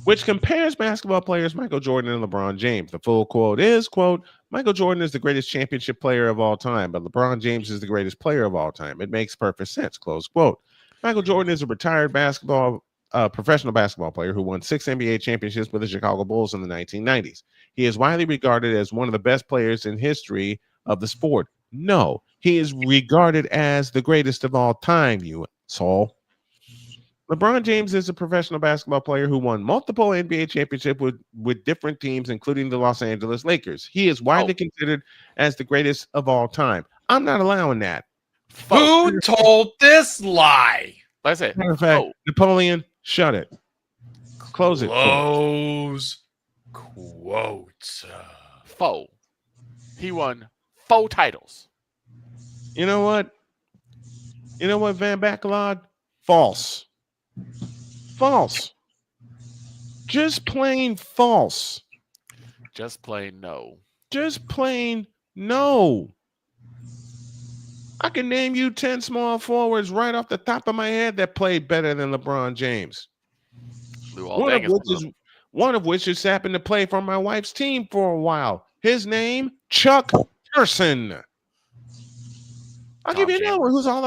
Speaker 1: Which compares basketball players Michael Jordan and LeBron James. The full quote is, quote, Michael Jordan is the greatest championship player of all time, but LeBron James is the greatest player of all time. It makes perfect sense, close quote. Michael Jordan is a retired professional basketball player who won 6 NBA championships with the Chicago Bulls in the 1990s. He is widely regarded as one of the best players in history of the sport. No, he is regarded as the greatest of all time, you soul. LeBron James is a professional basketball player who won multiple NBA championships with different teams, including the Los Angeles Lakers. He is widely considered as the greatest of all time. I'm not allowing that.
Speaker 14: Who told this lie?
Speaker 2: That's it.
Speaker 1: Matter of fact, Napoleon, shut it. Close it.
Speaker 14: Close quotes.
Speaker 2: Foe. He won 4 titles.
Speaker 1: You know what? You know what, Van Bacalod? False. False. Just plain false.
Speaker 2: Just plain no.
Speaker 1: Just plain no. I can name you 10 small forwards right off the top of my head that played better than LeBron James. One of which just happened to play for my wife's team for a while. His name, Chuck Person. I'll give you another one who's a Hall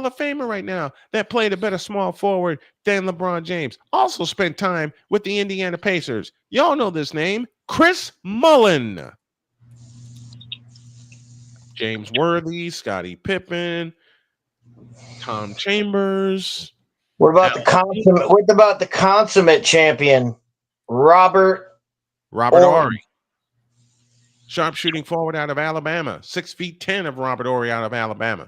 Speaker 1: of Famer right now that played a better small forward than LeBron James. Also spent time with the Indiana Pacers. Y'all know this name, Chris Mullin. James Worthy, Scottie Pippen, Tom Chambers.
Speaker 10: What about the consummate champion, Robert
Speaker 1: Horry? Sharpshooting forward out of Alabama. 6'10" of Robert Horry out of Alabama.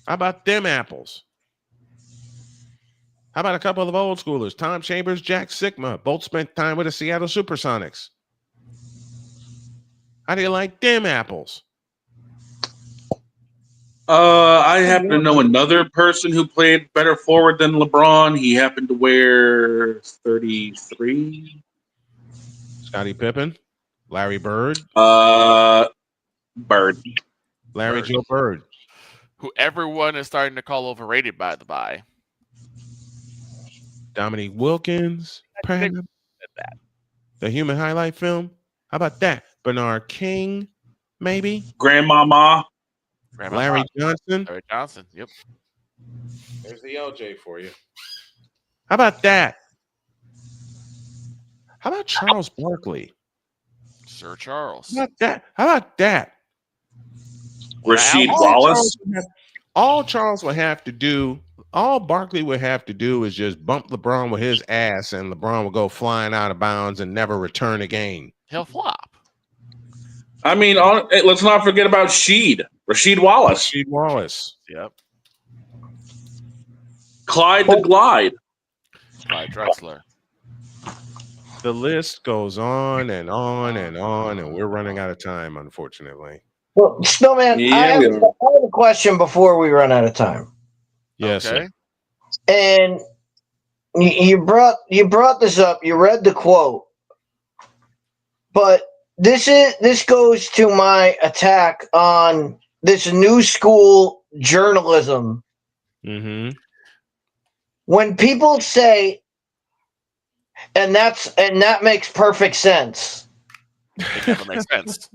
Speaker 1: How about them apples? How about a couple of old schoolers? Tom Chambers, Jack Sigma. Both spent time with the Seattle Supersonics. How do you like them apples?
Speaker 3: I happen to know another person who played better forward than LeBron. He happened to wear 33.
Speaker 1: Scottie Pippen, Larry Bird,
Speaker 3: Bird,
Speaker 1: Larry Joe Bird,
Speaker 2: who everyone is starting to call overrated, by the by.
Speaker 1: Dominique Wilkins, perhaps? The Human Highlight film? How about that? Bernard King, maybe?
Speaker 3: Grandmama.
Speaker 1: Larry Johnson.
Speaker 2: Larry Johnson, yep.
Speaker 1: There's the LJ for you. How about that? How about Charles Barkley?
Speaker 2: Sir Charles.
Speaker 1: How about that? How about that?
Speaker 3: Rasheed Wallace.
Speaker 1: All Charles would have to do, all Barkley would have to do is just bump LeBron with his ass, and LeBron will go flying out of bounds and never return again.
Speaker 2: He'll flop.
Speaker 3: I mean, let's not forget about Rasheed Wallace.
Speaker 1: Rasheed Wallace.
Speaker 2: Yep.
Speaker 3: Clyde the Glide.
Speaker 2: Clyde Drexler.
Speaker 1: The list goes on and on and on, and we're running out of time, unfortunately.
Speaker 10: Well, Snowman, I have a question before we run out of time.
Speaker 1: Yes,
Speaker 2: okay.
Speaker 1: sir.
Speaker 10: And you brought this up. You read the quote, but this goes to my attack on this new school journalism.
Speaker 1: Mm-hmm.
Speaker 10: When people say, and that makes perfect sense.
Speaker 2: It never makes sense.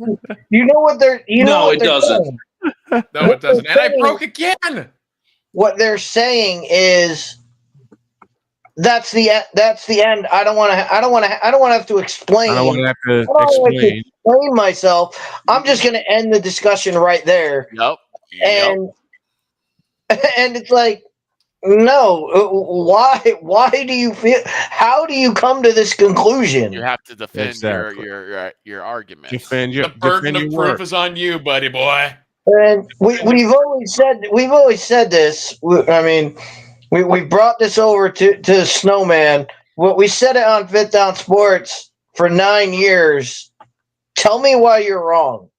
Speaker 10: You know what they're
Speaker 3: it doesn't.
Speaker 10: Saying?
Speaker 14: No, it doesn't. And I broke again.
Speaker 10: What they're saying is that's the end. I don't want to have to explain.
Speaker 1: I don't want to have to
Speaker 10: explain myself. I'm just going to end the discussion right there.
Speaker 2: Yep.
Speaker 10: And it's like, no. Why do you feel? How do you come to this conclusion?
Speaker 2: You have to defend your argument.
Speaker 14: The burden of proof is on you, buddy boy.
Speaker 10: And we've always said this. I mean, we brought this over to Snowman. We said it on Fifth Down Sports for 9 years. Tell me why you're wrong.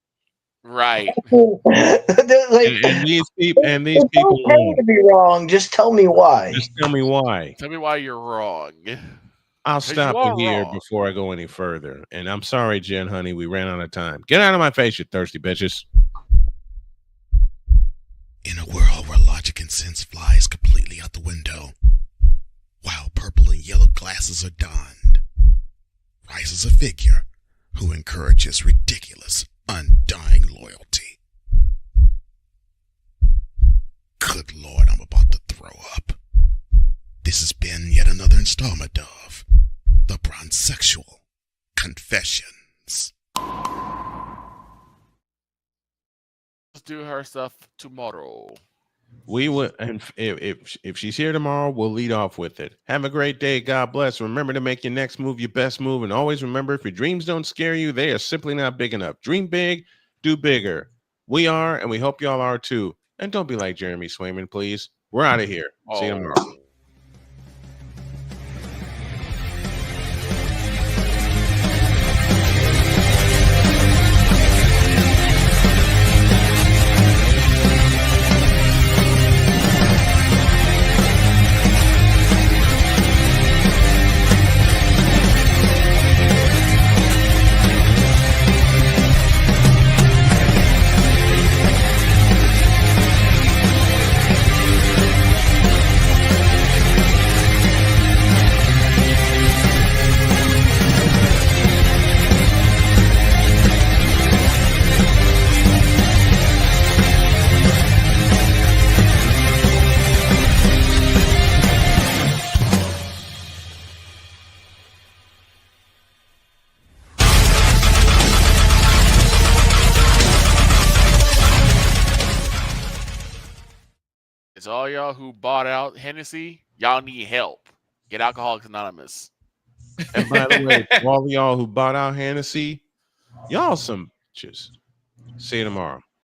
Speaker 2: Right.
Speaker 1: and these people
Speaker 10: okay to be wrong. Just tell me why.
Speaker 1: Just tell me why.
Speaker 2: Tell me why you're wrong.
Speaker 1: I'll stop it here before I go any further. And I'm sorry, Jen, honey, we ran out of time. Get out of my face, you thirsty bitches.
Speaker 7: In a world where logic and sense flies completely out the window, while purple and yellow glasses are donned, rises a figure who encourages ridiculous, undying loyalty. Good Lord, I'm about to throw up. This has been yet another installment of The Bronsexual Confessions.
Speaker 2: Let's do her stuff tomorrow.
Speaker 1: We will, and if she's here tomorrow, we'll lead off with it. Have a great day. God bless. Remember to make your next move your best move, and always remember, if your dreams don't scare you, they are simply not big enough. Dream big, do bigger. We are, and we hope y'all are too. And don't be like Jeremy Swayman, please. We're out of here. See you tomorrow.
Speaker 2: All y'all who bought out Hennessy, y'all need help. Get Alcoholics Anonymous.
Speaker 1: And by the way, all y'all who bought out Hennessy, y'all some bitches. See you tomorrow.